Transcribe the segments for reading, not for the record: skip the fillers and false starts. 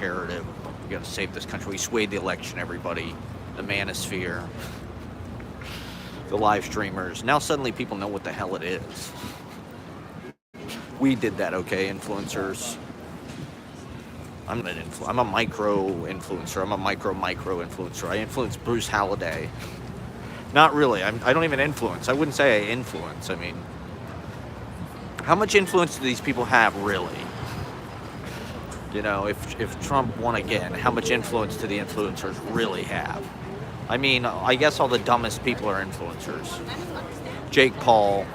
imperative. We got to save this country. We swayed the election, everybody. The manosphere. The live streamers. Now suddenly people know what the hell it is. We did that, okay, influencers. I'm a micro influencer. I'm a micro influencer. I influence Bruce Halladay. Not really. I don't even influence. I wouldn't say I influence. I mean, how much influence do these people have, really? You know, if Trump won again, how much influence do the influencers really have? I mean, I guess all the dumbest people are influencers. Jake Paul.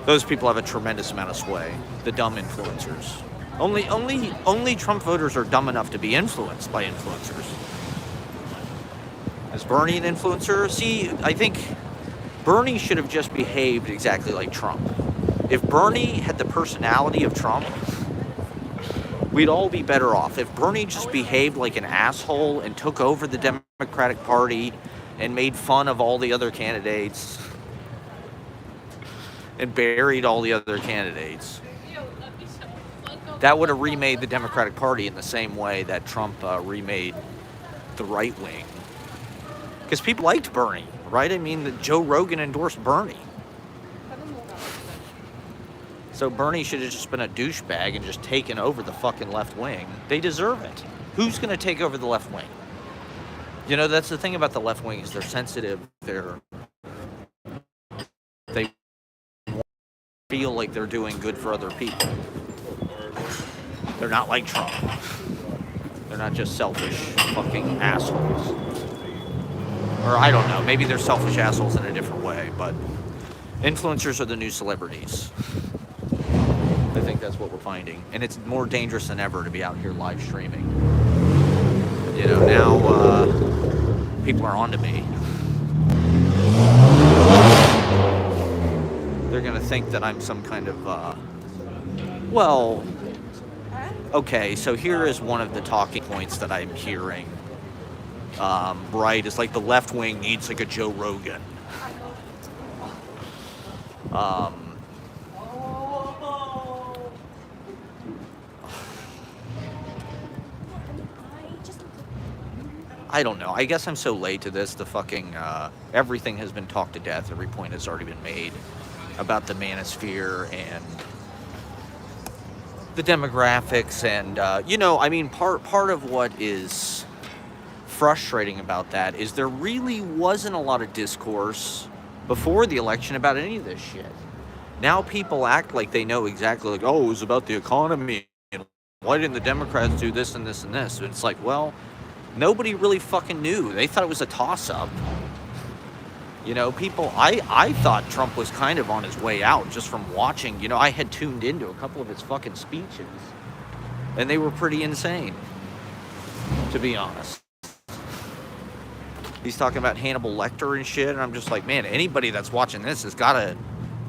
Those people have a tremendous amount of sway. The dumb influencers. Only Trump voters are dumb enough to be influenced by influencers. Is Bernie an influencer? See, I think Bernie should have just behaved exactly like Trump. If Bernie had the personality of Trump, we'd all be better off. If Bernie just behaved like an asshole and took over the Democratic Party and made fun of all the other candidates and buried all the other candidates, that would have remade the Democratic Party in the same way that Trump remade the right wing. Because people liked Bernie, right? I mean, Joe Rogan endorsed Bernie. So Bernie should have just been a douchebag and just taken over the fucking left wing. They deserve it. Who's going to take over the left wing? You know, that's the thing about the left wing is they're sensitive. They feel like they're doing good for other people. They're not like Trump. They're not just selfish fucking assholes. Or I don't know, maybe they're selfish assholes in a different way, but influencers are the new celebrities. I think that's what we're finding. And it's more dangerous than ever to be out here live streaming. You know, now people are onto me. They're going to think that I'm some kind of, well, okay, so here is one of the talking points that I'm hearing. Right, it's like the left wing needs like a Joe Rogan. I don't know. I guess I'm so late to this. The fucking, everything has been talked to death. Every point has already been made about the manosphere and the demographics. And, you know, I mean, part of what is frustrating about that is there really wasn't a lot of discourse before the election about any of this shit. Now people act like they know exactly, like, oh, it was about the economy, and why didn't the Democrats do this and this and this? And it's like, well, nobody really fucking knew. They thought it was a toss-up. You know, people, I thought Trump was kind of on his way out just from watching. You know, I had tuned into a couple of his fucking speeches, and they were pretty insane, to be honest. He's talking about Hannibal Lecter and shit, and I'm just like, man, anybody that's watching this has got to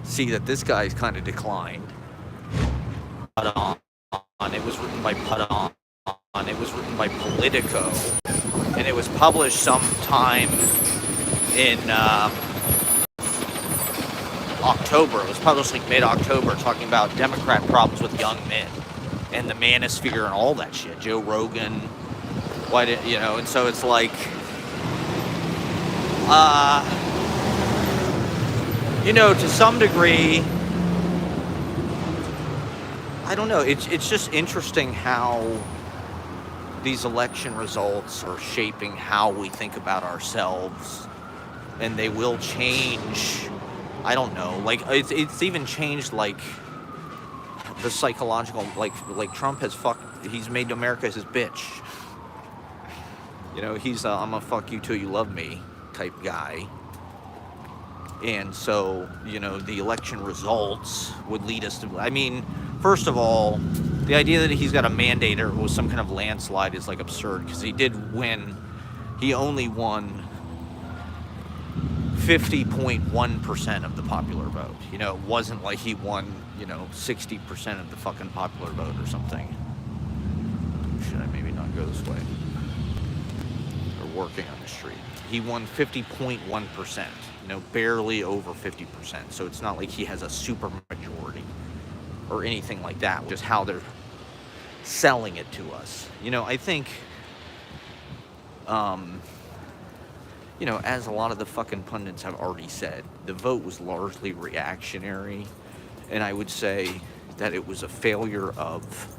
see that this guy's kind of declined. Put On. It was written by Put On. It was written by Politico, and it was published sometime in October. It was published like mid-October, talking about Democrat problems with young men and the manosphere and all that shit. Joe Rogan, why did you know? And so it's like, you know, to some degree, I don't know. It's just interesting how these election results are shaping how we think about ourselves, and they will change. I don't know. Like it's even changed like the psychological. Like Trump has he's made America his bitch. You know, he's I'm a fuck you till you love me type guy. And so, you know, the election results would lead us to, I mean, first of all, the idea that he's got a mandate or was some kind of landslide is like absurd, because he did win. He only won 50.1% of the popular vote. You know, it wasn't like he won, you know, 60% of the fucking popular vote or something. Should I maybe not go this way? Or working on the street. He won 50.1%, you know, barely over 50%. So it's not like he has a super majority or anything like that. Just how they're selling it to us. I think, as a lot of the fucking pundits have already said, the vote was largely reactionary, and I would say that it was a failure of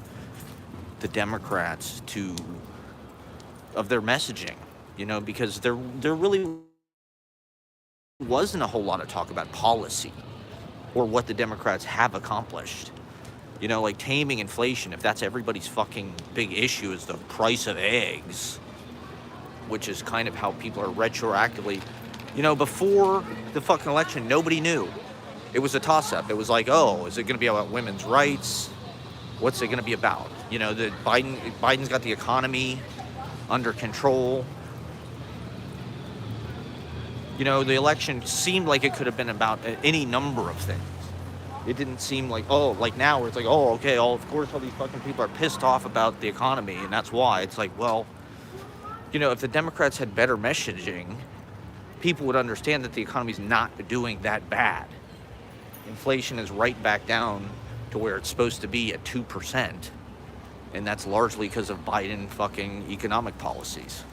the Democrats of their messaging, because there really wasn't a whole lot of talk about policy or what the Democrats have accomplished. Like taming inflation, if that's everybody's fucking big issue, is the price of eggs, which is kind of how people are retroactively, before the fucking election, nobody knew. It was a toss-up. It was like, oh, is it going to be about women's rights? What's it going to be about? That Biden's got the economy under control. The election seemed like it could have been about any number of things. It didn't seem like, like now where it's like, okay, of course all these fucking people are pissed off about the economy, and that's why. It's like, well, if the Democrats had better messaging, people would understand that the economy's not doing that bad. Inflation is right back down to where it's supposed to be at 2%, and that's largely because of Biden fucking economic policies.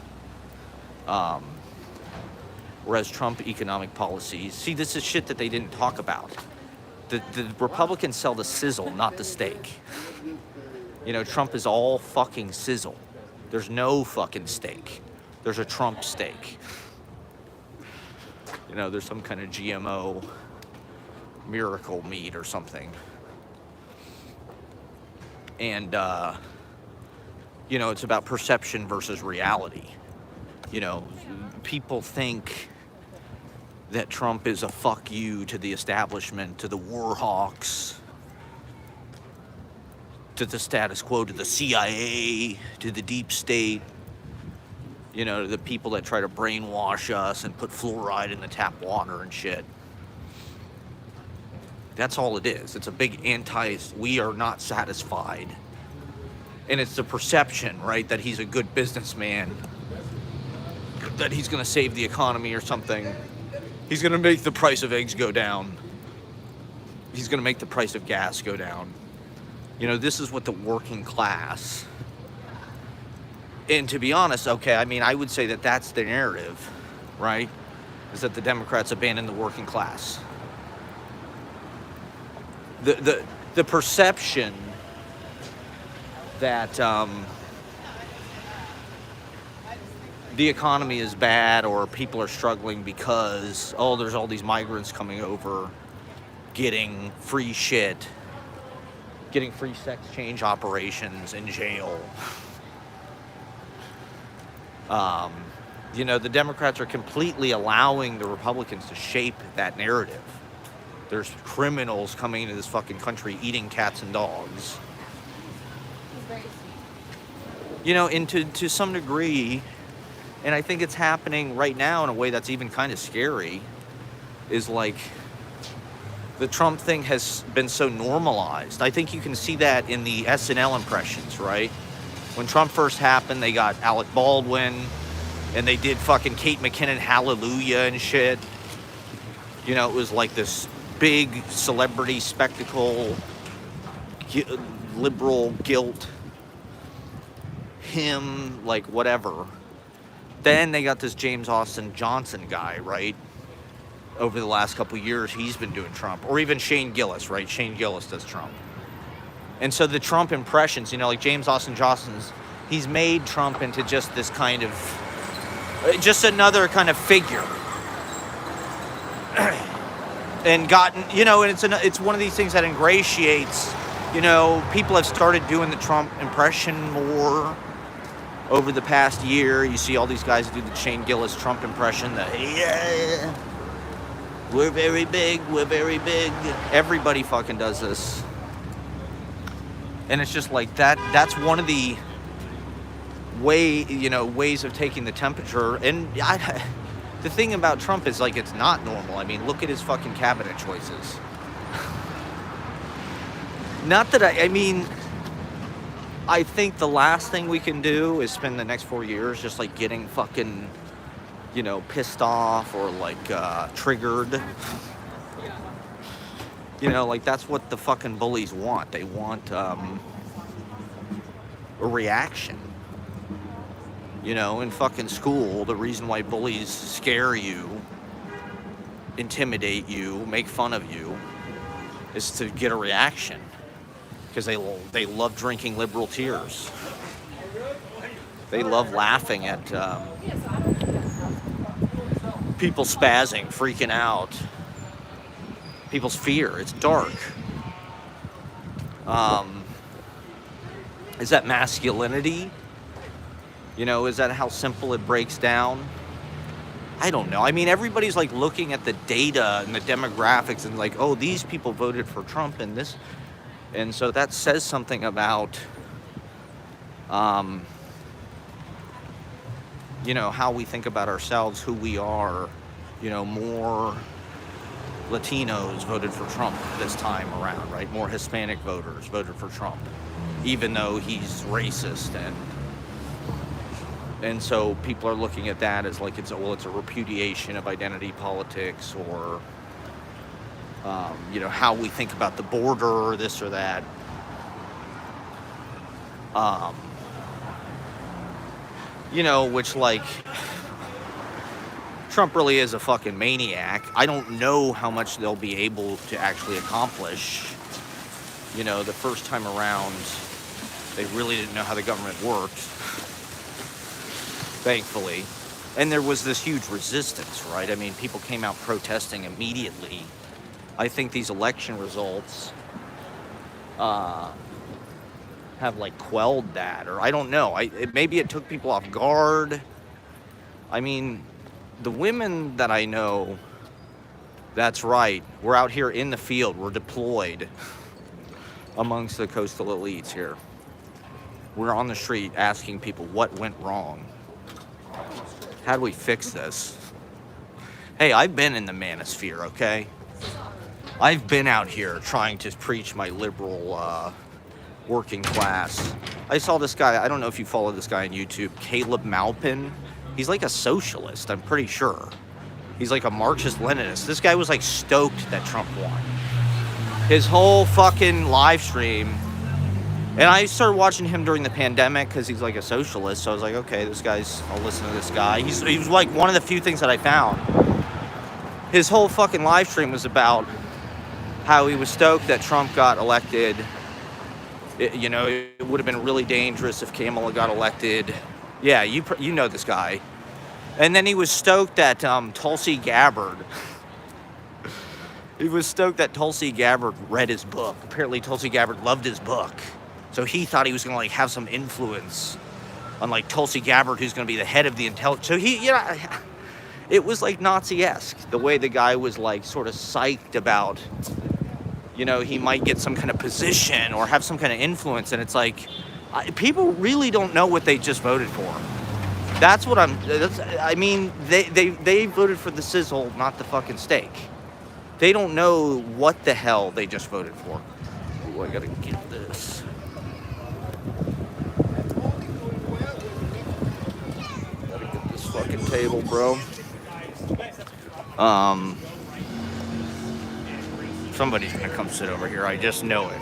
Whereas Trump economic policies, see, this is shit that they didn't talk about. The Republicans sell the sizzle, not the steak. Trump is all fucking sizzle. There's no fucking steak. There's a Trump steak. There's some kind of GMO miracle meat or something. And, it's about perception versus reality. People think that Trump is a fuck you to the establishment, to the war hawks, to the status quo, to the CIA, to the deep state, to the people that try to brainwash us and put fluoride in the tap water and shit. That's all it is. It's a big we are not satisfied. And it's the perception, right, that he's a good businessman, that he's going to save the economy or something. He's going to make the price of eggs go down. He's going to make the price of gas go down. This is what the working class, and to be honest, I would say that that's the narrative, right? Is that the Democrats abandon the working class. The perception that the economy is bad or people are struggling because, there's all these migrants coming over, getting free shit, getting free sex change operations in jail. The Democrats are completely allowing the Republicans to shape that narrative. There's criminals coming into this fucking country eating cats and dogs. And to some degree, and I think it's happening right now in a way that's even kind of scary, is like the Trump thing has been so normalized. I think you can see that in the SNL impressions, right? When Trump first happened, they got Alec Baldwin, and they did fucking Kate McKinnon Hallelujah and shit. It was like this big celebrity spectacle, liberal guilt, him, like whatever. Then they got this James Austin Johnson guy, right? Over the last couple of years, he's been doing Trump. Or even Shane Gillis, right? Shane Gillis does Trump. And so the Trump impressions, like James Austin Johnson's, he's made Trump into just this kind of, just another kind of figure. And gotten, and it's one of these things that ingratiates, people have started doing the Trump impression more over the past year. You see all these guys do the Shane Gillis Trump impression, yeah, we're very big, everybody fucking does this. And it's just like that's one of the ways of taking the temperature. And the thing about Trump is, like, it's not normal. I mean, look at his fucking cabinet choices. Not that I think the last thing we can do is spend the next 4 years just, like, getting fucking, pissed off or, like, triggered. Like, that's what the fucking bullies want. They want, a reaction. You know, in fucking school, the reason why bullies scare you, intimidate you, make fun of you, is to get a reaction. Because they love drinking liberal tears. They love laughing at people spazzing, freaking out. People's fear. It's dark. Is that masculinity? You know, is that how simple it breaks down? I don't know. I mean, everybody's like looking at the data and the demographics and like, oh, these people voted for Trump and this. And so that says something about, you know, how we think about ourselves, who we are. You know, more Latinos voted for Trump this time around, right? More Hispanic voters voted for Trump, even though he's racist. And so people are looking at that as like it's a repudiation of identity politics, or you know, how we think about the border or this or that. You know, which like Trump really is a fucking maniac. I don't know how much they'll be able to actually accomplish. You know, the first time around, they really didn't know how the government worked. Thankfully. And there was this huge resistance, right? I mean, people came out protesting immediately. I think these election results have like quelled that, or I don't know. Maybe it took people off guard. I mean, the women that I know, that's right, we're out here in the field, we're deployed amongst the coastal elites here. We're on the street asking people what went wrong. How do we fix this? Hey, I've been in the manosphere, okay? I've been out here trying to preach my liberal working class. I saw this guy, I don't know if you follow this guy on YouTube, Caleb Maupin. He's like a socialist, I'm pretty sure. He's like a Marxist-Leninist. This guy was like stoked that Trump won. His whole fucking live stream. And I started watching him during the pandemic because he's like a socialist. So I was like, okay, I'll listen to this guy. He was like one of the few things that I found. His whole fucking live stream was about how he was stoked that Trump got elected. You know, it would have been really dangerous if Kamala got elected. Yeah, you know this guy. And then he was stoked that Tulsi Gabbard. He was stoked that Tulsi Gabbard read his book. Apparently Tulsi Gabbard loved his book. So he thought he was going to like have some influence on like Tulsi Gabbard, who's going to be the head of the intelligence. So it was like Nazi-esque, the way the guy was like sort of psyched about, you know, he might get some kind of position or have some kind of influence. And it's like, people really don't know what they just voted for. That's what I mean, they voted for the sizzle, not the fucking steak. They don't know what the hell they just voted for. Ooh, I gotta get this. Gotta get this fucking table, bro. Somebody's gonna come sit over here. I just know it.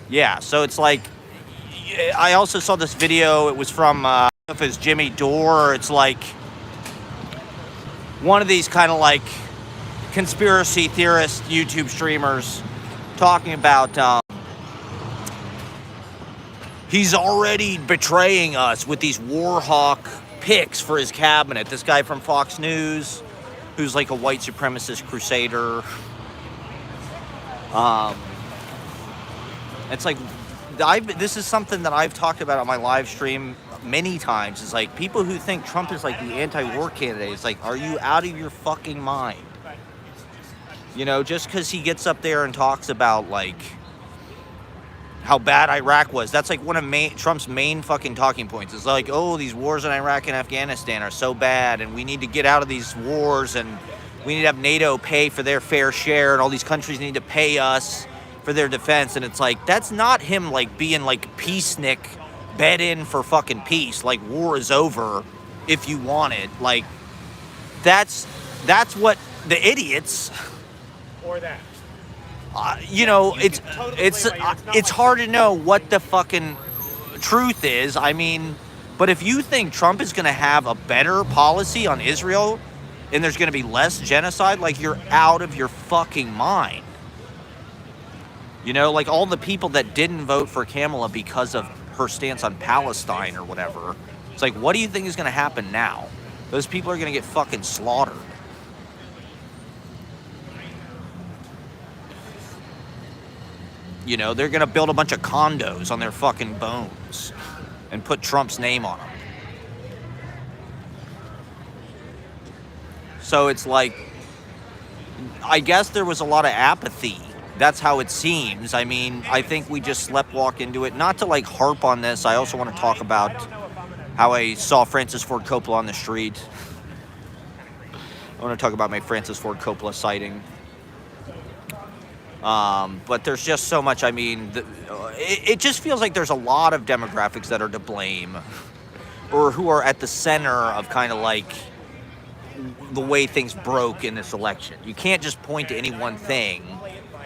Yeah, so it's like, I also saw this video. It was from, I don't know if it's Jimmy Dore. It's like one of these kind of like conspiracy theorist YouTube streamers talking about he's already betraying us with these war hawk picks for his cabinet. This guy from Fox News, who's like a white supremacist crusader. It's like, this is something that I've talked about on my live stream many times. It's like, people who think Trump is like the anti-war candidate, it's like, are you out of your fucking mind? You know, just because he gets up there and talks about like how bad Iraq was, that's like one of Trump's main fucking talking points. It's like, oh, these wars in Iraq and Afghanistan are so bad, and we need to get out of these wars, and we need to have NATO pay for their fair share, and all these countries need to pay us for their defense. And it's like, that's not him like being like peacenik, bed in for fucking peace, like war is over if you want it. Like, that's what the idiots or that. It's hard to know what the fucking truth is. I mean, but if you think Trump is going to have a better policy on Israel and there's going to be less genocide, like, you're out of your fucking mind. Like all the people that didn't vote for Kamala because of her stance on Palestine or whatever. It's like, what do you think is going to happen now? Those people are going to get fucking slaughtered. They're going to build a bunch of condos on their fucking bones and put Trump's name on them. So it's like, I guess there was a lot of apathy. That's how it seems. I mean, I think we just sleptwalk into it. Not to like harp on this. I also want to talk about how I saw Francis Ford Coppola on the street. I want to talk about my Francis Ford Coppola sighting. But there's just so much. I mean, it just feels like there's a lot of demographics that are to blame, or who are at the center of kind of like the way things broke in this election. You can't just point to any one thing,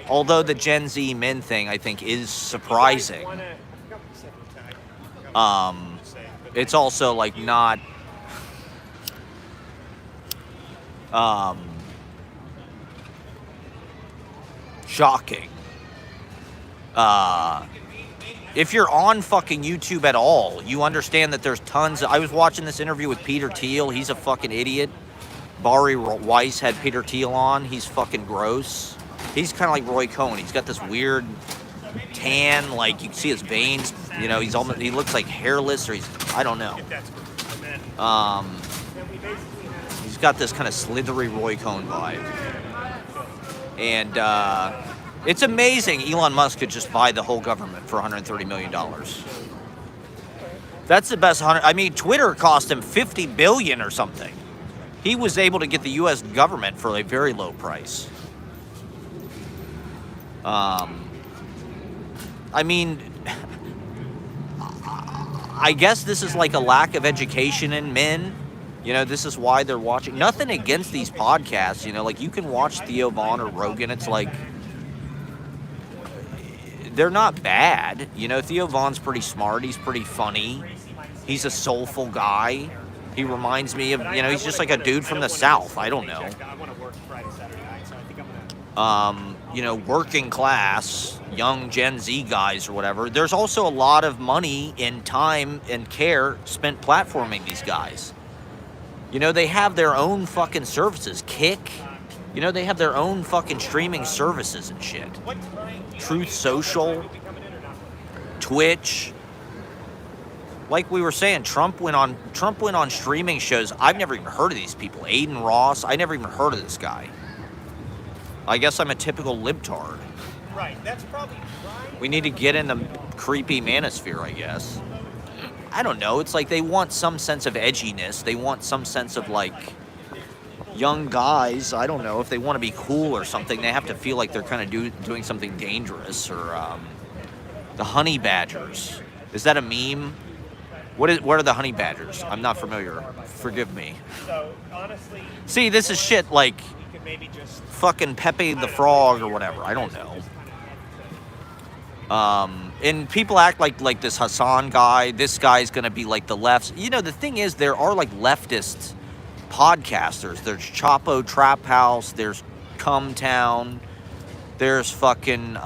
although the Gen Z men thing, I think, is surprising. It's also like not shocking. If you're on fucking YouTube at all, you understand that there's tons I was watching this interview with Peter Thiel. He's a fucking idiot. Bari Weiss had Peter Thiel on. He's fucking gross. He's kind of like Roy Cohn. He's got this weird tan, like you can see his veins. He looks like hairless, or I don't know. He's got this kind of slithery Roy Cohn vibe. And it's amazing Elon Musk could just buy the whole government for $130 million. That's the best. Twitter cost him $50 billion or something. He was able to get the U.S. government for a very low price. I guess this is like a lack of education in men. This is why they're watching. Nothing against these podcasts. Like you can watch Theo Von or Rogan. It's like, they're not bad. Theo Von's pretty smart. He's pretty funny. He's a soulful guy. He reminds me of, he's just like a dude from the South. I don't know. Working class, young Gen Z guys or whatever. There's also a lot of money and time and care spent platforming these guys. They have their own fucking services. Kick. They have their own fucking streaming services and shit. Truth Social. Twitch. Like we were saying, Trump went on streaming shows. I've never even heard of these people. Aiden Ross. I never even heard of this guy. I guess I'm a typical libtard. Right. That's probably right. We need to get in the creepy manosphere, I guess. I don't know. It's like they want some sense of edginess. They want some sense of like young guys. I don't know if they want to be cool or something. They have to feel like they're kind of doing something dangerous. Or the honey badgers. Is that a meme? What are the honey badgers? I'm not familiar. Forgive me. So honestly, see, this is shit like you could maybe just fucking Pepe the Frog or whatever. I don't know. And people act like this Hassan guy. This guy's gonna be like the left. The thing is, there are like leftist podcasters. There's Chapo Trap House. There's Cumtown. There's fucking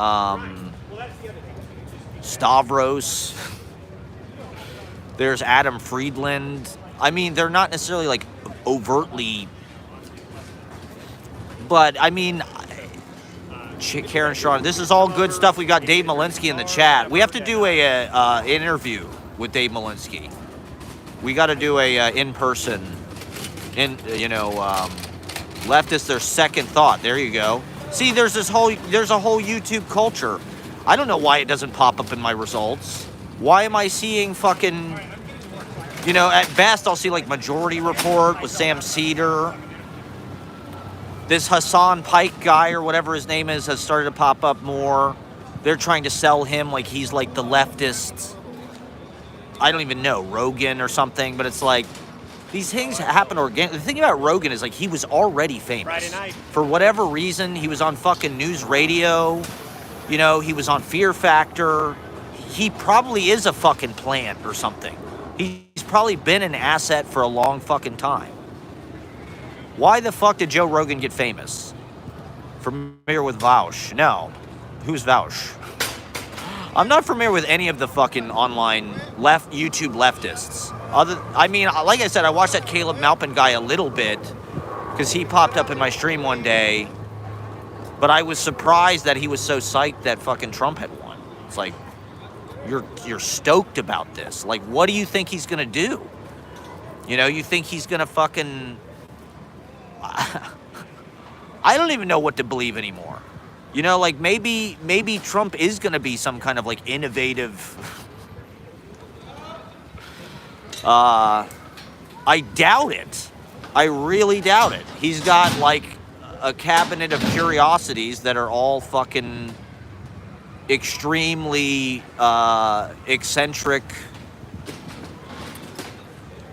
Stavros. There's Adam Friedland. They're not necessarily like overtly, but Karen Shawn. This is all good stuff. We got Dave Malinsky in the chat. We have to do a interview with Dave Malinsky. We got to do a in-person. Leftists, their second thought. There you go. See, there's a whole YouTube culture. I don't know why it doesn't pop up in my results. Why am I seeing fucking, at best I'll see like Majority Report with Sam Cedar. This Hassan Pike guy or whatever his name is has started to pop up more. They're trying to sell him like he's like the leftist, I don't even know, Rogan or something, but it's like, these things happen organically. The thing about Rogan is, like, he was already famous. Friday night. For whatever reason, he was on fucking news radio. You know, he was on Fear Factor. He probably is a fucking plant or something. He's probably been an asset for a long fucking time. Why the fuck did Joe Rogan get famous? Familiar with Vaush? No. Who's Vaush? I'm not familiar with any of the fucking online YouTube leftists. I mean, like I said, I watched that Caleb Maupin guy a little bit because he popped up in my stream one day. But I was surprised that he was so psyched that fucking Trump had won. It's like, you're stoked about this. Like, what do you think he's gonna do? You know, you think he's gonna fucking... I don't even know what to believe anymore. You know, like, maybe Trump is gonna be some kind of, like, innovative... I doubt it. I really doubt it. He's got, like, a cabinet of curiosities that are all fucking extremely eccentric,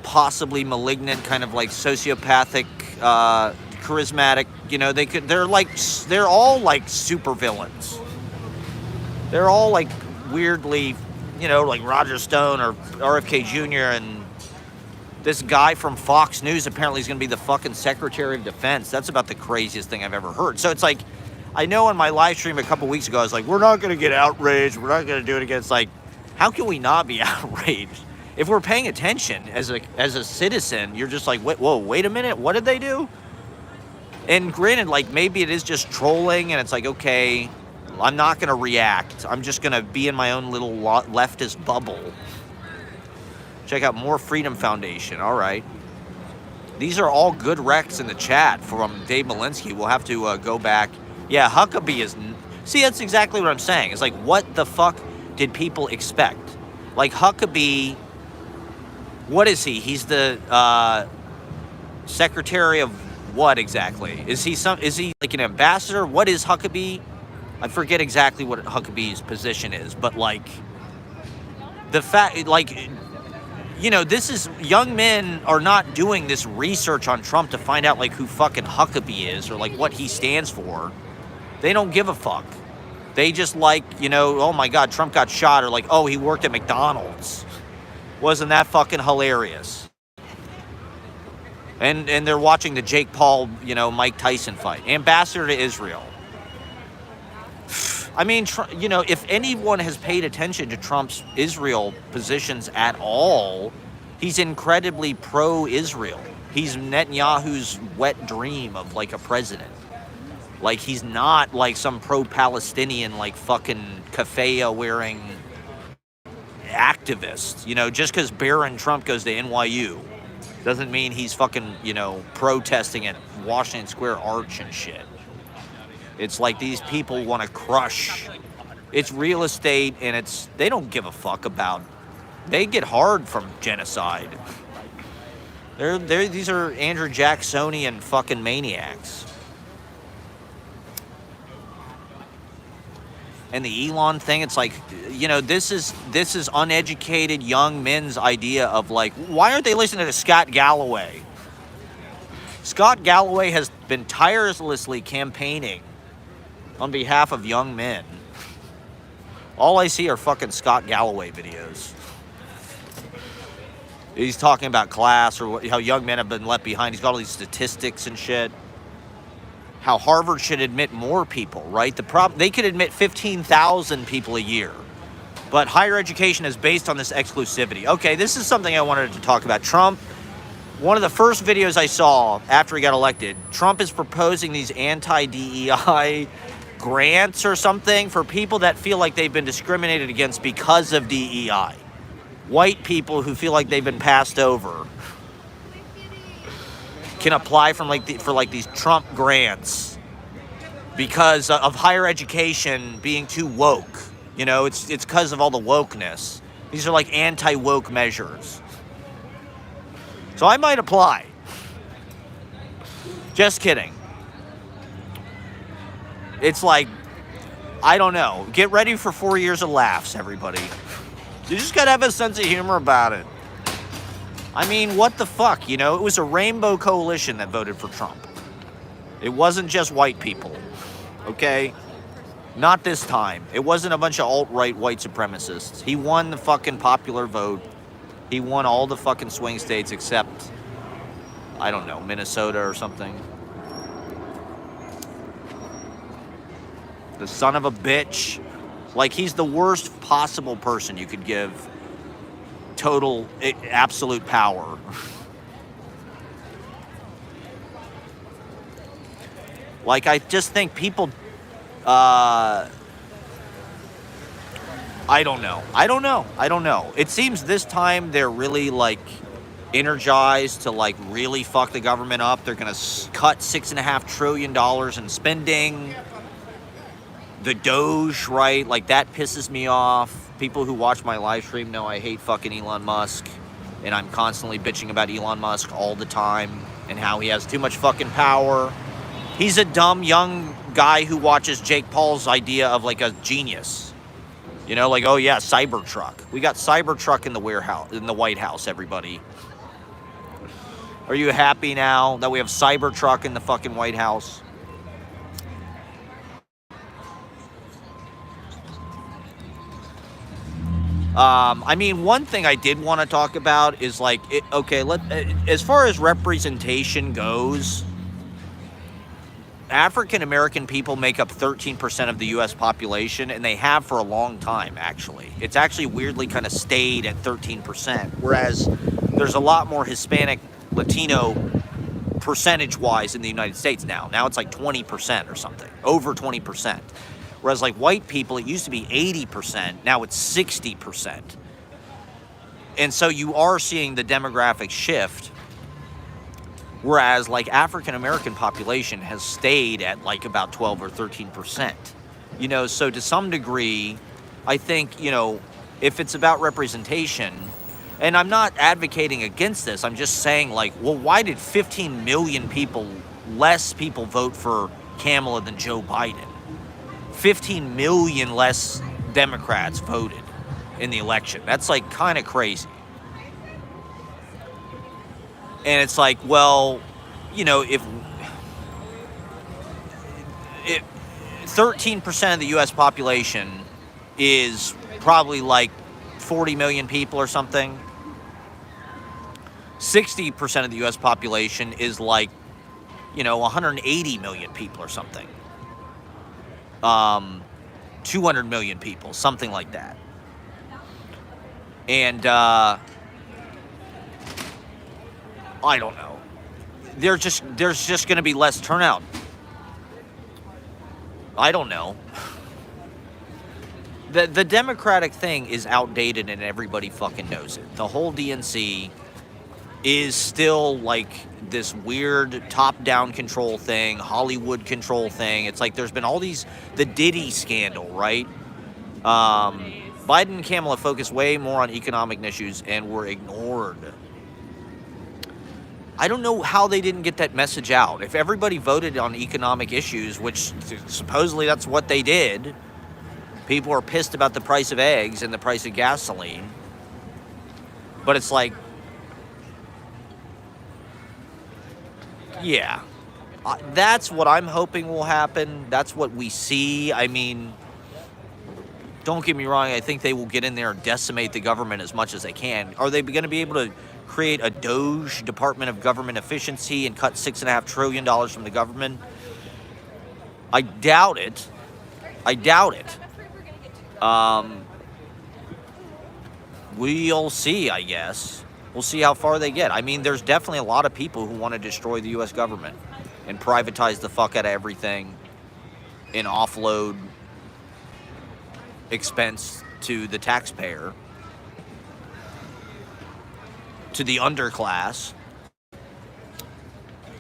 possibly malignant, kind of like sociopathic, charismatic. You know, they're all like super villains. They're all like weirdly, you know, like Roger Stone or RFK Jr. and this guy from Fox News apparently is going to be the fucking Secretary of Defense. That's about the craziest thing I've ever heard. So it's like, I know in my live stream a couple weeks ago, I was like, we're not going to get outraged. We're not going to do it again. It's like, how can we not be outraged? If we're paying attention as a citizen, you're just like, wait a minute. What did they do? And granted, like, maybe it is just trolling and it's like, okay, I'm not going to react. I'm just going to be in my own little leftist bubble. Check out More Freedom Foundation. All right. These are all good recs in the chat from Dave Malinsky. We'll have to go back. Yeah, Huckabee is... See, that's exactly what I'm saying. It's like, what the fuck did people expect? Like, Huckabee... What is he? He's the secretary of what exactly? Is he like an ambassador? What is Huckabee? I forget exactly what Huckabee's position is, but like... The fact... Like... You know, this is, young men are not doing this research on Trump to find out, like, who fucking Huckabee is or, like, what he stands for. They don't give a fuck. They just, like, you know, oh my God, Trump got shot, or like, oh, he worked at McDonald's. Wasn't that fucking hilarious? And they're watching the Jake Paul, you know, Mike Tyson fight. Ambassador to Israel. I mean, you know, if anyone has paid attention to Trump's Israel positions at all, he's incredibly pro-Israel. He's Netanyahu's wet dream of, like, a president. Like, he's not, like, some pro-Palestinian, like, fucking keffiyeh-wearing activist. You know, just because Barron Trump goes to NYU doesn't mean he's fucking, you know, protesting at Washington Square Arch and shit. It's like these people want to crush. It's real estate, and they don't give a fuck about. They get hard from genocide. These are Andrew Jacksonian fucking maniacs. And the Elon thing, it's like, you know, this is uneducated young men's idea of like, why aren't they listening to Scott Galloway? Scott Galloway has been tirelessly campaigning on behalf of young men. All I see are fucking Scott Galloway videos. He's talking about class or how young men have been left behind. He's got all these statistics and shit. How Harvard should admit more people, right? The problem, they could admit 15,000 people a year. But higher education is based on this exclusivity. Okay, this is something I wanted to talk about. Trump, one of the first videos I saw after he got elected, Trump is proposing these anti-DEI grants or something for people that feel like they've been discriminated against because of DEI. White people who feel like they've been passed over can apply for these Trump grants because of higher education being too woke. You know, it's because of all the wokeness. These are like anti-woke measures. So I might apply. Just kidding. It's like, I don't know. Get ready for 4 years of laughs, everybody. You just gotta have a sense of humor about it. I mean, what the fuck? You know, it was a rainbow coalition that voted for Trump. It wasn't just white people, okay? Not this time. It wasn't a bunch of alt-right white supremacists. He won the fucking popular vote. He won all the fucking swing states except, I don't know, Minnesota or something. The son of a bitch. Like, he's the worst possible person you could give total, absolute power. Like, I just think people, I don't know. It seems this time they're really, like, energized to, like, really fuck the government up. They're going to cut $6.5 trillion in spending. The Doge, right? Like, that pisses me off. People who watch my live stream know I hate fucking Elon Musk. And I'm constantly bitching about Elon Musk all the time and how he has too much fucking power. He's a dumb young guy who watches Jake Paul's idea of, like, a genius. You know, like, oh yeah, Cybertruck. We got Cybertruck in the warehouse, in the White House, everybody. Are you happy now that we have Cybertruck in the fucking White House? I mean, one thing I did want to talk about is, like, as far as representation goes, African American people make up 13% of the U.S. population, and they have for a long time, actually. It's actually weirdly kind of stayed at 13%, whereas there's a lot more Hispanic, Latino percentage-wise in the United States now. Now it's like 20% or something, over 20%. Whereas, like, white people, it used to be 80%, now it's 60%. And so you are seeing the demographic shift, whereas, like, African-American population has stayed at, like, about 12 or 13%. You know, so to some degree, I think, you know, if it's about representation, and I'm not advocating against this, I'm just saying, like, well, why did 15 million less people vote for Kamala than Joe Biden? 15 million less Democrats voted in the election. That's, like, kind of crazy. And it's like, well, you know, if 13% of the U.S. population is probably like 40 million people or something, 60% of the U.S. population is like, you know, 180 million people or something. 200 million people, something like that. And, I don't know. There's just going to be less turnout. I don't know. The Democratic thing is outdated and everybody fucking knows it. The whole DNC is still like this weird top-down control thing, Hollywood control thing. It's like there's been all these, the Diddy scandal, right? Biden and Kamala focused way more on economic issues and were ignored. I don't know how they didn't get that message out. If everybody voted on economic issues, which supposedly that's what they did, people are pissed about the price of eggs and the price of gasoline. But it's like, yeah, that's what I'm hoping will happen. That's what we see. I mean, don't get me wrong. I think they will get in there and decimate the government as much as they can. Are they going to be able to create a Doge, Department of Government Efficiency, and cut $6.5 trillion from the government? I doubt it. We'll see, I guess. We'll see how far they get. I mean, there's definitely a lot of people who want to destroy the U.S. government and privatize the fuck out of everything and offload expense to the taxpayer, to the underclass,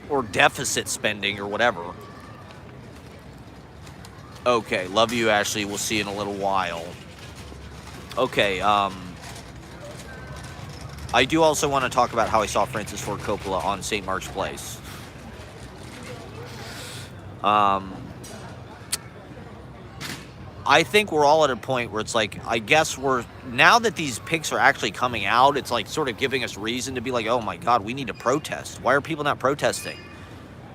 or deficit spending or whatever. Okay, love you, Ashley. We'll see you in a little while. Okay, I do also want to talk about how I saw Francis Ford Coppola on St. Mark's Place. I think we're all at a point where it's like, I guess now that these pics are actually coming out, it's like sort of giving us reason to be like, oh my God, we need to protest. Why are people not protesting?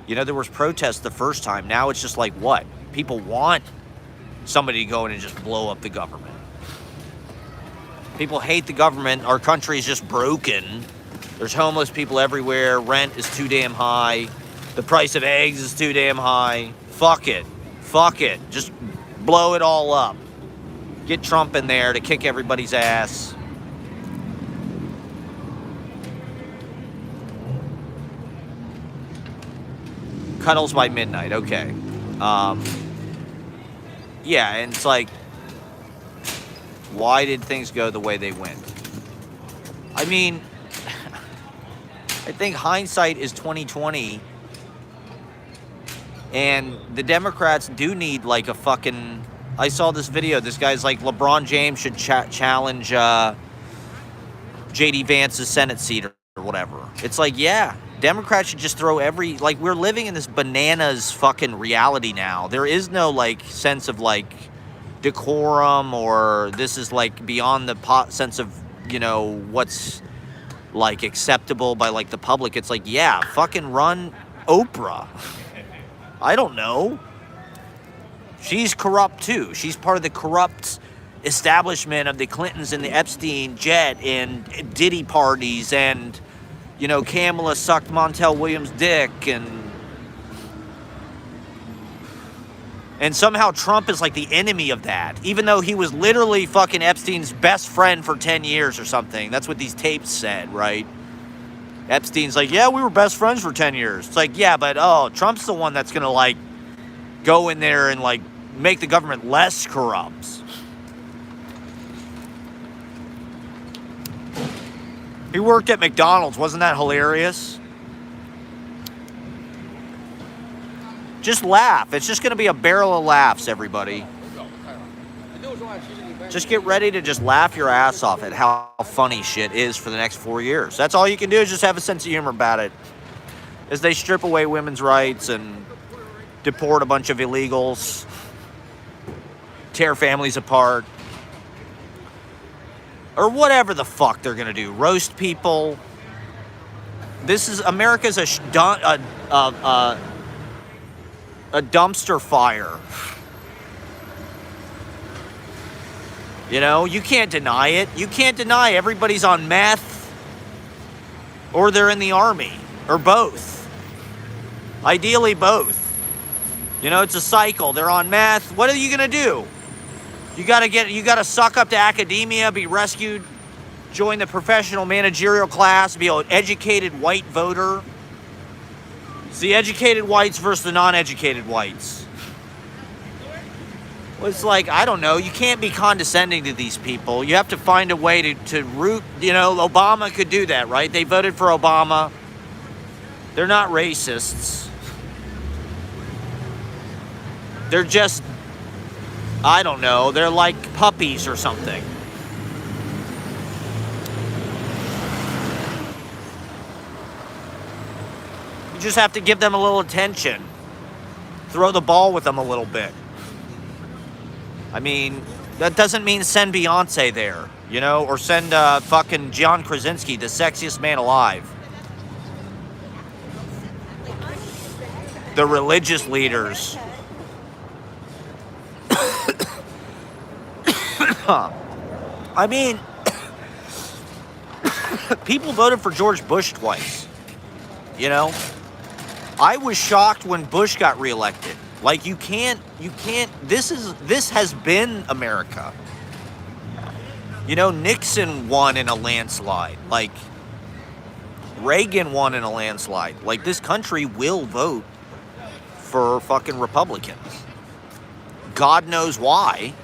You know, there was protests the first time. Now it's just like, what? People want somebody to go in and just blow up the government. People hate the government. Our country is just broken. There's homeless people everywhere. Rent is too damn high. The price of eggs is too damn high. Fuck it. Fuck it. Just blow it all up. Get Trump in there to kick everybody's ass. Cuddles by midnight. Okay. Yeah, and it's like, why did things go the way they went? I mean, I think hindsight is 2020. And the Democrats do need like a fucking... I saw this video. This guy's like, LeBron James should challenge J.D. Vance's Senate seat or whatever. It's like, yeah, Democrats should just throw every... Like, we're living in this bananas fucking reality now. There is no, like, sense of, like, decorum, or this is, like, beyond the sense of, you know, what's, like, acceptable by, like, the public. It's like, yeah, fucking run Oprah. I don't know. She's corrupt too. She's part of the corrupt establishment of the Clintons and the Epstein jet and Diddy parties, and, you know, Kamala sucked Montel Williams' dick, and somehow Trump is like the enemy of that, even though he was literally fucking Epstein's best friend for 10 years or something. That's what these tapes said, right? Epstein's like, yeah, we were best friends for 10 years. It's like, yeah, but, oh, Trump's the one that's going to, like, go in there and, like, make the government less corrupt. He worked at McDonald's. Wasn't that hilarious? Just laugh. It's just going to be a barrel of laughs, everybody. Just get ready to just laugh your ass off at how funny shit is for the next 4 years. That's all you can do, is just have a sense of humor about it. As they strip away women's rights and deport a bunch of illegals, tear families apart, or whatever the fuck they're gonna do. Roast people. This is... America's a dumpster fire. You know, you can't deny it. You can't deny everybody's on meth, or they're in the army, or both. Ideally both. You know, it's a cycle. They're on meth. What are you gonna do? You gotta suck up to academia, be rescued, join the professional managerial class, be an educated white voter. It's the educated whites versus the non-educated whites. Well, it's like, I don't know, you can't be condescending to these people. You have to find a way to root, you know, Obama could do that, right? They voted for Obama. They're not racists. They're just, I don't know, they're like puppies or something. You just have to give them a little attention. Throw the ball with them a little bit. I mean, that doesn't mean send Beyonce there, you know, or send fucking John Krasinski, the sexiest man alive. The religious leaders. I mean, people voted for George Bush twice, you know? I was shocked when Bush got reelected. Like, you can't, this has been America. You know, Nixon won in a landslide. Like, Reagan won in a landslide. Like, this country will vote for fucking Republicans. God knows why.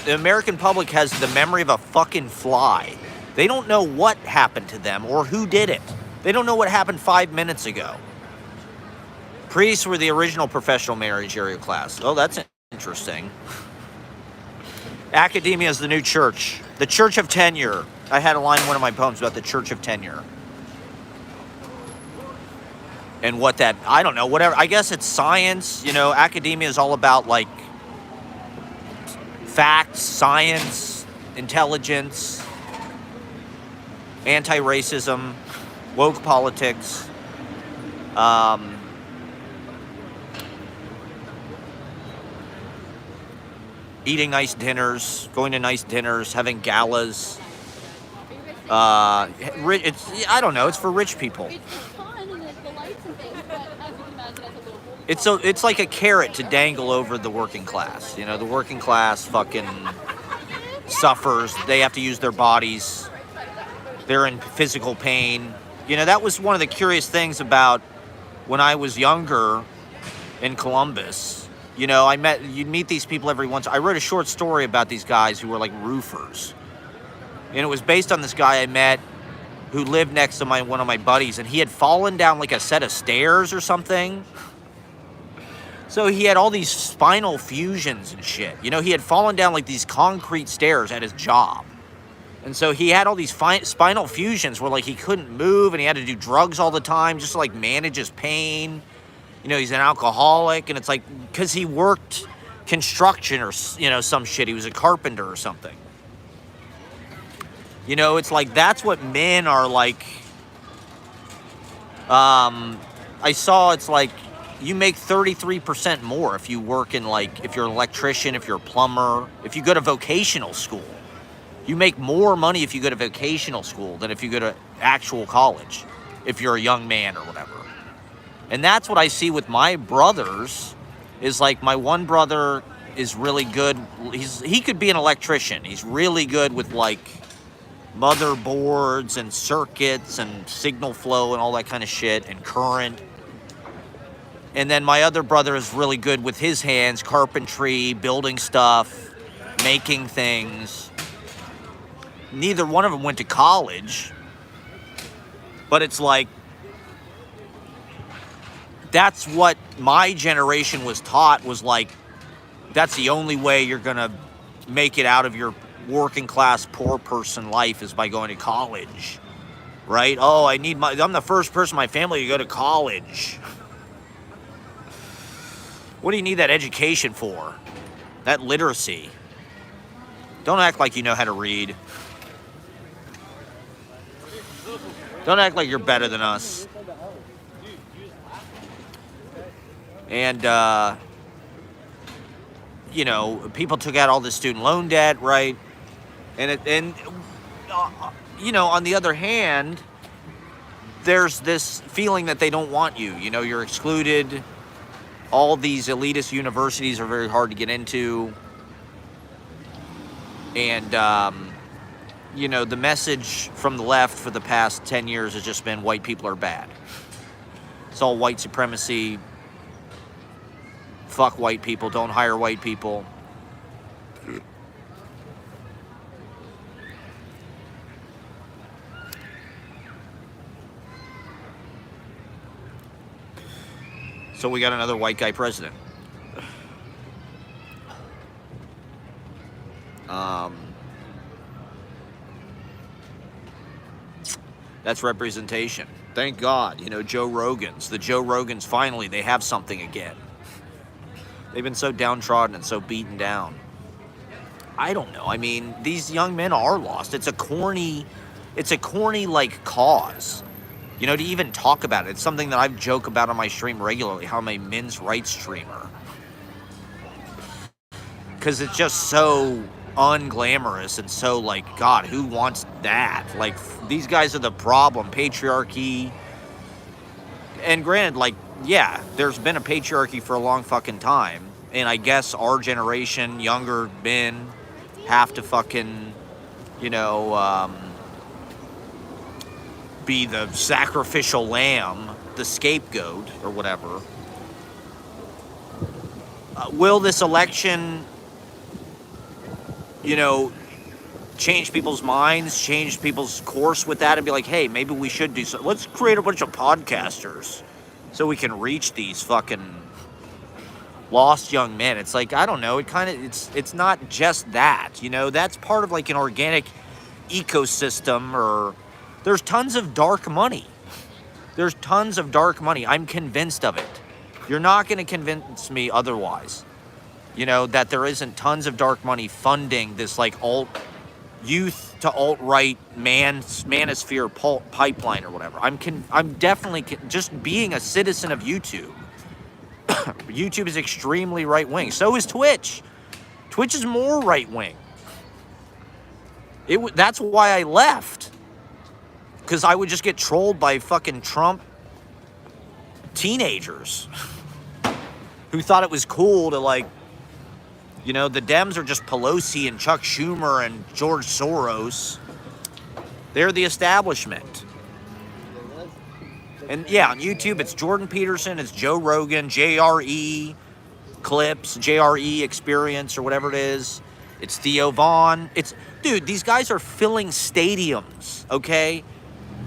The American public has the memory of a fucking fly. They don't know what happened to them or who did it. They don't know what happened 5 minutes ago. Priests were the original professional managerial class. Oh, that's interesting. Academia is the new church. The church of tenure. I had a line in one of my poems about the church of tenure. And what that, I don't know, whatever. I guess it's science. You know, academia is all about, like, facts, science, intelligence, anti-racism, woke politics, eating nice dinners, going to nice dinners, having galas. It's, I don't know, it's for rich people. It's fun and the lights and things, but as you can imagine, as a little It's like a carrot to dangle over the working class. You know, the working class fucking suffers. They have to use their bodies. They're in physical pain. You know, that was one of the curious things about when I was younger in Columbus. You know, you'd meet these people every once. I wrote a short story about these guys who were like roofers. And it was based on this guy I met who lived next to one of my buddies, and he had fallen down like a set of stairs or something. So he had all these spinal fusions and shit. You know, he had fallen down like these concrete stairs at his job. And so he had all these spinal fusions where like he couldn't move and he had to do drugs all the time just to like manage his pain. You know, he's an alcoholic, and it's like because he worked construction or, you know, some shit. He was a carpenter or something. You know, it's like that's what men are like. I saw it's like you make 33% more if you work in like, if you're an electrician, if you're a plumber, if you go to vocational school. You make more money if you go to vocational school than if you go to actual college, if you're a young man or whatever. And that's what I see with my brothers, is like my one brother is really good. He could be an electrician. He's really good with like motherboards and circuits and signal flow and all that kind of shit and current. And then my other brother is really good with his hands, carpentry, building stuff, making things. Neither one of them went to college, but it's like, that's what my generation was taught, was like, that's the only way you're gonna make it out of your working class poor person life is by going to college, right? Oh, I'm the first person in my family to go to college. What do you need that education for? That literacy. Don't act like you know how to read. Don't act like you're better than us. And, you know, people took out all this student loan debt, right? And you know, on the other hand, there's this feeling that they don't want you. You know, you're excluded. All these elitist universities are very hard to get into. And, you know, the message from the left for the past 10 years has just been white people are bad. It's all white supremacy. Fuck white people. Don't hire white people. So we got another white guy president. That's representation. Thank God. You know, the Joe Rogans, finally, they have something again. They've been so downtrodden and so beaten down. I don't know. I mean, these young men are lost. It's a corny like cause. You know, to even talk about it. It's something that I've joked about on my stream regularly, how I'm a men's rights streamer. Because it's just so unglamorous and so like, God, who wants that? Like, these guys are the problem. Patriarchy. And granted, like, yeah, there's been a patriarchy for a long fucking time. And I guess our generation, younger men, have to fucking, you know, be the sacrificial lamb, the scapegoat, or whatever. Will this election, you know, change people's minds, change people's course with that, and be like, hey, maybe we should do something. Let's create a bunch of podcasters so we can reach these fucking lost young men. It's like, I don't know, it's not just that, you know, that's part of like an organic ecosystem. Or there's tons of dark money. I'm convinced of it. You're not going to convince me otherwise. You know, that there isn't tons of dark money funding this like youth to alt-right manosphere pipeline or whatever. I'm definitely just being a citizen of YouTube. YouTube is extremely right-wing. So is Twitch. Twitch is more right-wing. That's why I left. Because I would just get trolled by fucking Trump teenagers who thought it was cool to like, you know, the Dems are just Pelosi and Chuck Schumer and George Soros. They're the establishment. And yeah, on YouTube, it's Jordan Peterson, it's Joe Rogan, JRE Clips, JRE Experience, or whatever it is. It's Theo Vaughn. Dude, these guys are filling stadiums, okay?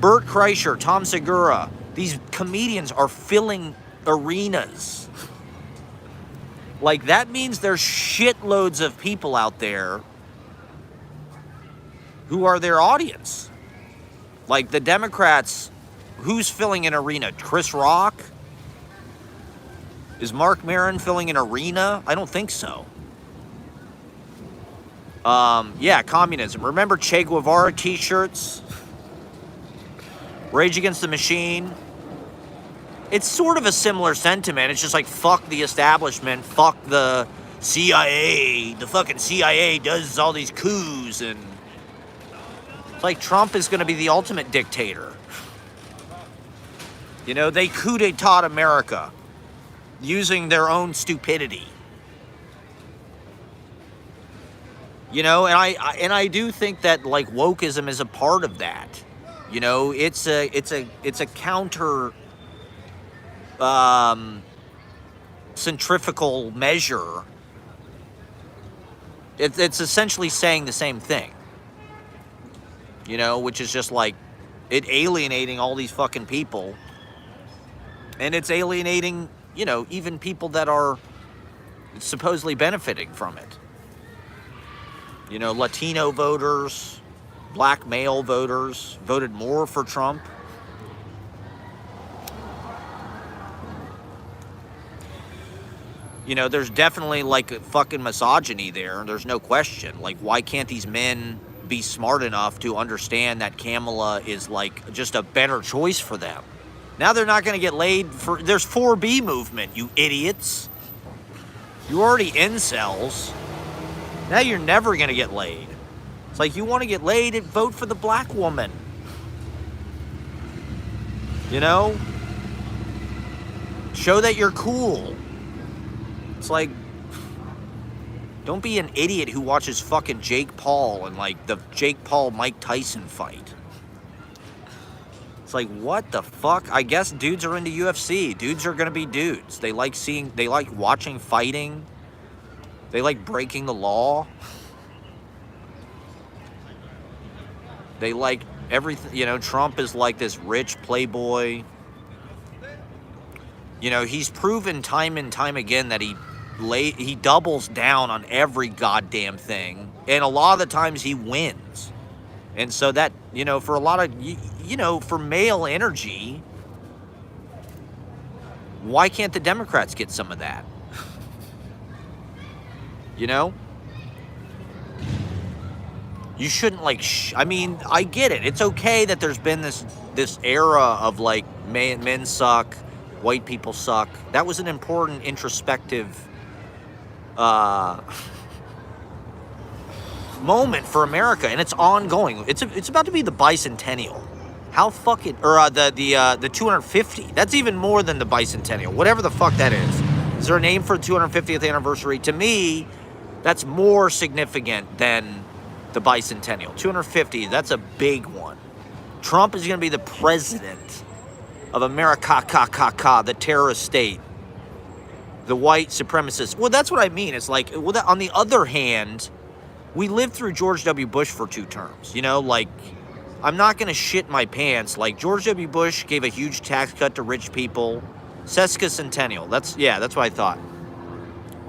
Bert Kreischer, Tom Segura, these comedians are filling arenas. Like, that means there's shitloads of people out there who are their audience. Like, the Democrats, who's filling an arena? Chris Rock? Is Mark Maron filling an arena? I don't think so. Yeah, communism. Remember Che Guevara t-shirts? Rage Against the Machine? It's sort of a similar sentiment. It's just like, fuck the establishment, fuck the CIA. The fucking CIA does all these coups, and it's like Trump is going to be the ultimate dictator. You know, they coup d'etat America using their own stupidity. You know, and I do think that like wokeism is a part of that. You know, it's a counter centrifugal measure. It's essentially saying the same thing. You know, which is just like it alienating all these fucking people. And it's alienating, you know, even people that are supposedly benefiting from it. You know, Latino voters, black male voters voted more for Trump. You know, there's definitely like a fucking misogyny there. There's no question. Like, why can't these men be smart enough to understand that Kamala is like just a better choice for them? Now they're not going to get laid for... There's 4B movement, you idiots. You're already incels. Now you're never going to get laid. It's like, you want to get laid, and vote for the black woman. You know? Show that you're cool. It's like, don't be an idiot who watches fucking Jake Paul and like the Jake Paul-Mike Tyson fight. It's like, what the fuck? I guess dudes are into UFC. Dudes are going to be dudes. They like watching fighting. They like breaking the law. They like everything. You know, Trump is like this rich playboy. You know, he's proven time and time again that he doubles down on every goddamn thing. And a lot of the times he wins. And so that, you know, for a lot of, you know, for male energy, why can't the Democrats get some of that? You know? You shouldn't like, I mean, I get it. It's okay that there's been this era of like men suck, white people suck. That was an important introspective moment for America, and it's ongoing. It's about to be the bicentennial. How fucking, or the 250. That's even more than the bicentennial. Whatever the fuck that is. Is there a name for the 250th anniversary? To me, that's more significant than the bicentennial. 250, that's a big one. Trump is going to be the president of America, the terrorist state, the white supremacists. Well, that's what I mean. It's like, well, on the other hand, we lived through George W. Bush for 2 terms. You know, like, I'm not going to shit my pants. Like, George W. Bush gave a huge tax cut to rich people. Sesquicentennial. That's what I thought.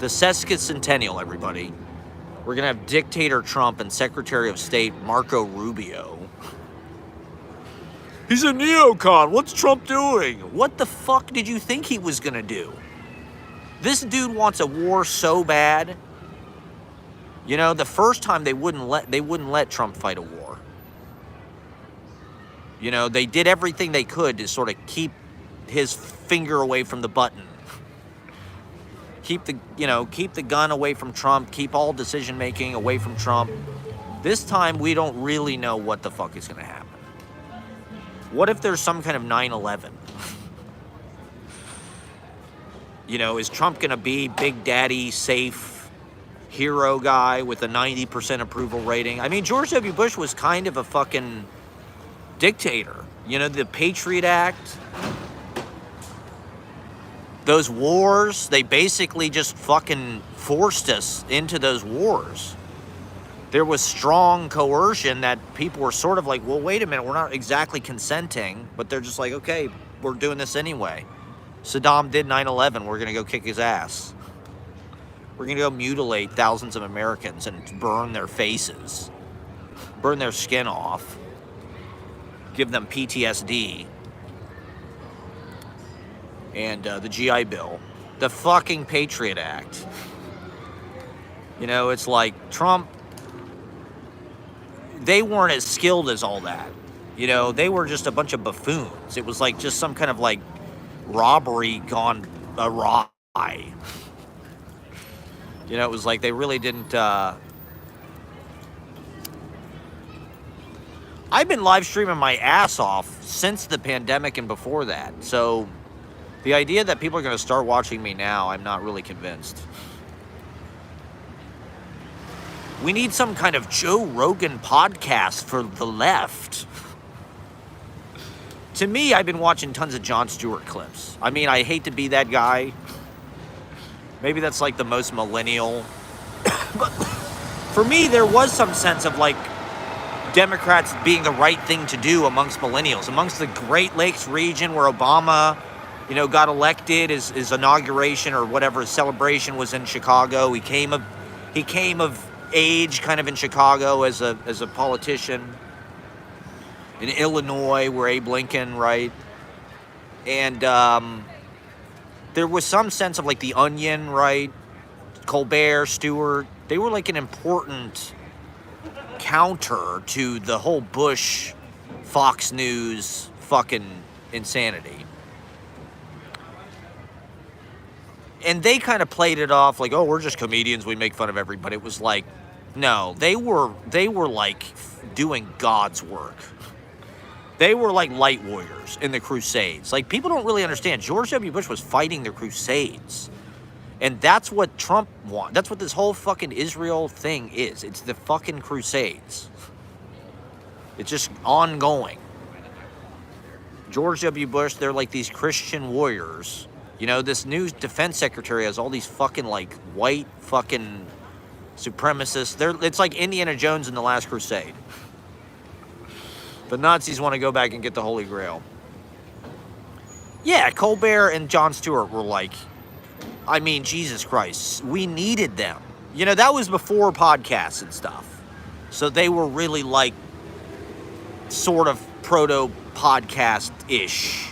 The sesquicentennial, everybody. We're going to have Dictator Trump and Secretary of State Marco Rubio. He's a neocon. What's Trump doing? What the fuck did you think he was going to do? This dude wants a war so bad. You know, the first time they wouldn't let Trump fight a war. You know, they did everything they could to sort of keep his finger away from the button. Keep the gun away from Trump, keep all decision making away from Trump. This time we don't really know what the fuck is going to happen. What if there's some kind of 9/11? You know, is Trump going to be Big Daddy, safe, hero guy with a 90% approval rating? I mean, George W. Bush was kind of a fucking dictator. You know, the Patriot Act, those wars, they basically just fucking forced us into those wars. There was strong coercion that people were sort of like, well, wait a minute, we're not exactly consenting, but they're just like, okay, we're doing this anyway. Saddam did 9/11, we're going to go kick his ass. We're going to go mutilate thousands of Americans and burn their faces, burn their skin off, give them PTSD. And the GI Bill, the fucking Patriot Act. You know, it's like Trump, they weren't as skilled as all that. You know, they were just a bunch of buffoons. It was like just some kind of like robbery gone awry. You know, it was like they really didn't... I've been live streaming my ass off since the pandemic and before that. So the idea that people are going to start watching me now, I'm not really convinced. We need some kind of Joe Rogan podcast for the left. To me, I've been watching tons of Jon Stewart clips. I mean, I hate to be that guy. Maybe that's like the most millennial. But for me, there was some sense of like Democrats being the right thing to do amongst millennials, amongst the Great Lakes region where Obama, you know, got elected. His inauguration or whatever his celebration was in Chicago. He came of age kind of in Chicago as a politician. In Illinois, where Abe Lincoln, right? And there was some sense of like the Onion, right? Colbert, Stewart, they were like an important counter to the whole Bush, Fox News fucking insanity. And they kind of played it off like, oh, we're just comedians, we make fun of everybody. It was like, no, they were like doing God's work. They were like light warriors in the Crusades. Like, people don't really understand. George W. Bush was fighting the Crusades. And that's what Trump wants. That's what this whole fucking Israel thing is. It's the fucking Crusades. It's just ongoing. George W. Bush, they're like these Christian warriors. You know, this new defense secretary has all these fucking like white fucking supremacists. It's like Indiana Jones in The Last Crusade. The Nazis want to go back and get the Holy Grail. Yeah, Colbert and Jon Stewart were like, I mean, Jesus Christ, we needed them. You know, that was before podcasts and stuff. So they were really like sort of proto-podcast-ish.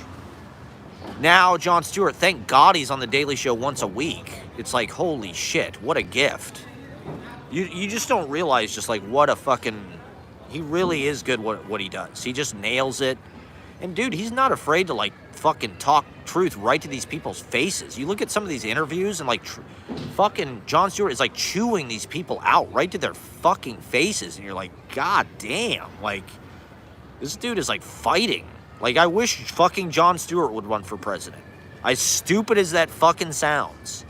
Now, Jon Stewart, thank God he's on The Daily Show once a week. It's like, holy shit, what a gift. You just don't realize just like what a fucking... He really is good what he does. He just nails it. And dude, he's not afraid to like fucking talk truth right to these people's faces. You look at some of these interviews and like fucking Jon Stewart is like chewing these people out right to their fucking faces. And you're like, God damn. Like, this dude is like fighting. Like, I wish fucking Jon Stewart would run for president. As stupid as that fucking sounds.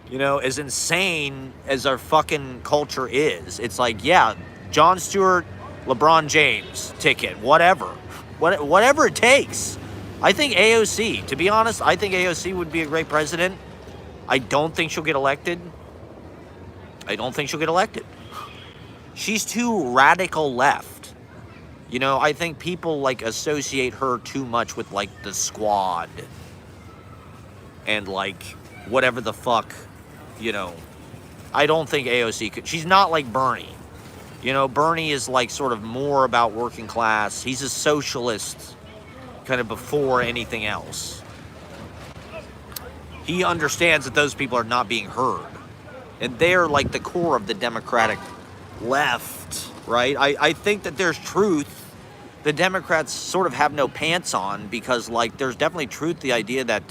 You know, as insane as our fucking culture is, it's like, yeah, Jon Stewart, LeBron James ticket, whatever. Whatever it takes. I think AOC, to be honest, I think AOC would be a great president. I don't think she'll get elected. She's too radical left. You know, I think people like associate her too much with like the Squad. And like whatever the fuck. You know, I don't think AOC could. She's not like Bernie. You know, Bernie is like sort of more about working class. He's a socialist kind of before anything else. He understands that those people are not being heard. And they're like the core of the Democratic left, right? I think that there's truth. The Democrats sort of have no pants on because, like, there's definitely truth to the idea that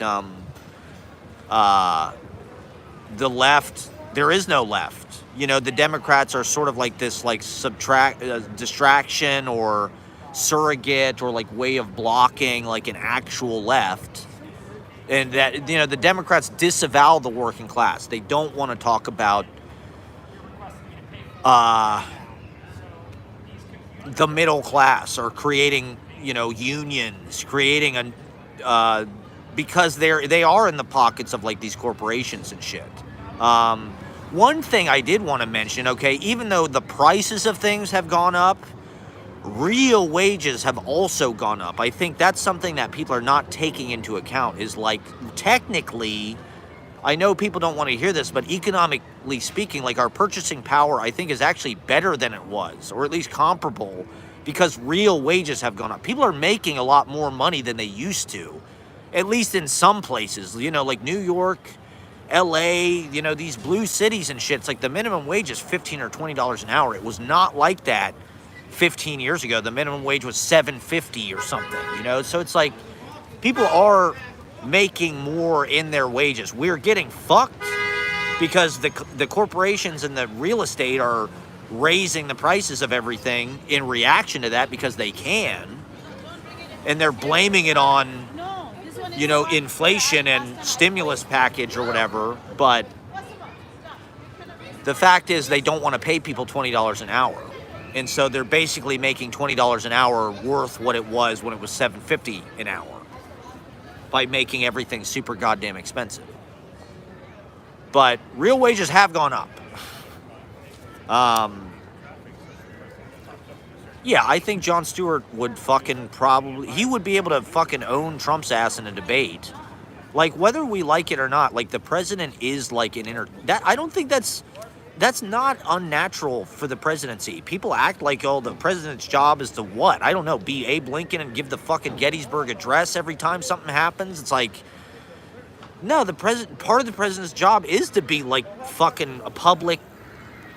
the left, there is no left. You know, the Democrats are sort of like this, like, distraction or surrogate or, like, way of blocking, like, an actual left. And that, you know, the Democrats disavow the working class. They don't want to talk about the middle class or creating, you know, unions, creating a because they are in the pockets of, like, these corporations and shit. One thing I did want to mention, okay, even though the prices of things have gone up, real wages have also gone up. I think that's something that people are not taking into account is, like, technically, I know people don't want to hear this, but economically speaking, like, our purchasing power, I think, is actually better than it was, or at least comparable, because real wages have gone up. People are making a lot more money than they used to, at least in some places, you know, like New York, LA, you know, these blue cities and shit. It's like the minimum wage is $15 or $20 an hour. It was not like that 15 years ago. The minimum wage was $7.50 or something, you know? So it's like people are making more in their wages. We're getting fucked because the corporations and the real estate are raising the prices of everything in reaction to that because they can. And they're blaming it on, you know, inflation and stimulus package or whatever. But the fact is they don't want to pay people $20 an hour. And so they're basically making $20 an hour worth what it was when it was $7.50 an hour by making everything super goddamn expensive. But real wages have gone up. Yeah, I think Jon Stewart would fucking probably, he would be able to fucking own Trump's ass in a debate. Like, whether we like it or not, like, the president is like an I don't think that's not unnatural for the presidency. People act like, oh, the president's job is to what? I don't know, be Abe Lincoln and give the fucking Gettysburg Address every time something happens? It's like, no, part of the president's job is to be, like, fucking a public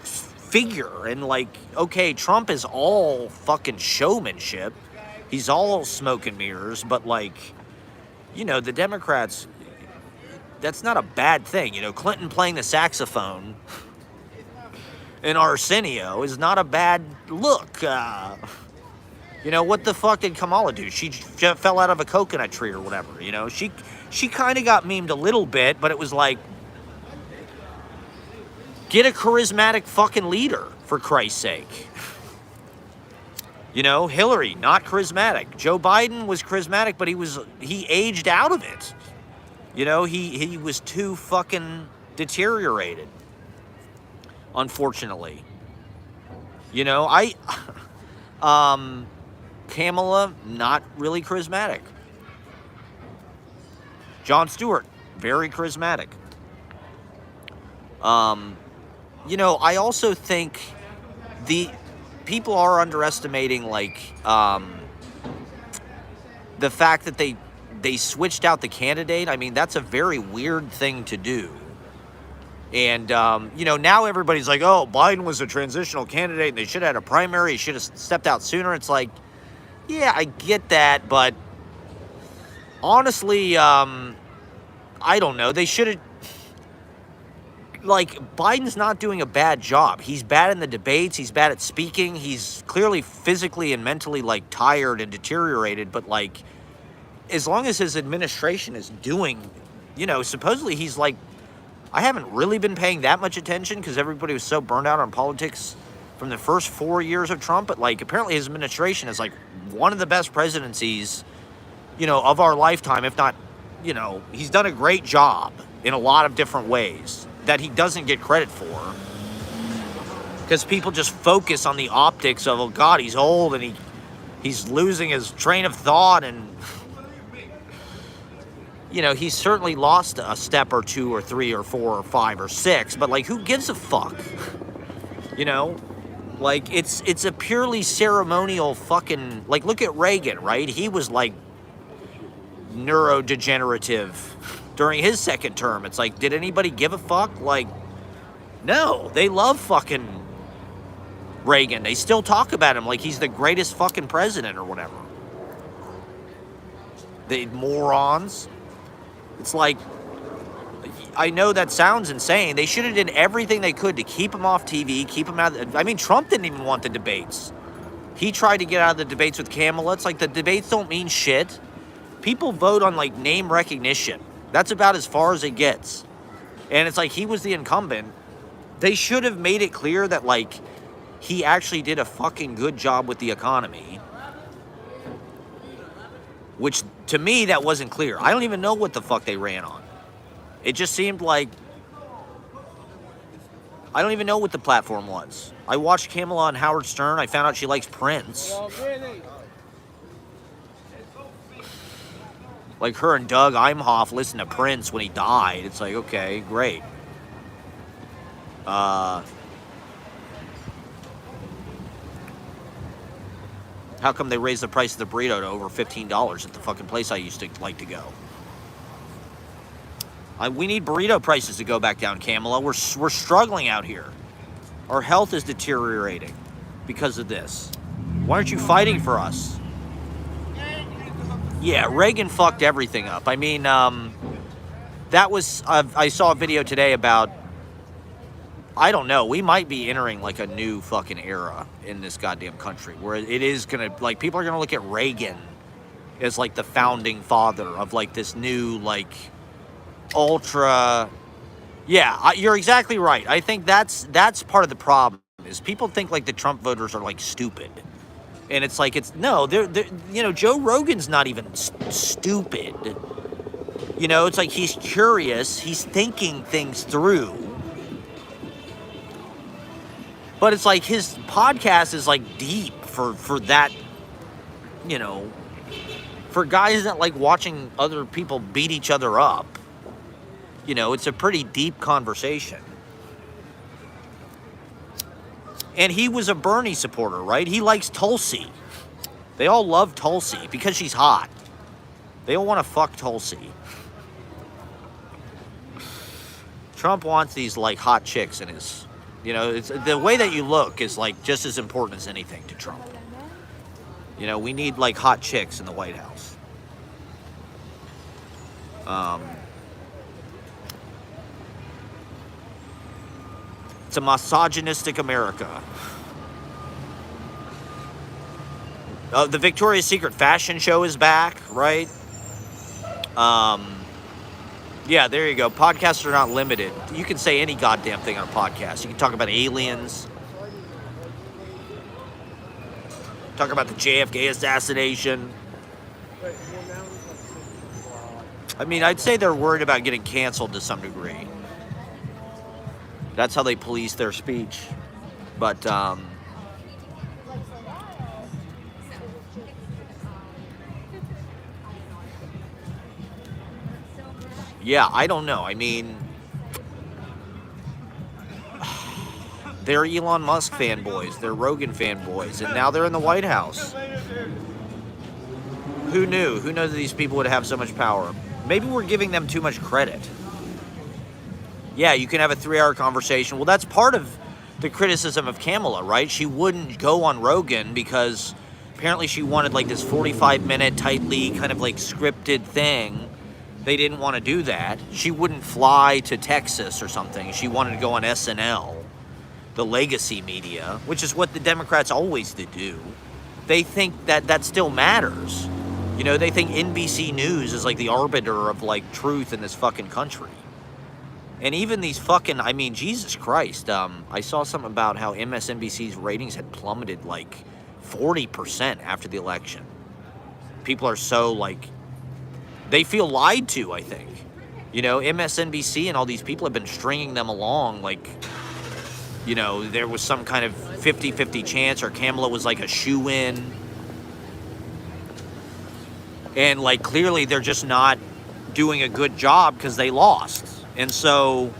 figure. And, like, okay, Trump is all fucking showmanship. He's all smoke and mirrors, but, like, you know, the Democrats, that's not a bad thing. You know, Clinton playing the saxophone in Arsenio is not a bad look. You know, what the fuck did Kamala do? She fell out of a coconut tree or whatever, you know? She kind of got memed a little bit, but it was like, get a charismatic fucking leader, for Christ's sake. You know, Hillary, not charismatic. Joe Biden was charismatic, but he aged out of it. You know, he was too fucking deteriorated, unfortunately. You know, Kamala, not really charismatic. Jon Stewart, very charismatic. You know, I also think the people are underestimating, like, the fact that they switched out the candidate. I mean, that's a very weird thing to do. And, you know, now everybody's like, oh, Biden was a transitional candidate and they should have had a primary. He should have stepped out sooner. It's like, yeah, I get that. But honestly, I don't know. They should have, like, Biden's not doing a bad job. He's bad in the debates. He's bad at speaking. He's clearly physically and mentally, like, tired and deteriorated. But, like, as long as his administration is doing, you know, supposedly he's, like, I haven't really been paying that much attention because everybody was so burned out on politics from the first 4 years of Trump. But, like, apparently his administration is, like, one of the best presidencies, you know, of our lifetime. If not, you know, he's done a great job in a lot of different ways that he doesn't get credit for. Because people just focus on the optics of, oh, God, he's old and he's losing his train of thought and... You know, he's certainly lost a step or two or three or four or five or six, but, like, who gives a fuck? You know? Like, it's a purely ceremonial fucking... Like, look at Reagan, right? He was, like, neurodegenerative. during his second term. It's like, did anybody give a fuck? Like, no, they love fucking Reagan. They still talk about him like he's the greatest fucking president or whatever. They morons. It's like, I know that sounds insane. They should have did everything they could to keep him off TV, keep him out. I mean, Trump didn't even want the debates. He tried to get out of the debates with Kamala. It's like the debates don't mean shit. People vote on like name recognition. That's about as far as it gets. And it's like he was the incumbent. They should have made it clear that like he actually did a fucking good job with the economy. Which to me, that wasn't clear. I don't even know what the fuck they ran on. It just seemed like, I don't even know what the platform was. I watched Kamala on Howard Stern. I found out she likes Prince. Like her and Doug Imhoff listened to Prince when he died. It's like, okay, great. How come they raised the price of the burrito to over $15 at the fucking place I used to like to go? We need burrito prices to go back down, Kamala. We're struggling out here. Our health is deteriorating because of this. Why aren't you fighting for us? Yeah, Reagan fucked everything up. I mean, that was, I saw a video today about, I don't know, we might be entering like a new fucking era in this goddamn country where it is gonna, like, people are gonna look at Reagan as like the founding father of like this new, like, ultra, yeah, you're exactly right. I think that's part of the problem is people think like the Trump voters are like stupid, and it's like no, they're you know, Joe Rogan's not even stupid. You know, it's like he's curious, he's thinking things through, but it's like his podcast is like deep for that, you know, for guys that like watching other people beat each other up. You know, it's a pretty deep conversation. And he was a Bernie supporter, right? He likes Tulsi. They all love Tulsi because she's hot. They all want to fuck Tulsi. Trump wants these, like, hot chicks in his... You know, it's, the way that you look is, like, just as important as anything to Trump. You know, we need, like, hot chicks in the White House. It's a misogynistic America. The Victoria's Secret fashion show is back, right? Yeah, there you go. Podcasts are not limited. You can say any goddamn thing on a podcast. You can talk about aliens. Talk about the JFK assassination. I mean, I'd say they're worried about getting canceled to some degree. That's how they police their speech. But, yeah, I don't know. I mean, they're Elon Musk fanboys. They're Rogan fanboys. And now they're in the White House. Who knew? Who knows that these people would have so much power? Maybe we're giving them too much credit. Yeah, you can have a 3-hour conversation. Well, that's part of the criticism of Kamala, right? She wouldn't go on Rogan because apparently she wanted like this 45-minute, tightly kind of like scripted thing. They didn't want to do that. She wouldn't fly to Texas or something. She wanted to go on SNL, the legacy media, which is what the Democrats always do. They think that that still matters. You know, they think NBC News is like the arbiter of like truth in this fucking country. And even these fucking, I mean, Jesus Christ, I saw something about how MSNBC's ratings had plummeted like 40% after the election. People are so like, they feel lied to, I think. You know, MSNBC and all these people have been stringing them along like, you know, there was some kind of 50-50 chance or Kamala was like a shoo-in. And like clearly they're just not doing a good job because they lost. And so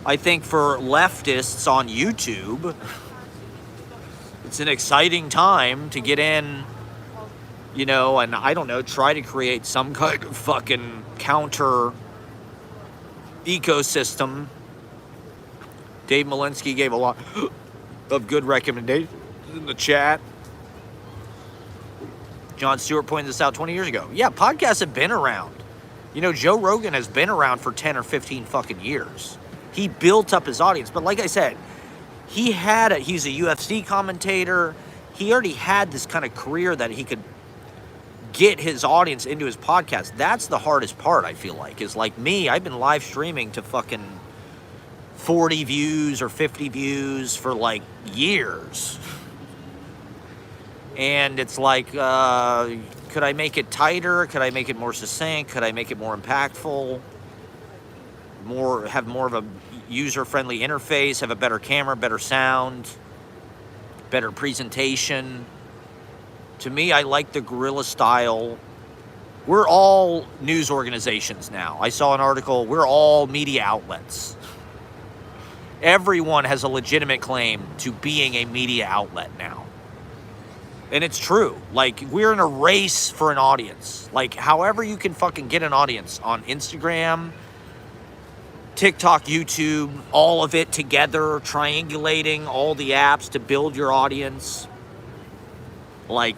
I think for leftists on YouTube, it's an exciting time to get in, you know, and I don't know, try to create some kind of fucking counter ecosystem. Dave Malinsky gave a lot of good recommendations in the chat. John Stewart pointed this out 20 years ago. Yeah, podcasts have been around. You know, Joe Rogan has been around for 10 or 15 fucking years. He built up his audience. But like I said, he's a UFC commentator. He already had this kind of career that he could get his audience into his podcast. That's the hardest part, I feel like, is like me. I've been live streaming to fucking 40 views or 50 views for like years. And it's like, could I make it tighter? Could I make it more succinct? Could I make it more impactful? Have more of a user-friendly interface, have a better camera, better sound, better presentation. To me, I like the guerrilla style. We're all news organizations now. I saw an article, we're all media outlets. Everyone has a legitimate claim to being a media outlet now. And it's true. Like, we're in a race for an audience. Like, however you can fucking get an audience on Instagram, TikTok, YouTube, all of it together, triangulating all the apps to build your audience. Like,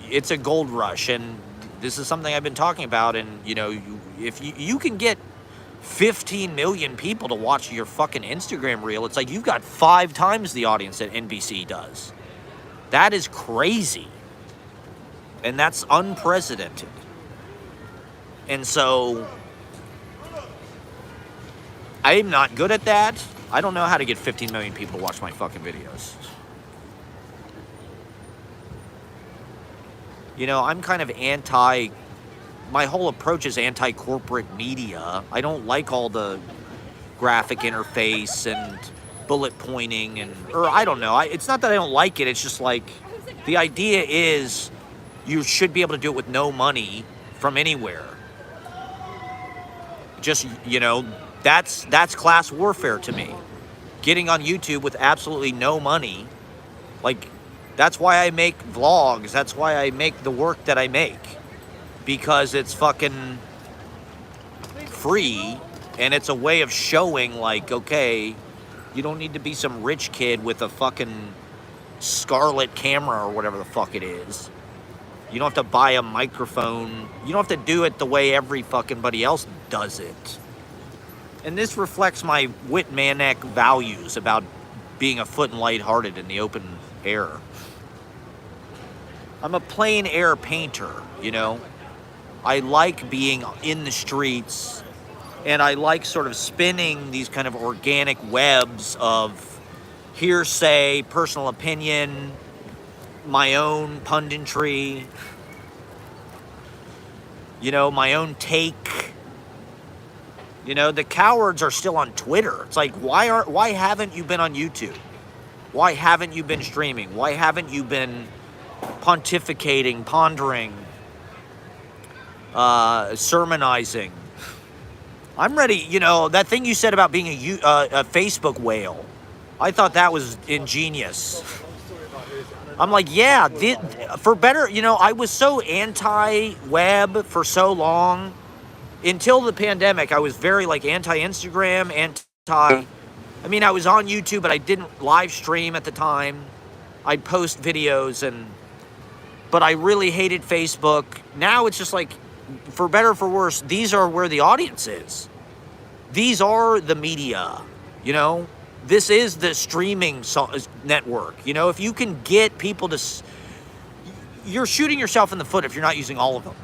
it's a gold rush. And this is something I've been talking about. And, you know, if you can get 15 million people to watch your fucking Instagram reel, it's like you've got 5 times the audience that NBC does. That is crazy. And that's unprecedented. And so, I'm not good at that. I don't know how to get 15 million people to watch my fucking videos. You know, I'm kind of my whole approach is anti-corporate media. I don't like all the graphic interface and bullet pointing or I don't know. It's not that I don't like it. It's just like the idea is you should be able to do it with no money from anywhere. Just, you know, that's class warfare to me. Getting on YouTube with absolutely no money. Like, that's why I make vlogs. That's why I make the work that I make. Because it's fucking free and it's a way of showing like, okay, you don't need to be some rich kid with a fucking Scarlett camera or whatever the fuck it is. You don't have to buy a microphone. You don't have to do it the way every fucking buddy else does it. And this reflects my Whit Manek values about being a foot and lighthearted in the open air. I'm a plein air painter, you know. I like being in the streets. And I like sort of spinning these kind of organic webs of hearsay, personal opinion, my own punditry, you know, my own take. You know, the cowards are still on Twitter. It's like, why haven't you been on YouTube? Why haven't you been streaming? Why haven't you been pontificating, pondering, sermonizing? I'm ready, you know, that thing you said about being a Facebook whale, I thought that was ingenious. I'm like, yeah, for better, you know, I was so anti-web for so long. Until the pandemic, I was very, like, anti-Instagram, I mean, I was on YouTube, but I didn't live stream at the time. I'd post videos, but I really hated Facebook. Now it's just like, for better or for worse, these are where the audience is. These are the media, you know? This is the streaming network. You know, if you can get people to... You're shooting yourself in the foot if you're not using all of them.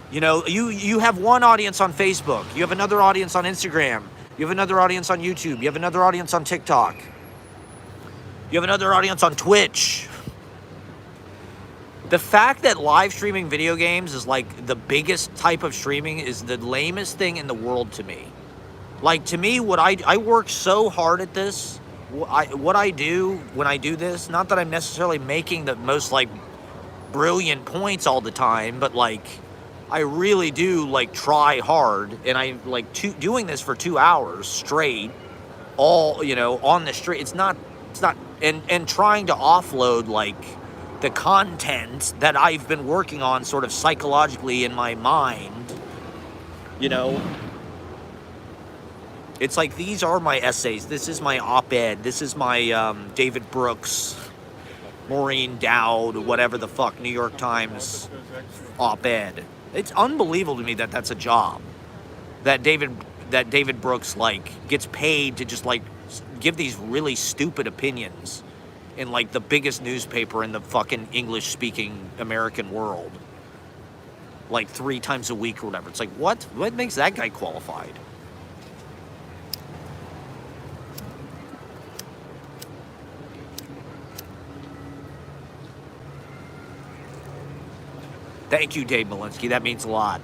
You know, you have one audience on Facebook. You have another audience on Instagram. You have another audience on YouTube. You have another audience on TikTok. You have another audience on Twitch. The fact that live streaming video games is like the biggest type of streaming is the lamest thing in the world to me. Like, to me, I work so hard at this. What I do when I do this, not that I'm necessarily making the most, like, brilliant points all the time, but, like, I really do, like, try hard. And I, like, doing this for 2 hours straight, all, you know, on the street. It's not, and trying to offload, like, the content that I've been working on sort of psychologically in my mind, you know, It's like, these are my essays. This is my op-ed. This is my David Brooks, Maureen Dowd, whatever the fuck, New York Times op-ed. It's unbelievable to me that that's a job. That David Brooks, like, gets paid to just, like, give these really stupid opinions in, like, the biggest newspaper in the fucking English-speaking American world. Like, 3 times a week or whatever. It's like, what? What makes that guy qualified? Thank you, Dave Malinsky. That means a lot.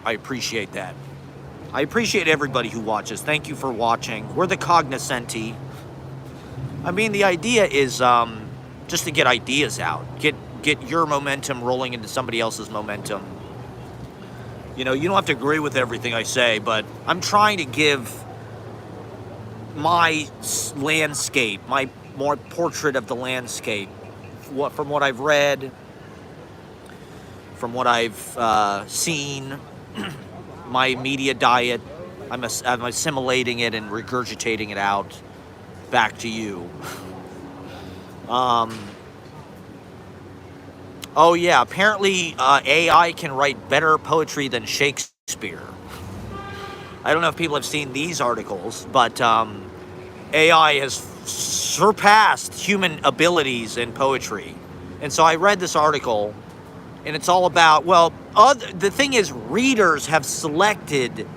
I appreciate that. I appreciate everybody who watches. Thank you for watching. We're the Cognoscenti. I mean, the idea is just to get ideas out. Get your momentum rolling into somebody else's momentum. You know, you don't have to agree with everything I say, but I'm trying to give my landscape, my more portrait of the landscape, from what I've read, from what I've seen, my media diet. I'm assimilating it and regurgitating it out back to you. Oh yeah, apparently AI can write better poetry than Shakespeare. I don't know if people have seen these articles, but AI has surpassed human abilities in poetry. And so I read this article, and it's all about, well, the thing is, readers have selected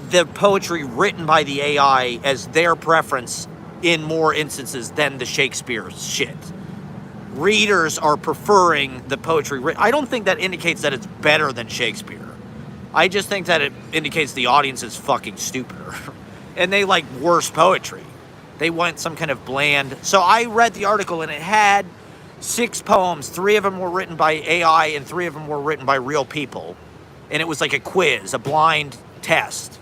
the poetry written by the AI as their preference in more instances than the Shakespeare shit. Readers are preferring the poetry written. I don't think that indicates that it's better than Shakespeare. I just think that it indicates the audience is fucking stupider. And they like worse poetry. They want some kind of bland. So I read the article, and it had 6 poems. 3 of them were written by AI, and 3 of them were written by real people. And it was like a quiz, a blind test.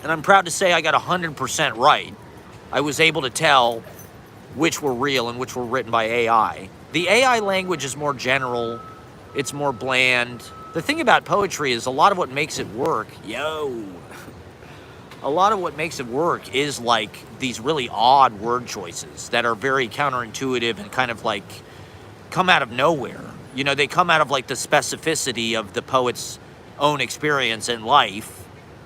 And I'm proud to say I got 100% right. I was able to tell which were real and which were written by AI. The AI language is more general. It's more bland. The thing about poetry is a lot of what makes it work, a lot of what makes it work is like these really odd word choices that are very counterintuitive and kind of like come out of nowhere. You know, they come out of like the specificity of the poet's own experience in life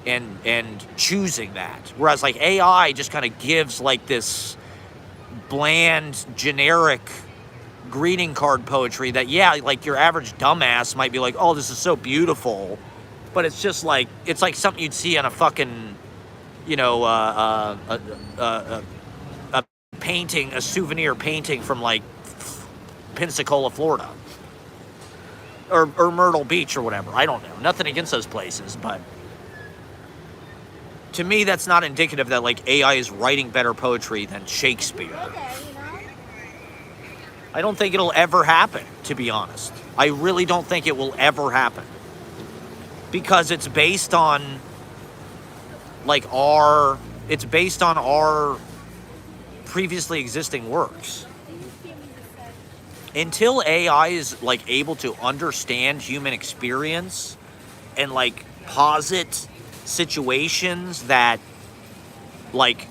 and choosing that. Whereas like AI just kind of gives like this bland, generic greeting card poetry that, yeah, like your average dumbass might be like, oh, this is so beautiful. But it's just like, it's like something you'd see on a fucking, you know, a painting, a souvenir painting from like Pensacola, Florida. Or Myrtle Beach or whatever. I don't know. Nothing against those places, but to me, that's not indicative that like AI is writing better poetry than Shakespeare. I don't think it'll ever happen, to be honest. I really don't think it will ever happen. Because it's based on like our previously existing works. Until AI is like able to understand human experience and like posit situations that like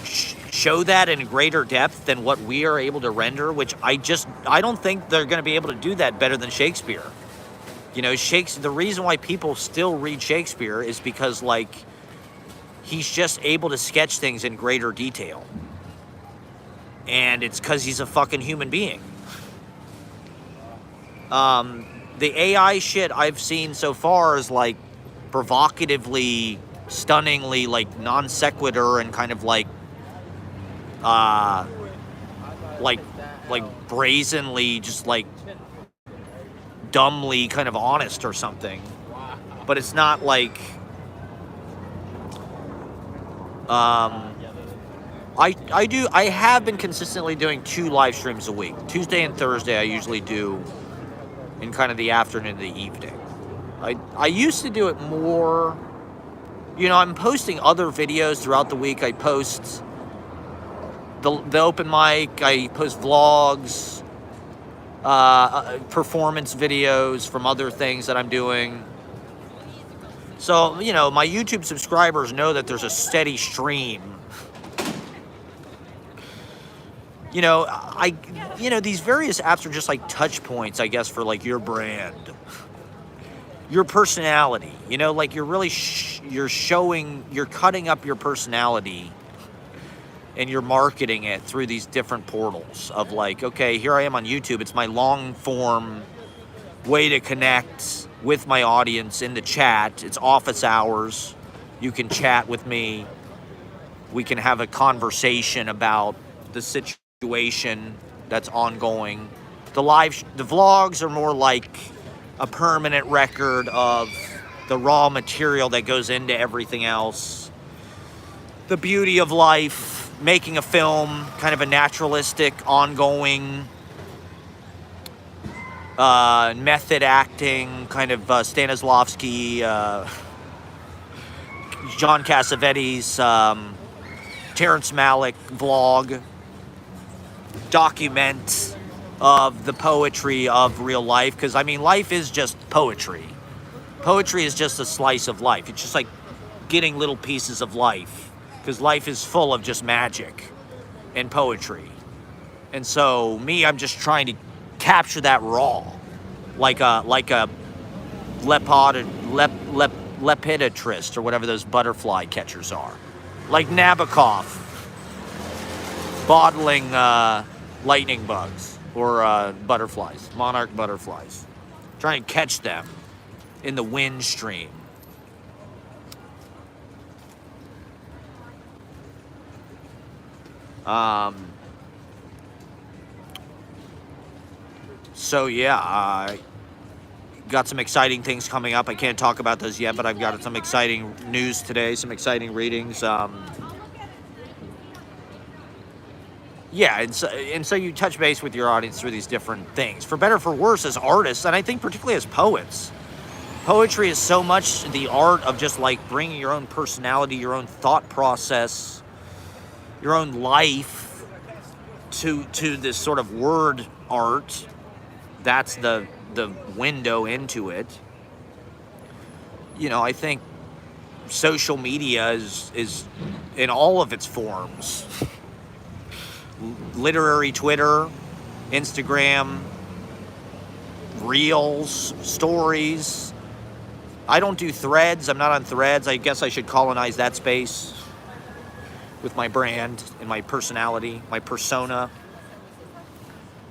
show that in greater depth than what we are able to render, which I don't think they're going to be able to do that better than Shakespeare. You know, the reason why people still read Shakespeare is because like he's just able to sketch things in greater detail. And it's because he's a fucking human being. The AI shit I've seen so far is like provocatively, stunningly, like non sequitur and kind of like brazenly, just like dumbly kind of honest or something. But it's not like I have been consistently doing 2 live streams a week. Tuesday and Thursday I usually do in kind of the afternoon and the evening. I used to do it more. You know, I'm posting other videos throughout the week. I post the open mic, I post vlogs, performance videos from other things that I'm doing. So, you know, my YouTube subscribers know that there's a steady stream. You know, these various apps are just like touch points, I guess, for like your brand, your personality. You know, like you're really, you're cutting up your personality and you're marketing it through these different portals of like, okay, here I am on YouTube. It's my long form way to connect with my audience in the chat. It's office hours. You can chat with me. We can have a conversation about the situation that's ongoing. The vlogs are more like a permanent record of the raw material that goes into everything else. The beauty of life, making a film, kind of a naturalistic, ongoing method acting, kind of Stanislavski, John Cassavetes, Terrence Malick vlog, document of the poetry of real life. Because, I mean, life is just poetry. Poetry is just a slice of life. It's just like getting little pieces of life. Because life is full of just magic and poetry. And so, me, I'm just trying to capture that raw. Like a lepidotrist or whatever those butterfly catchers are. Like Nabokov bottling lightning bugs or butterflies, monarch butterflies. Trying to catch them in the wind stream. So yeah, got some exciting things coming up. I can't talk about those yet, but I've got some exciting news today, some exciting readings. Yeah, and so you touch base with your audience through these different things. For better or for worse, as artists, and I think particularly as poets, poetry is so much the art of just like bringing your own personality, your own thought process, your own life to this sort of word art. That's the window into it. You know, I think social media is in all of its forms. Literary Twitter, Instagram, Reels, stories. I don't do Threads. I'm not on Threads. I guess I should colonize that space with my brand and my personality, my persona.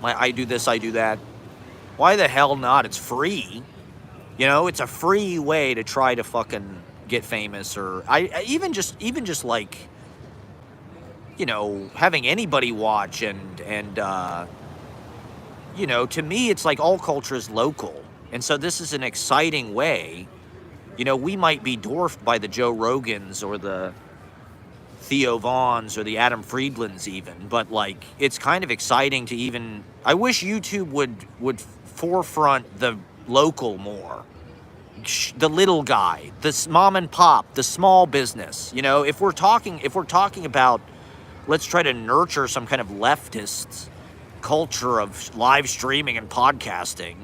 I do this, I do that. Why the hell not? It's free. You know, it's a free way to try to fucking get famous, or even just like, you know, having anybody watch and you know, to me it's like all culture is local. And so this is an exciting way. You know, we might be dwarfed by the Joe Rogans or the Theo Vaughns or the Adam Friedlands even, but like it's kind of exciting to even, I wish YouTube would forefront the local more, the little guy, this mom and pop, the small business. You know, if we're talking about, let's try to nurture some kind of leftist culture of live streaming and podcasting.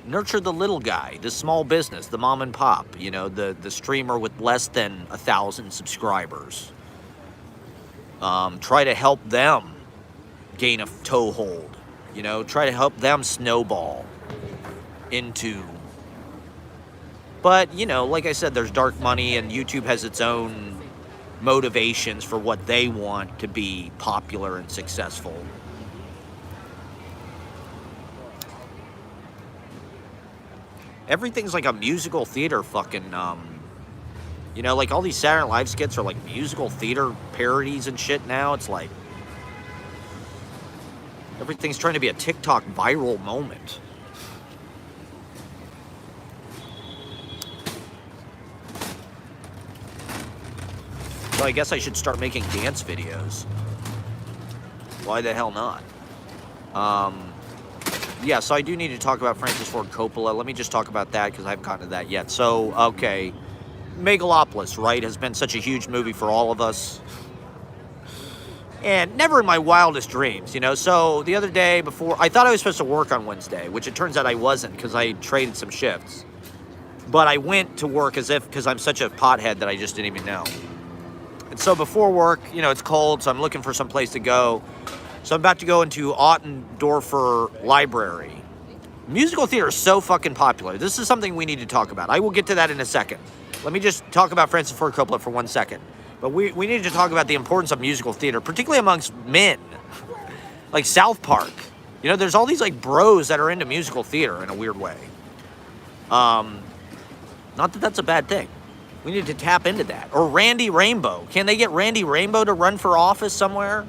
Nurture the little guy, the small business, the mom and pop, you know, the streamer with less than 1,000 subscribers. Try to help them gain a toehold, you know, try to help them snowball into. But, you know, like I said, there's dark money, and YouTube has its own motivations for what they want to be popular and successful. Everything's like a musical theater fucking, you know, like all these Saturday Night Live skits are like musical theater parodies and shit now. It's like, everything's trying to be a TikTok viral moment. So I guess I should start making dance videos. Why the hell not? Yeah, so I do need to talk about Francis Ford Coppola. Let me just talk about that because I haven't gotten to that yet. So, okay, Megalopolis, right, has been such a huge movie for all of us. And never in my wildest dreams, you know. So the other day before, I thought I was supposed to work on Wednesday, which it turns out I wasn't because I traded some shifts. But I went to work because I'm such a pothead that I just didn't even know. And so before work, you know, it's cold, so I'm looking for some place to go. So I'm about to go into Ottendorfer Library. Musical theater is so fucking popular. This is something we need to talk about. I will get to that in a second. Let me just talk about Francis Ford Coppola for 1 second. But we need to talk about the importance of musical theater, particularly amongst men. Like South Park. You know, there's all these like bros that are into musical theater in a weird way. Not that that's a bad thing. We need to tap into that. Or Randy Rainbow. Can they get Randy Rainbow to run for office somewhere?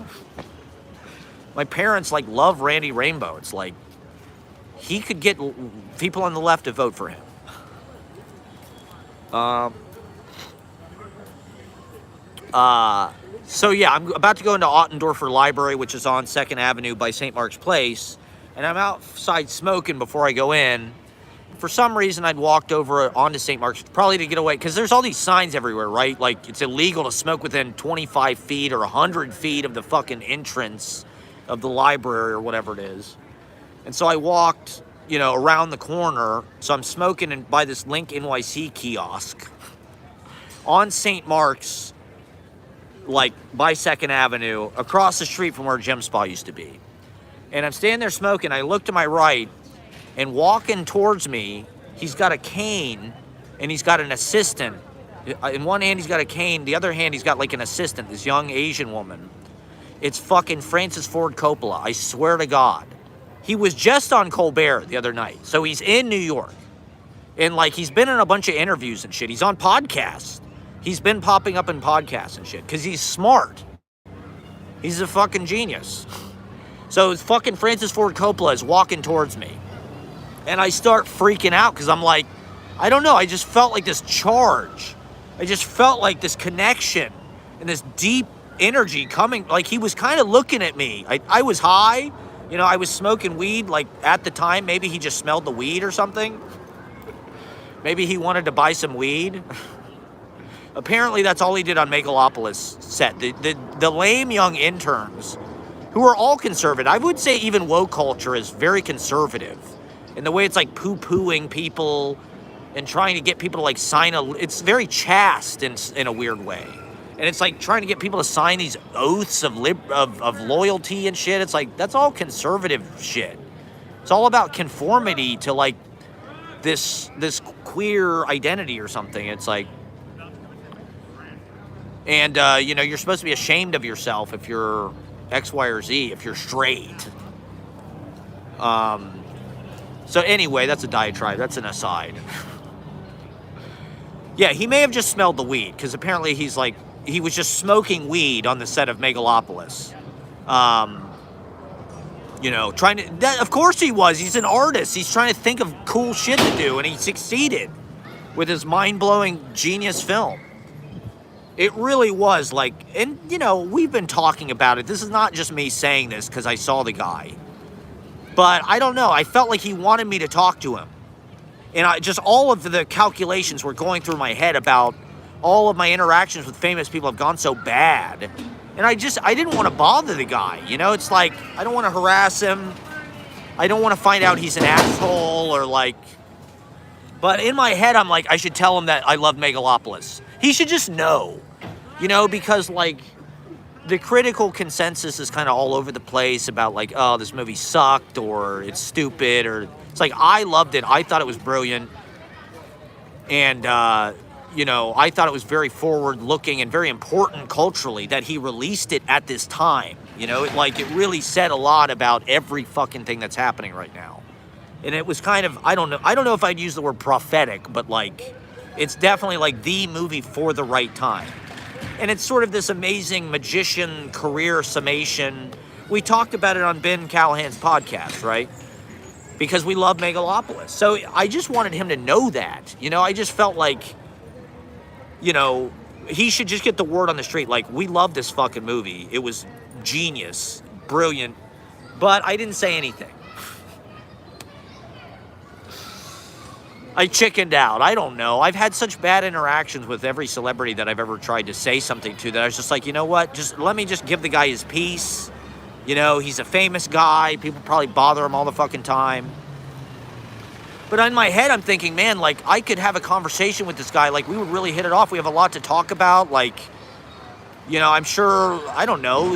My parents like love Randy Rainbow. It's like he could get people on the left to vote for him. So yeah, I'm about to go into Ottendorfer Library, which is on 2nd Avenue by St. Mark's Place, and I'm outside smoking before I go in. For some reason, I'd walked over onto St. Mark's, probably to get away, because there's all these signs everywhere, right? Like, it's illegal to smoke within 25 feet or 100 feet of the fucking entrance of the library or whatever it is. And so I walked, you know, around the corner, so I'm smoking by this Link NYC kiosk on St. Mark's, like by 2nd Avenue, across the street from where Gem Spa used to be. And I'm standing there smoking. I look to my right, and walking towards me, he's got a cane, and he's got an assistant. In one hand, he's got a cane. The other hand, he's got like an assistant, this young Asian woman. It's fucking Francis Ford Coppola. I swear to God. He was just on Colbert the other night. So he's in New York. And like, he's been in a bunch of interviews and shit. He's on podcasts. He's been popping up in podcasts and shit because he's smart. He's a fucking genius. So it's fucking Francis Ford Coppola is walking towards me. And I start freaking out because I'm like, I don't know. I just felt like this charge. I just felt like this connection and this deep energy coming. Like he was kind of looking at me. I was high. You know, I was smoking weed like at the time. Maybe he just smelled the weed or something. Maybe he wanted to buy some weed. Apparently, that's all he did on Megalopolis set. The lame young interns, who are all conservative. I would say even woke culture is very conservative in the way it's like poo-pooing people and trying to get people to like sign it's very chaste in a weird way. And it's like trying to get people to sign these oaths of loyalty and shit. It's like, that's all conservative shit. It's all about conformity to like this queer identity or something. It's like, and, you know, you're supposed to be ashamed of yourself if you're X, Y, or Z, if you're straight. So anyway, that's a diatribe. That's an aside. Yeah, he may have just smelled the weed, because apparently he was just smoking weed on the set of Megalopolis. You know, of course he was. He's an artist. He's trying to think of cool shit to do, and he succeeded with his mind-blowing genius film. It really was like, and you know, we've been talking about it. This is not just me saying this because I saw the guy. But I don't know. I felt like he wanted me to talk to him. And just all of the calculations were going through my head about all of my interactions with famous people have gone so bad. And I didn't want to bother the guy. You know, it's like, I don't want to harass him. I don't want to find out he's an asshole or like, but in my head, I'm like, I should tell him that I love Megalopolis. He should just know, you know, because like the critical consensus is kind of all over the place about like, oh, this movie sucked or it's stupid or it's like, I loved it. I thought it was brilliant. And, you know, I thought it was very forward looking and very important culturally that he released it at this time. You know, it really said a lot about every fucking thing that's happening right now. And it was kind of, I don't know if I'd use the word prophetic, but like, it's definitely like the movie for the right time. And it's sort of this amazing magician career summation. We talked about it on Ben Callahan's podcast, right? Because we love Megalopolis. So I just wanted him to know that. You know, I just felt like, you know, he should just get the word on the street. Like, we love this fucking movie. It was genius, brilliant. But I didn't say anything. I chickened out. I don't know. I've had such bad interactions with every celebrity that I've ever tried to say something to that I was just like, you know what? Just let me just give the guy his peace. You know, he's a famous guy. People probably bother him all the fucking time. But in my head, I'm thinking, man, like, I could have a conversation with this guy. Like, we would really hit it off. We have a lot to talk about. Like, you know, I'm sure, I don't know.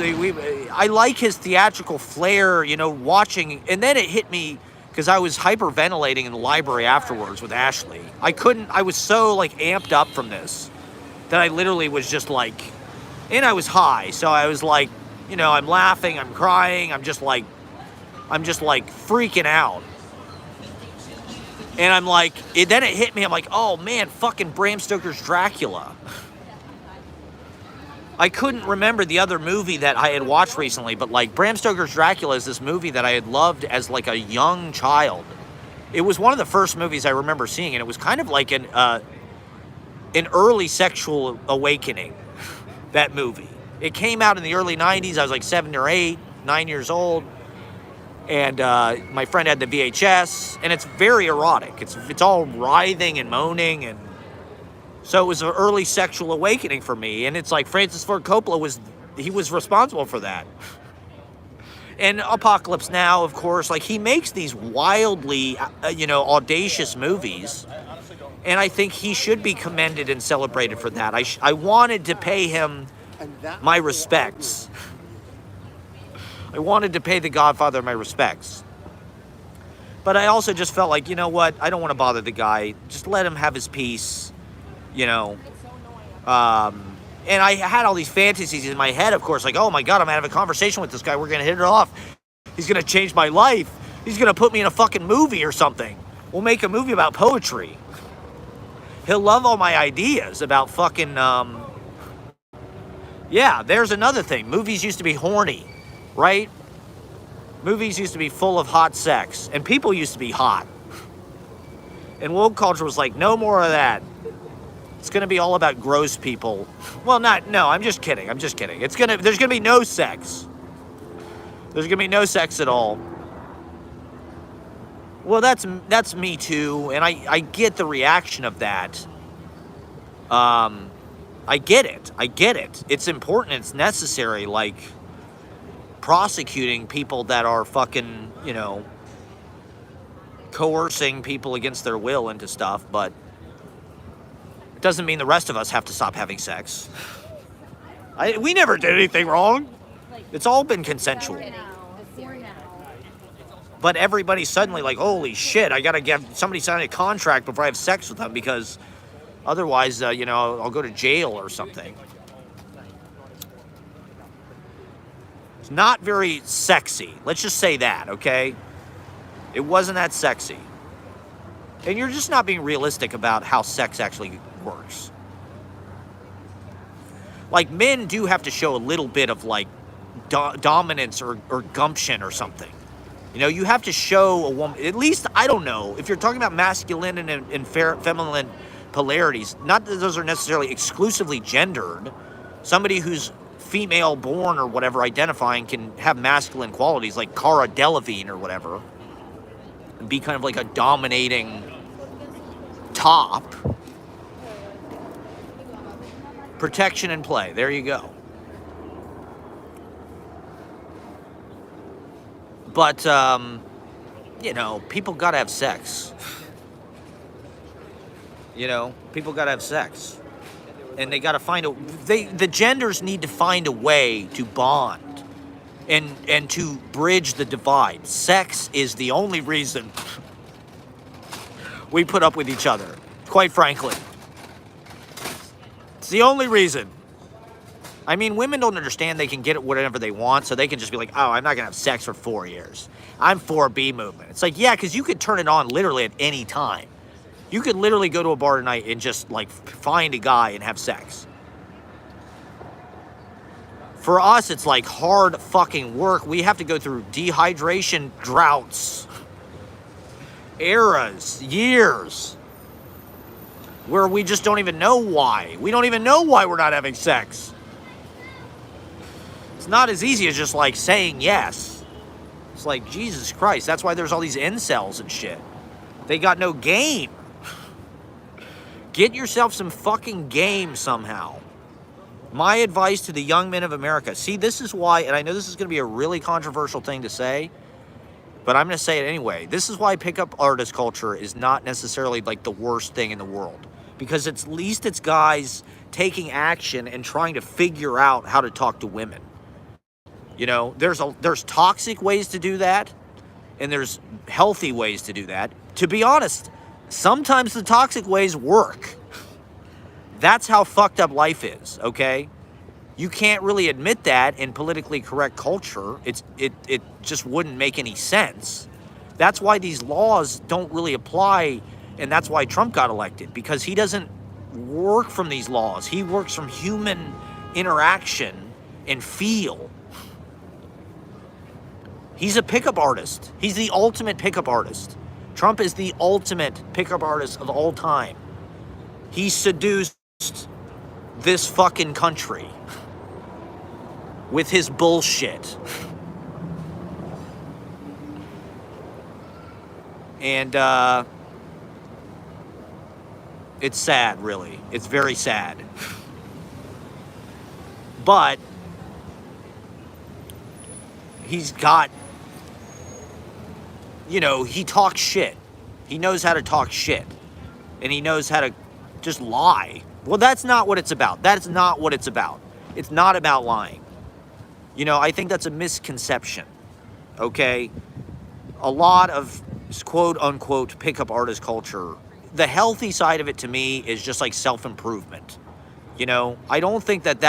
I like his theatrical flair, you know, watching. And then it hit me because I was hyperventilating in the library afterwards with Ashley. I was so, like, amped up from this that I literally was just like, and I was high. So I was like, you know, I'm laughing, I'm crying, I'm just like freaking out. And I'm like, then it hit me. I'm like, oh man, fucking Bram Stoker's Dracula. I couldn't remember the other movie that I had watched recently, but like Bram Stoker's Dracula is this movie that I had loved as like a young child. It was one of the first movies I remember seeing, and it was kind of like an early sexual awakening, that movie. It came out in the early 90s. I was like 7 or 8, 9 years old. And my friend had the VHS, and it's very erotic. It's all writhing and moaning, and so it was an early sexual awakening for me. And it's like Francis Ford Coppola was responsible for that. And Apocalypse Now, of course, like he makes these wildly, audacious movies, and I think he should be commended and celebrated for that. I wanted to pay him my respects. I wanted to pay the Godfather my respects. But I also just felt like, you know what? I don't want to bother the guy. Just let him have his peace, you know. And I had all these fantasies in my head, of course, like, oh my God, I'm going to have a conversation with this guy. We're going to hit it off. He's going to change my life. He's going to put me in a fucking movie or something. We'll make a movie about poetry. He'll love all my ideas about fucking, yeah, there's another thing. Movies used to be horny. Right? Movies used to be full of hot sex, and people used to be hot. And woke culture was like, no more of that. It's going to be all about gross people. Well, I'm just kidding. There's going to be no sex. There's going to be no sex at all. Well, that's me too, and I get the reaction of that. I get it. It's important, it's necessary, like prosecuting people that are fucking, coercing people against their will into stuff, but it doesn't mean the rest of us have to stop having sex. We never did anything wrong. It's all been consensual. But everybody's suddenly like, holy shit, I gotta get somebody sign a contract before I have sex with them because otherwise, I'll go to jail or something. It's not very sexy. Let's just say that, okay? It wasn't that sexy. And you're just not being realistic about how sex actually works. Like, men do have to show a little bit of, like, dominance or gumption or something. You have to show a woman, at least, I don't know, if you're talking about masculine and feminine polarities, not that those are necessarily exclusively gendered. Somebody who's female born or whatever identifying can have masculine qualities like Cara Delevingne or whatever and be kind of like a dominating top. Protection and play. There you go. But, people gotta have sex. People gotta have sex. And they gotta find the genders need to find a way to bond and to bridge the divide. Sex is the only reason we put up with each other, quite frankly. It's the only reason. I mean, women don't understand they can get it whatever they want, so they can just be like, oh, I'm not gonna have sex for 4 years. I'm 4B movement. It's like, yeah, because you could turn it on literally at any time. You could literally go to a bar tonight and just, like, find a guy and have sex. For us, it's, like, hard fucking work. We have to go through dehydration droughts, eras, years, where we just don't even know why. We don't even know why we're not having sex. It's not as easy as just, like, saying yes. It's like, Jesus Christ, that's why there's all these incels and shit. They got no game. Get yourself some fucking game somehow. My advice to the young men of America. See, this is why, and I know this is going to be a really controversial thing to say, but I'm going to say it anyway. This is why pickup artist culture is not necessarily like the worst thing in the world. Because at least it's guys taking action and trying to figure out how to talk to women. You know, there's toxic ways to do that, and there's healthy ways to do that. To be honest, sometimes the toxic ways work. That's how fucked up life is, okay? You can't really admit that in politically correct culture. It just wouldn't make any sense. That's why these laws don't really apply, and that's why Trump got elected, because he doesn't work from these laws. He works from human interaction and feel. He's a pickup artist. He's the ultimate pickup artist. Trump is the ultimate pickup artist of all time. He seduced this fucking country with his bullshit. And it's sad, really. It's very sad. But he's got, you know, he talks shit. He knows how to talk shit. And he knows how to just lie. Well, that's not what it's about. That's not what it's about. It's not about lying. You know, I think that's a misconception. Okay? A lot of quote unquote pickup artist culture, the healthy side of it to me is just like self-improvement. You know, I don't think that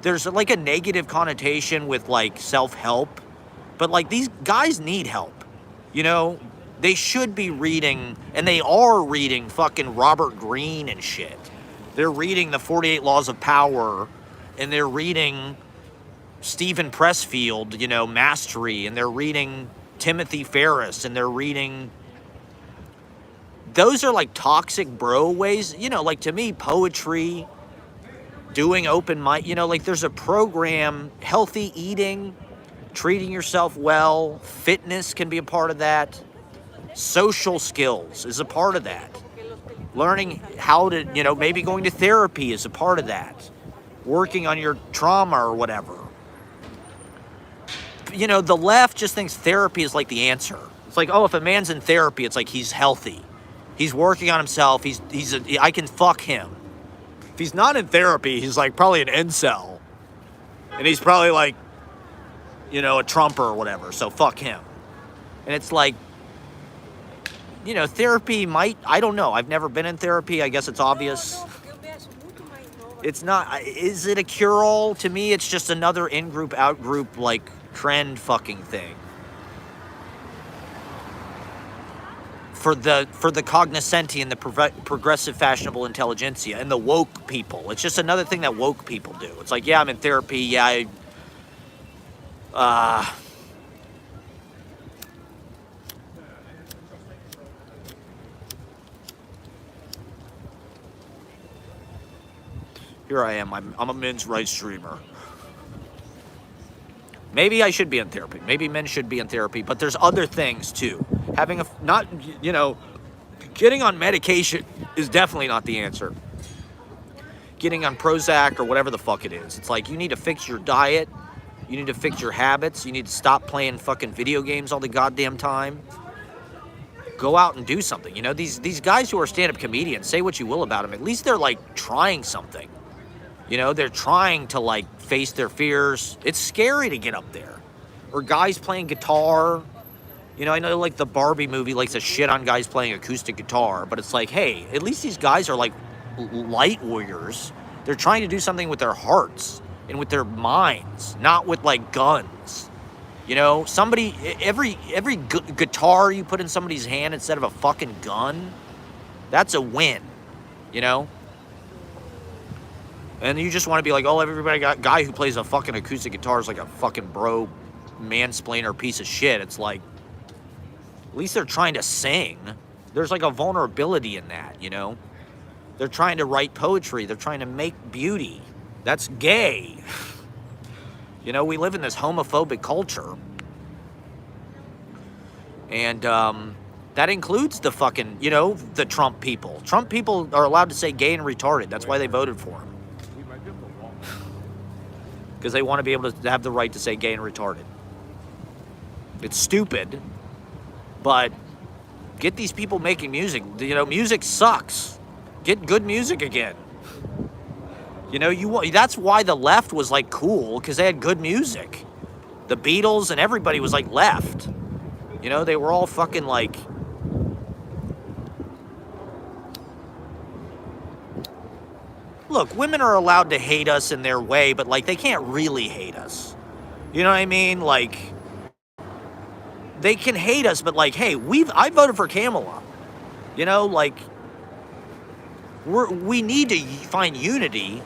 there's like a negative connotation with like self-help, but like these guys need help. You know, they should be reading, and they are reading fucking Robert Greene and shit. They're reading the 48 Laws of Power, and they're reading Stephen Pressfield, you know, Mastery, and they're reading Timothy Ferriss, and they're reading... Those are like toxic bro ways. You know, like to me, poetry, doing open mic, you know, like there's a program, healthy eating, treating yourself well, fitness can be a part of that. Social skills is a part of that. Learning how to, you know, maybe going to therapy is a part of that. Working on your trauma or whatever. You know, the left just thinks therapy is like the answer. It's like, oh, if a man's in therapy, it's like he's healthy. He's working on himself. I can fuck him. If he's not in therapy, he's like probably an incel. And he's probably like, you know, a Trumper or whatever. So fuck him. And it's like, you know, therapy might, I don't know. I've never been in therapy. I guess it's obvious. It's not, is it a cure-all? To me, it's just another in-group, out-group, like, trend fucking thing. For the cognoscenti and the progressive fashionable intelligentsia and the woke people. It's just another thing that woke people do. It's like, yeah, I'm in therapy. Yeah, here I am. I'm a men's rights streamer. Maybe I should be in therapy. Maybe men should be in therapy, but there's other things too. Having you know, getting on medication is definitely not the answer. Getting on Prozac or whatever the fuck it is. It's like you need to fix your diet. You need to fix your habits. You need to stop playing fucking video games all the goddamn time. Go out and do something. You know, these guys who are stand-up comedians, say what you will about them, at least they're like trying something. You know, they're trying to like face their fears. It's scary to get up there. Or guys playing guitar. You know, I know like the Barbie movie likes to shit on guys playing acoustic guitar, but it's like, hey, at least these guys are like light warriors. They're trying to do something with their hearts and with their minds, not with like guns. You know, every guitar you put in somebody's hand instead of a fucking gun, that's a win, you know? And you just want to be like, oh, everybody got guy who plays a fucking acoustic guitar is like a fucking bro mansplainer piece of shit. It's like, at least they're trying to sing. There's like a vulnerability in that, you know? They're trying to write poetry. They're trying to make beauty. That's gay. You know, we live in this homophobic culture. And That includes the fucking, the Trump people. Trump people are allowed to say gay and retarded. That's why they voted for him. Because they want to be able to have the right to say gay and retarded. It's stupid, but get these people making music. Music sucks. Get good music again. That's why the left was like cool, because they had good music. The Beatles and everybody was like left. They were all fucking like... Look, women are allowed to hate us in their way, but like they can't really hate us. You know what I mean? Like, they can hate us, but like, hey, I voted for Kamala. Like, we need to find unity.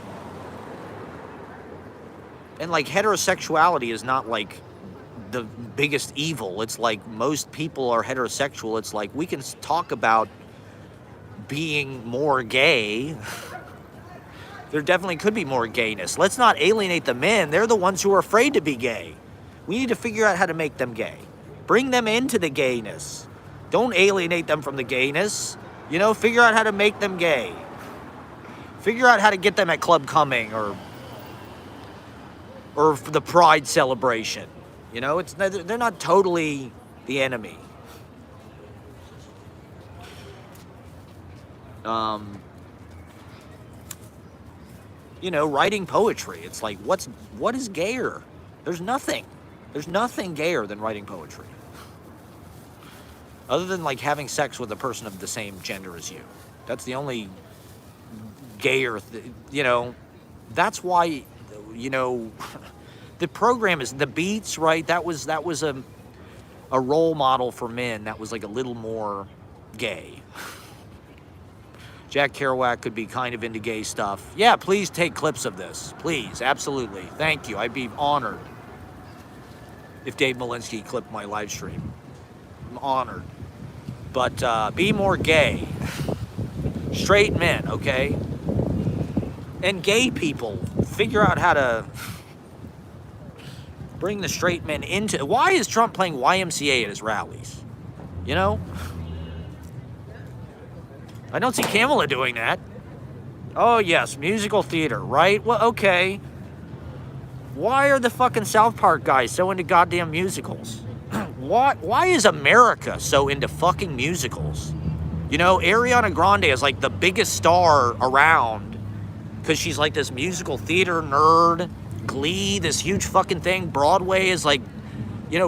And like, heterosexuality is not like the biggest evil. It's like most people are heterosexual. It's like we can talk about being more gay. There definitely could be more gayness. Let's not alienate the men. They're the ones who are afraid to be gay. We need to figure out how to make them gay. Bring them into the gayness. Don't alienate them from the gayness. Figure out how to make them gay. Figure out how to get them at Club Cumming or for the Pride celebration. They're not totally the enemy. Writing poetry. It's like, what is gayer? There's nothing. There's nothing gayer than writing poetry. Other than like having sex with a person of the same gender as you. That's the only gayer, that's why, the program is, the Beats, right? That was a role model for men that was like a little more gay. Jack Kerouac could be kind of into gay stuff. Yeah, please take clips of this. Please, absolutely. Thank you. I'd be honored if Dave Malinsky clipped my live stream. I'm honored. But be more gay. Straight men, okay? And gay people, figure out how to bring the straight men into... Why is Trump playing YMCA at his rallies? I don't see Kamala doing that. Oh, yes, musical theater, right? Well, okay. Why are the fucking South Park guys so into goddamn musicals? Why is America so into fucking musicals? Ariana Grande is like the biggest star around because she's like this musical theater nerd. Glee, this huge fucking thing. Broadway is like,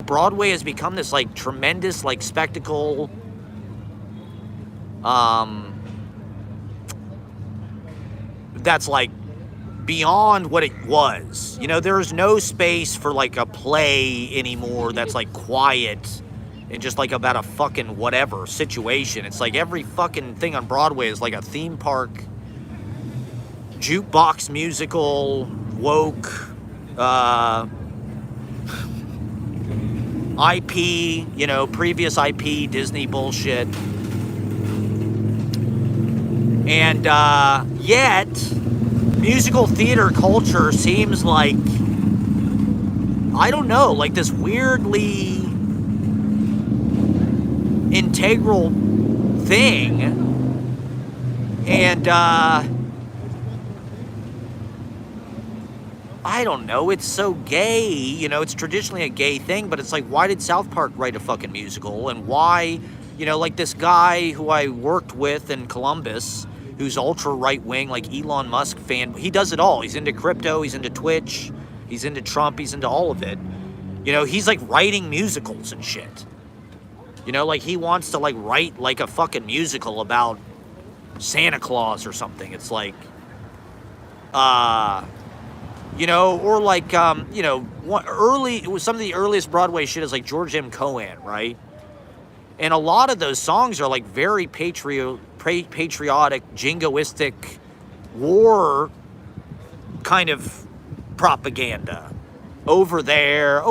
Broadway has become this like tremendous like spectacle. That's like beyond what it was. There's no space for like a play anymore that's like quiet and just like about a fucking whatever situation. It's like every fucking thing on Broadway is like a theme park, jukebox musical, woke, IP, previous IP, Disney bullshit. And yet, musical theater culture seems like, I don't know, like this weirdly integral thing. And I don't know, it's so gay, it's traditionally a gay thing, but it's like, why did South Park write a fucking musical? And why, like this guy who I worked with in Columbus, who's ultra right-wing, like Elon Musk fan, he does it all. He's into crypto, he's into Twitch, he's into Trump, he's into all of it. He's like writing musicals and shit. Like he wants to like write like a fucking musical about Santa Claus or something. It's like, or like, it was some of the earliest Broadway shit is like George M. Cohan, right? And a lot of those songs are like very patriotic, jingoistic, war kind of propaganda. Over there,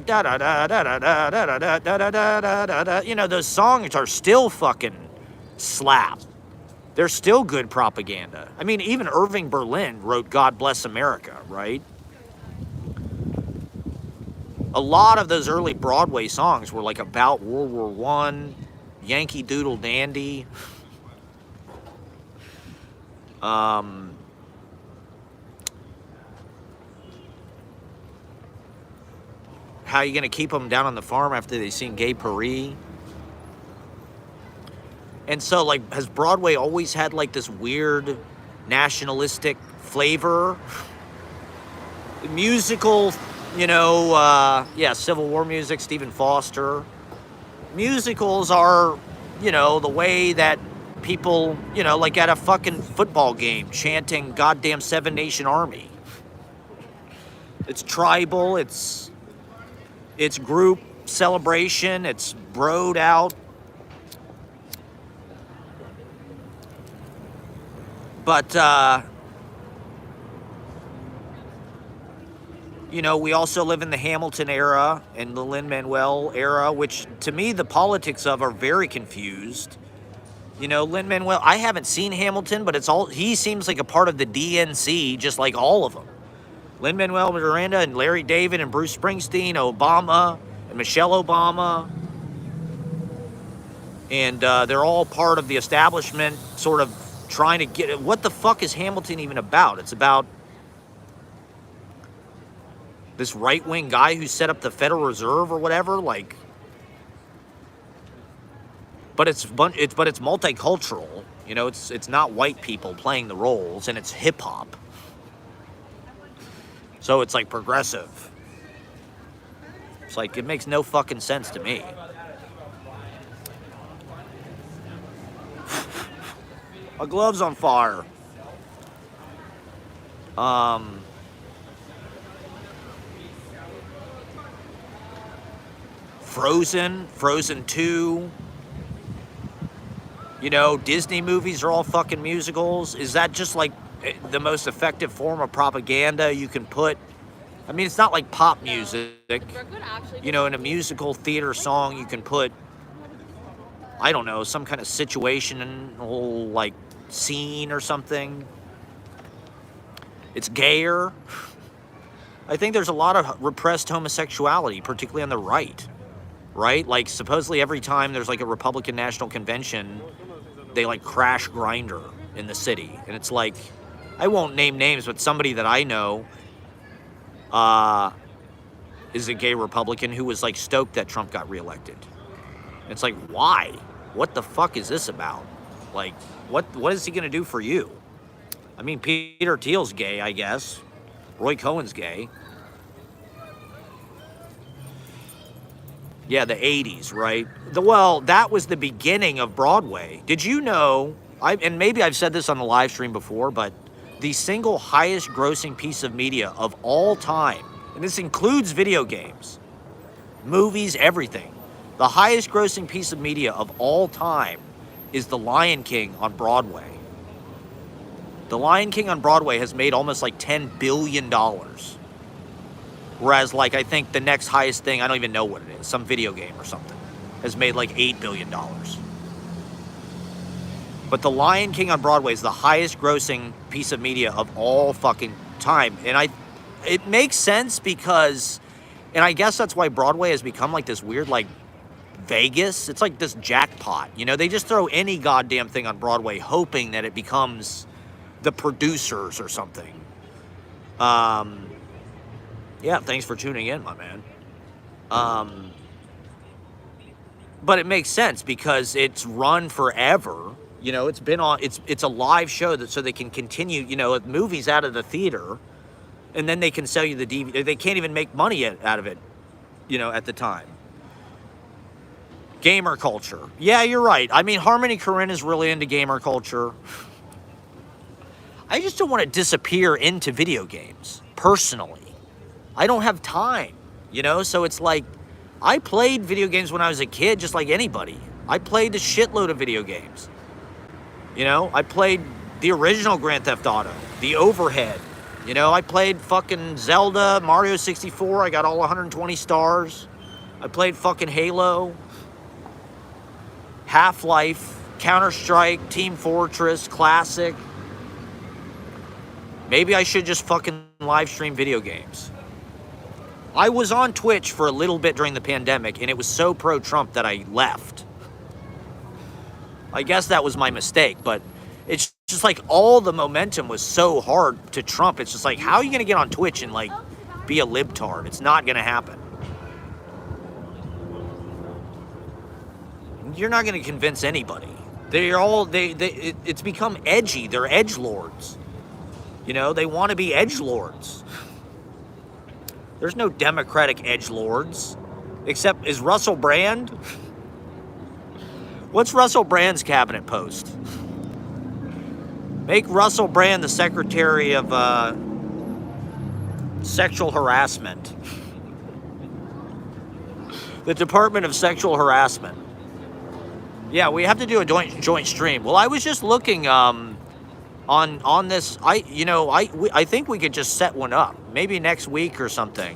da da da da da da da da da da da da da. Those songs are still fucking slap. They're still good propaganda. I mean, even Irving Berlin wrote God Bless America, right? A lot of those early Broadway songs were like about World War I, Yankee Doodle Dandy. How are you going to keep them down on the farm after they've seen Gay Paris? And so, like, has Broadway always had, like, this weird nationalistic flavor? Musical, you know, yeah, Civil War music, Stephen Foster. Musicals are, you know, the way that people, you know, like at a fucking football game chanting goddamn Seven Nation Army. It's tribal, it's group celebration, it's broed out. But, you know, we also live in the Hamilton era and the Lin-Manuel era, which to me the politics of are very confused. You know, Lin-Manuel, I haven't seen Hamilton, but he seems like a part of the DNC, just like all of them. Lin-Manuel Miranda and Larry David and Bruce Springsteen, Obama and Michelle Obama. And they're all part of the establishment, sort of trying to get it. What the fuck is Hamilton even about? It's about this right-wing guy who set up the Federal Reserve or whatever, like. But it's multicultural, you know. It's not white people playing the roles, and it's hip hop. So it's like progressive. It's like it makes no fucking sense to me. My glove's on fire. Frozen 2. You know, Disney movies are all fucking musicals. Is that just like the most effective form of propaganda you can put? I mean, it's not like pop music. You know, in a musical theater song, you can put, I don't know, some kind of situational, like, scene or something. It's gayer. I think there's a lot of repressed homosexuality, particularly on the right. Right? Like, supposedly every time there's like a Republican National Convention, they like crash Grindr in the city. And it's like, I won't name names, but somebody that I know is a gay Republican who was like stoked that Trump got reelected. It's like, why? What the fuck is this about? Like, what is he gonna do for you? I mean, Peter Thiel's gay, I guess. Roy Cohen's gay. Yeah, the 80s, right? Well, that was the beginning of Broadway. Did you know, and maybe I've said this on the live stream before, but the single highest grossing piece of media of all time, and this includes video games, movies, everything, the highest grossing piece of media of all time is The Lion King on Broadway. The Lion King on Broadway has made almost like $10 billion. Whereas, like, I think the next highest thing, I don't even know what it is, some video game or something, has made like $8 billion. But The Lion King on Broadway is the highest grossing piece of media of all fucking time. And it makes sense because, and I guess that's why Broadway has become like this weird, like, Vegas. It's like this jackpot. You know, they just throw any goddamn thing on Broadway hoping that it becomes The Producers or something. Yeah, thanks for tuning in, my man. But it makes sense because it's run forever. You know, it's been on, it's a live show so they can continue, you know, movies out of the theater, and then they can sell you the DVD. They can't even make money out of it, you know, at the time. Gamer culture. Yeah, you're right. I mean, Harmony Korine is really into gamer culture. I just don't want to disappear into video games, personally. I don't have time, you know? So it's like, I played video games when I was a kid, just like anybody. I played a shitload of video games. You know, I played the original Grand Theft Auto, the Overhead. You know, I played fucking Zelda, Mario 64. I got all 120 stars. I played fucking Halo, Half-Life, Counter-Strike, Team Fortress, Classic. Maybe I should just fucking live stream video games. I was on Twitch for a little bit during the pandemic, and it was so pro-Trump that I left. I guess that was my mistake, but it's just like all the momentum was so hard to Trump. It's just like, how are you going to get on Twitch and like be a libtard? It's not going to happen. You're not going to convince anybody. It's become edgy. They're edgelords. You know, they want to be edgelords. There's no Democratic edgelords, except is Russell Brand. What's Russell Brand's cabinet post? Make Russell Brand the Secretary of Sexual Harassment. The Department of Sexual Harassment. Yeah, we have to do a joint stream. Well, I was just looking on this. I think we could just set one up. Maybe next week or something.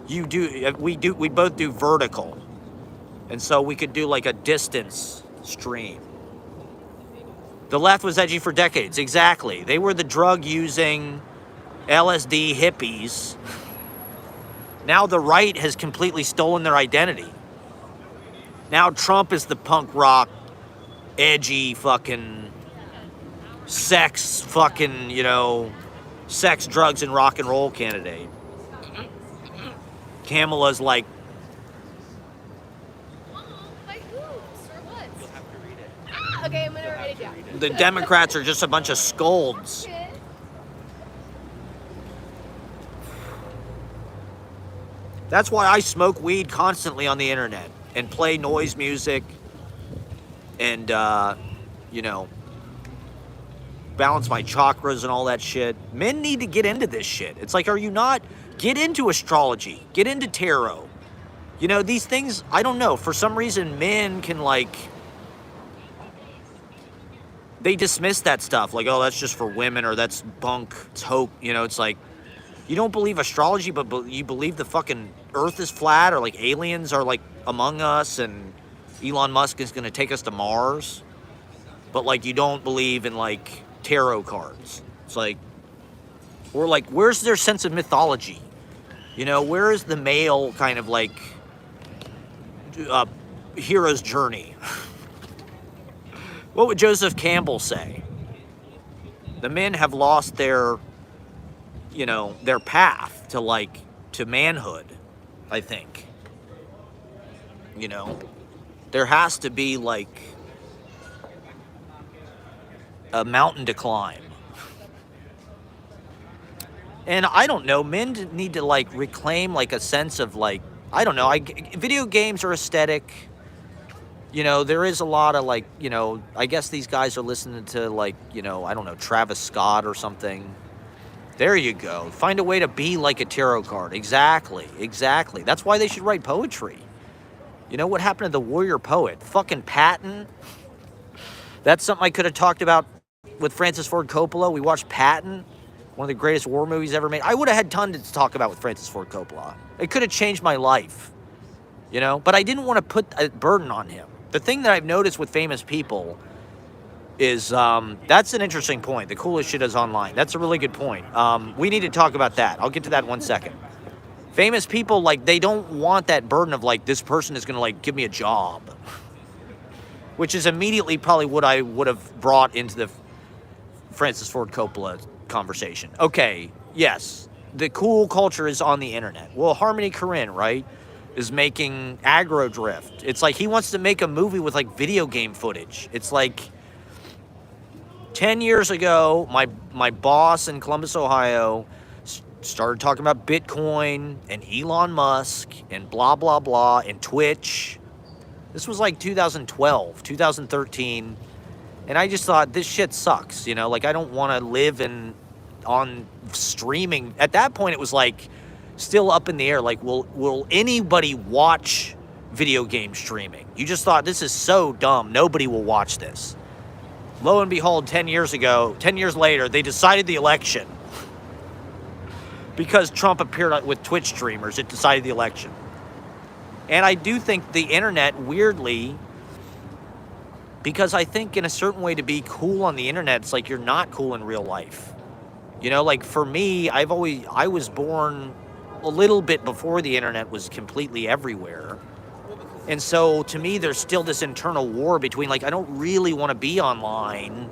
We both do vertical. And so we could do like a distance stream. The left was edgy for decades. Exactly. They were the drug-using LSD hippies. Now the right has completely stolen their identity. Now Trump is the punk rock, edgy fucking sex fucking, sex, drugs, and rock and roll candidate. Kamala's like, okay, I'm gonna write it down. the Democrats are just a bunch of scolds. Okay. That's why I smoke weed constantly on the internet and play noise music and, balance my chakras and all that shit. Men need to get into this shit. It's like, are you not? Get into astrology. Get into tarot. These things, I don't know. For some reason, men can they dismiss that stuff. Like, oh, that's just for women, or that's bunk. It's hope. It's like, you don't believe astrology, but you believe the fucking earth is flat, or like aliens are like among us and Elon Musk is going to take us to Mars. But like, you don't believe in like tarot cards. It's like, or like, where's their sense of mythology? Where is the male kind of like hero's journey? What would Joseph Campbell say? The men have lost their path to manhood, I think. There has to be like a mountain to climb. And I don't know, men need to like reclaim like a sense of like, I don't know, video games are aesthetic. There is a lot of like, I guess these guys are listening to like, I don't know, Travis Scott or something. There you go. Find a way to be like a tarot card. Exactly. That's why they should write poetry. What happened to the warrior poet? Fucking Patton. That's something I could have talked about with Francis Ford Coppola. We watched Patton, one of the greatest war movies ever made. I would have had tons to talk about with Francis Ford Coppola. It could have changed my life. But I didn't want to put a burden on him. The thing that I've noticed with famous people is, that's an interesting point. The coolest shit is online. That's a really good point. We need to talk about that. I'll get to that in 1 second. Famous people, like, they don't want that burden of, like, this person is going to, like, give me a job. Which is immediately probably what I would have brought into the Francis Ford Coppola conversation. Okay, yes, the cool culture is on the internet. Well, Harmony Korine, right, is making Aggro Drift. It's like he wants to make a movie with, like, video game footage. It's like 10 years ago, my boss in Columbus, Ohio, started talking about Bitcoin and Elon Musk and blah, blah, blah, and Twitch. This was like 2012, 2013. And I just thought, this shit sucks, Like, I don't want to live on streaming. At that point, it was like still up in the air. Like, will anybody watch video game streaming? You just thought, this is so dumb. Nobody will watch this. Lo and behold, 10 years later, they decided the election. Because Trump appeared with Twitch streamers, it decided the election. And I do think the internet, weirdly, because I think in a certain way to be cool on the internet, it's like you're not cool in real life. Like for me, I was born a little bit before the internet was completely everywhere. And so to me, there's still this internal war between, like, I don't really want to be online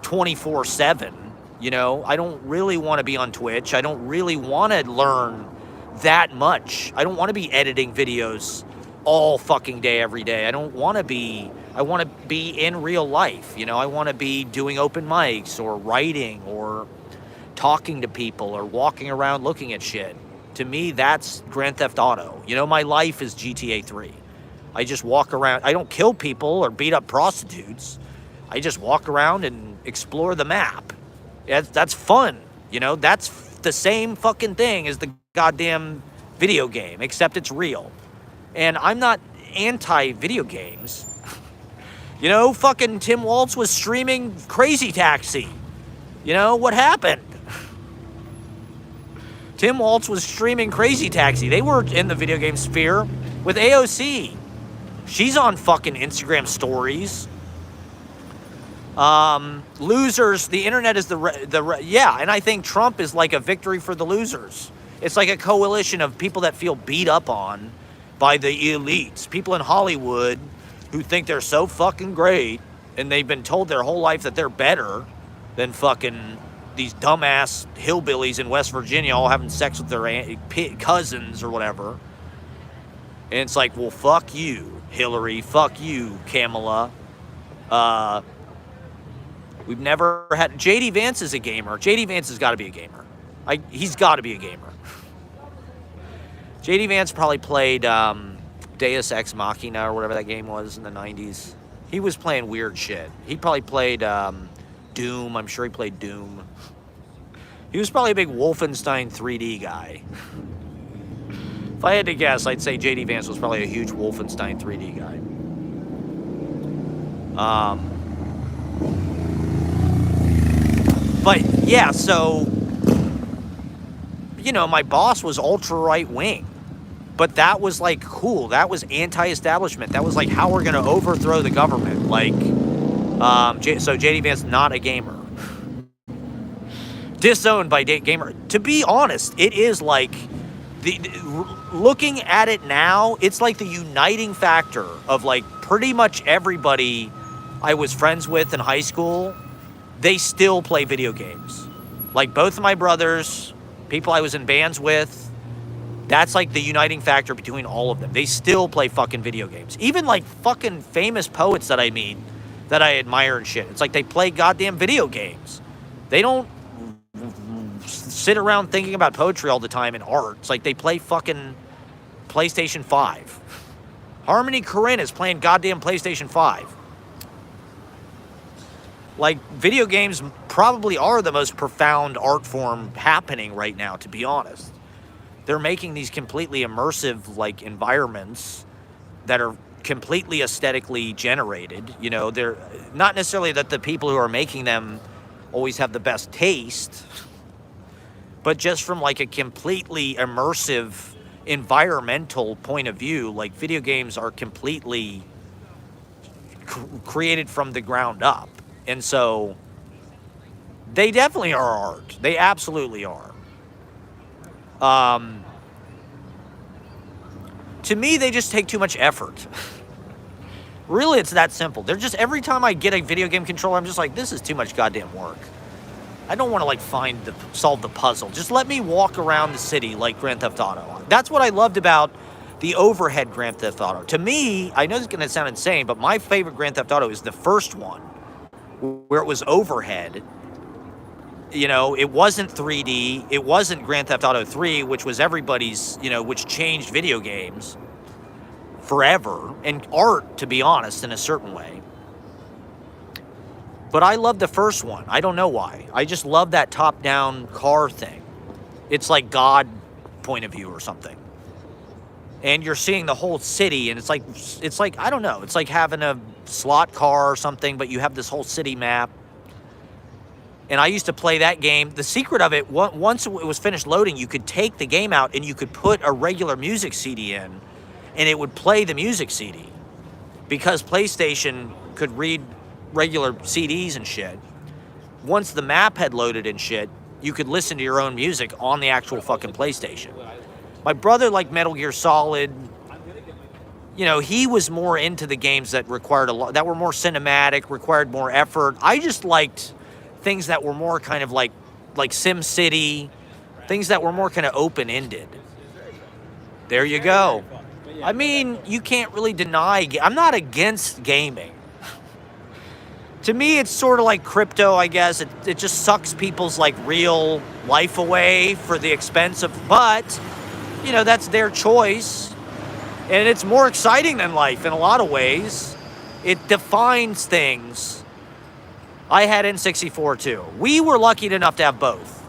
24/7. You know, I don't really want to be on Twitch. I don't really want to learn that much. I don't want to be editing videos all fucking day, every day. I want to be in real life. You know, I want to be doing open mics or writing or talking to people or walking around looking at shit. To me, that's Grand Theft Auto. You know, my life is GTA 3. I just walk around. I don't kill people or beat up prostitutes. I just walk around and explore the map. That's fun. You know, that's the same fucking thing as the goddamn video game, except it's real. And I'm not anti-video games. You know, fucking Tim Waltz was streaming Crazy Taxi. You know, what happened? Tim Waltz was streaming Crazy Taxi. They were in the video game sphere with AOC. She's on fucking Instagram stories. Losers, the internet is yeah, and I think Trump is like a victory for the losers. It's like a coalition of people that feel beat up on by the elites. People in Hollywood who think they're so fucking great, and they've been told their whole life that they're better than fucking these dumbass hillbillies in West Virginia all having sex with their cousins or whatever. And it's like, well, fuck you, Hillary. Fuck you, Kamala. We've never had... J.D. Vance is a gamer. J.D. Vance has got to be a gamer. He's got to be a gamer. J.D. Vance probably played Deus Ex Machina or whatever that game was in the 90s. He was playing weird shit. He probably played Doom. I'm sure he played Doom. He was probably a big Wolfenstein 3D guy. If I had to guess, I'd say J.D. Vance was probably a huge Wolfenstein 3D guy. But, yeah, so, you know, my boss was ultra-right-wing. But that was, like, cool. That was anti-establishment. That was, like, how we're going to overthrow the government. Like, so J.D. Vance, not a gamer. Disowned by gamer. To be honest, it is, like, looking at it now, it's like the uniting factor of, like, pretty much everybody I was friends with in high school. They still play video games. Like, both of my brothers, people I was in bands with, that's like the uniting factor between all of them. They still play fucking video games. Even like fucking famous poets that I meet, that I admire and shit. It's like they play goddamn video games. They don't sit around thinking about poetry all the time and art. It's like they play fucking PlayStation 5. Harmony Korine is playing goddamn PlayStation 5. Like, video games probably are the most profound art form happening right now, to be honest. They're making these completely immersive, like, environments that are completely aesthetically generated. You know, they're not necessarily that the people who are making them always have the best taste, but just from, like, a completely immersive environmental point of view, like, video games are completely created from the ground up. And so, they definitely are art. They absolutely are. To me, they just take too much effort. Really, it's that simple. They're just, every time I get a video game controller, I'm just like, this is too much goddamn work. I don't want to, like, solve the puzzle. Just let me walk around the city like Grand Theft Auto. That's what I loved about the overhead Grand Theft Auto. To me, I know this is going to sound insane, but my favorite Grand Theft Auto is the first one, where it was overhead. You know, it wasn't 3D. It wasn't Grand Theft Auto 3, which was everybody's, you know, which changed video games forever. And art, to be honest, in a certain way. But I love the first one. I don't know why. I just love that top-down car thing. It's like God point of view or something. And you're seeing the whole city, and it's like, I don't know. It's like having a slot car or something, but you have this whole city map. And I used to play that game. The secret of it, once it was finished loading, you could take the game out and you could put a regular music CD in, and it would play the music CD. Because PlayStation could read regular CDs and shit. Once the map had loaded and shit, you could listen to your own music on the actual fucking PlayStation. My brother liked Metal Gear Solid. You know, he was more into the games that required a lot, that were more cinematic, required more effort. I just liked things that were more kind of like SimCity, things that were more kind of open-ended. There you go. I mean, you can't really deny. I'm not against gaming. To me, it's sort of like crypto, I guess. It just sucks people's like real life away for the expense of, but, you know, that's their choice. And it's more exciting than life in a lot of ways. It defines things. I had N64 too. We were lucky enough to have both.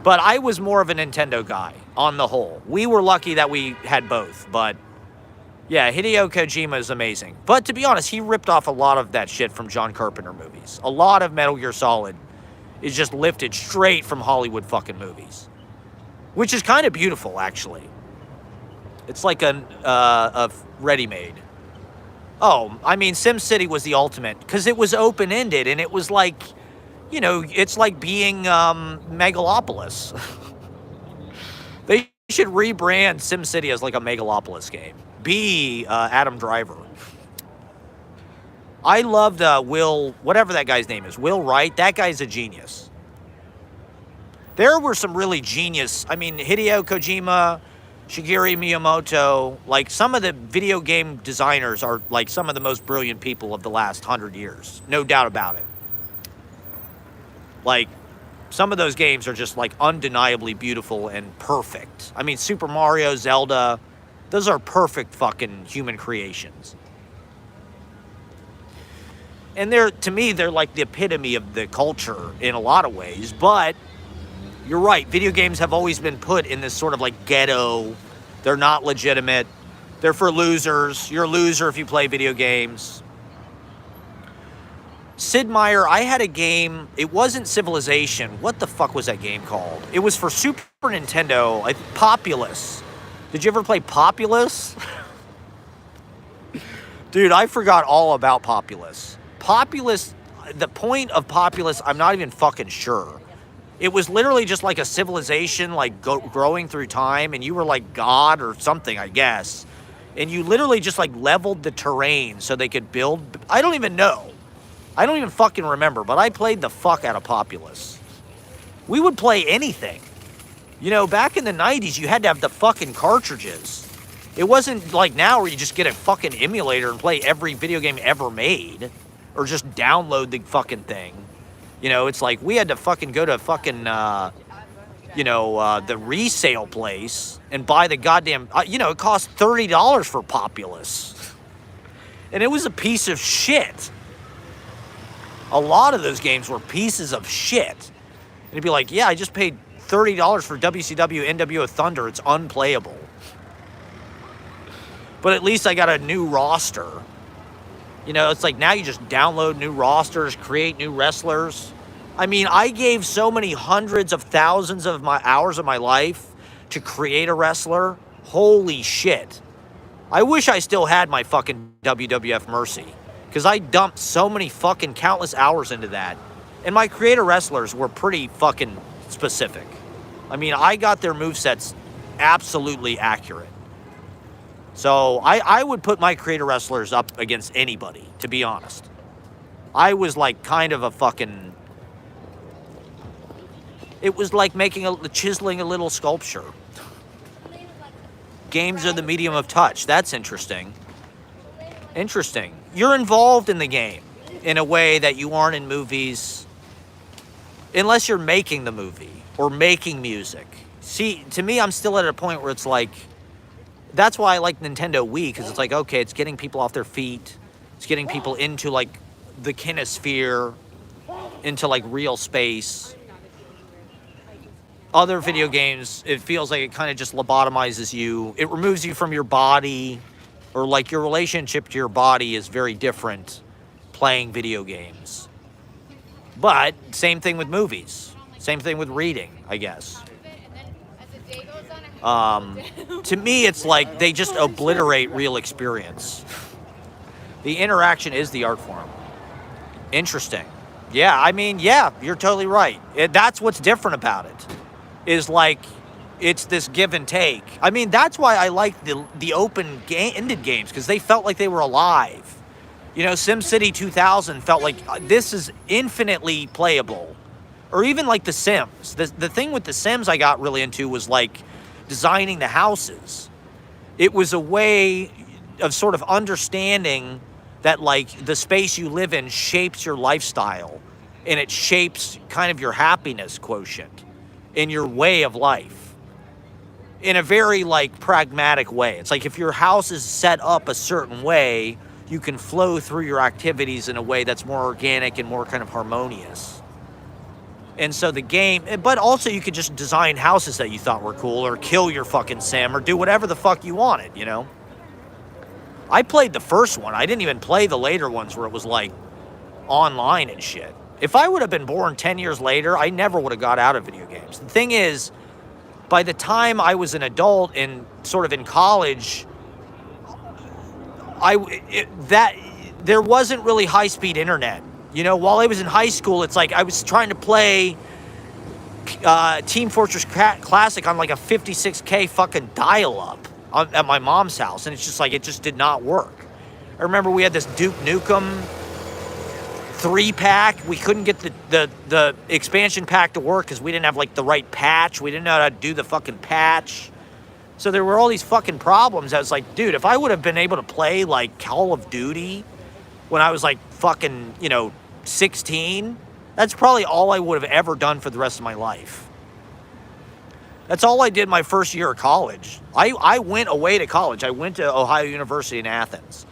But I was more of a Nintendo guy on the whole. We were lucky that we had both, but yeah, Hideo Kojima is amazing. But to be honest, he ripped off a lot of that shit from John Carpenter movies. A lot of Metal Gear Solid is just lifted straight from Hollywood fucking movies. Which is kind of beautiful, actually. It's like a ready-made. Oh, I mean, SimCity was the ultimate, because it was open-ended, and it was like, you know, it's like being Megalopolis. They should rebrand SimCity as like a Megalopolis game. Be Adam Driver. I loved Will, whatever that guy's name is, Will Wright. That guy's a genius. There were some really genius, I mean, Hideo Kojima, Shigeru Miyamoto, like some of the video game designers are like some of the most brilliant people of the last 100 years. No doubt about it. Like, some of those games are just like undeniably beautiful and perfect. I mean, Super Mario, Zelda, those are perfect fucking human creations. And to me, they're like the epitome of the culture in a lot of ways, but you're right, video games have always been put in this sort of like ghetto. They're not legitimate. They're for losers. You're a loser if you play video games. Sid Meier, I had a game. It wasn't Civilization. What the fuck was that game called? It was for Super Nintendo. Populous. Did you ever play Populous? Dude, I forgot all about Populous. Populous, the point of Populous, I'm not even fucking sure. It was literally just like a civilization, like growing through time, and you were like God or something, I guess. And you literally just like leveled the terrain so they could build. I don't even know. I don't even fucking remember, but I played the fuck out of Populous. We would play anything. You know, back in the 90s, you had to have the fucking cartridges. It wasn't like now where you just get a fucking emulator and play every video game ever made. Or just download the fucking thing. You know, it's like we had to fucking go to fucking, the resale place and buy the goddamn, it cost $30 for Populous. And it was a piece of shit. A lot of those games were pieces of shit. And it'd be like, yeah, I just paid $30 for WCW NWO Thunder. It's unplayable. But at least I got a new roster. You know, it's like now you just download new rosters, create new wrestlers. I mean, I gave so many hundreds of thousands of my hours of my life to create a wrestler. Holy shit. I wish I still had my fucking WWF Mercy. Because I dumped so many fucking countless hours into that. And my creator wrestlers were pretty fucking specific. I mean, I got their movesets absolutely accurate. So I would put my creator wrestlers up against anybody, to be honest. I was like kind of a fucking... It was like chiseling a little sculpture. Games are the medium of touch. That's interesting. Interesting. You're involved in the game in a way that you aren't in movies, unless you're making the movie or making music. See, to me, I'm still at a point where it's like, that's why I like Nintendo Wii, because it's like, okay, it's getting people off their feet. It's getting people into like the kinesphere, into like real space. Other video games, it feels like it kind of just lobotomizes you. It removes you from your body, or like your relationship to your body is very different playing video games. But same thing with movies. Same thing with reading, I guess. To me, it's like they just obliterate real experience. The interaction is the art form. Interesting. Yeah, I mean, yeah, you're totally right. That's what's different about it. Is like, it's this give and take. I mean, that's why I like the open-ended games, because they felt like they were alive. You know, SimCity 2000 felt like this is infinitely playable. Or even like The Sims. The thing with The Sims I got really into was like designing the houses. It was a way of sort of understanding that like the space you live in shapes your lifestyle, and it shapes kind of your happiness quotient in your way of life in a very like pragmatic way. It's like if your house is set up a certain way, you can flow through your activities in a way that's more organic and more kind of harmonious. And so the game, but also you could just design houses that you thought were cool, or kill your fucking sim, or do whatever the fuck you wanted, you know? I played the first one. I didn't even play the later ones where it was like online and shit. If I would have been born 10 years later, I never would have got out of video games. The thing is, by the time I was an adult and sort of in college, there wasn't really high-speed internet. You know, while I was in high school, it's like I was trying to play Team Fortress Classic on like a 56K fucking dial-up at my mom's house, and it's just like, it just did not work. I remember we had this Duke Nukem 3-pack. We couldn't get the expansion pack to work because we didn't have like the right patch. We didn't know how to do the fucking patch. So there were all these fucking problems. I was like, dude, if I would have been able to play like Call of Duty when I was like fucking, 16, that's probably all I would have ever done for the rest of my life. That's all I did my first year of college. I went away to college. I went to Ohio University in Athens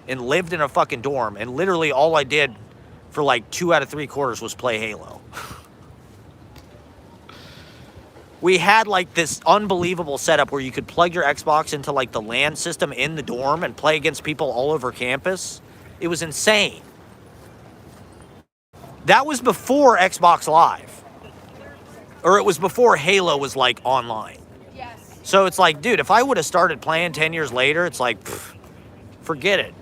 and lived in a fucking dorm, and literally all I did for like 2 out of 3 quarters was play Halo. We had like this unbelievable setup where you could plug your Xbox into like the LAN system in the dorm and play against people all over campus. It was insane. That was before Xbox Live. Or it was before Halo was like online. Yes. So it's like, dude, if I would have started playing 10 years later, it's like, forget it.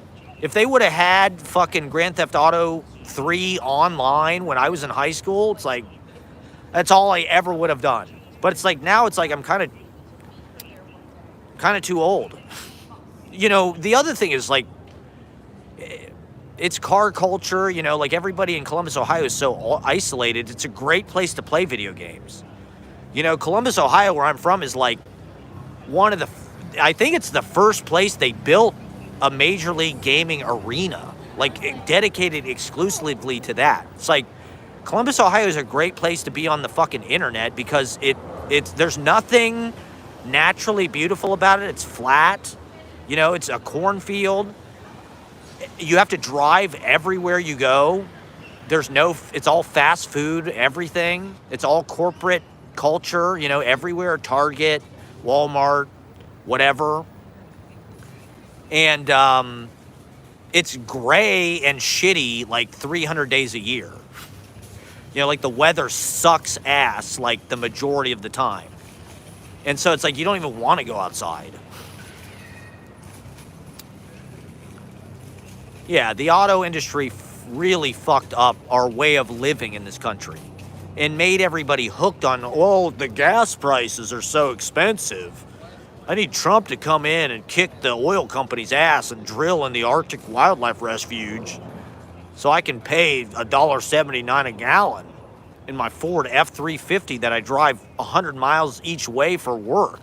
If they would have had fucking Grand Theft Auto 3 online when I was in high school, it's like, that's all I ever would have done. But it's like, now it's like I'm kind of too old. The other thing is like, it's car culture, like everybody in Columbus, Ohio is so isolated. It's a great place to play video games. Columbus, Ohio, where I'm from, is like I think it's the first place they built a major league gaming arena, like dedicated exclusively to that. It's like, Columbus, Ohio is a great place to be on the fucking internet because there's nothing naturally beautiful about it. It's flat. It's a cornfield. You have to drive everywhere you go. It's all fast food, everything. It's all corporate culture, everywhere. Target, Walmart, whatever. And it's gray and shitty like 300 days a year. Like the weather sucks ass like the majority of the time. And so it's like you don't even want to go outside. Yeah, the auto industry really fucked up our way of living in this country and made everybody hooked on, the gas prices are so expensive. I need Trump to come in and kick the oil company's ass and drill in the Arctic Wildlife Refuge so I can pay $1.79 a gallon in my Ford F-350 that I drive 100 miles each way for work.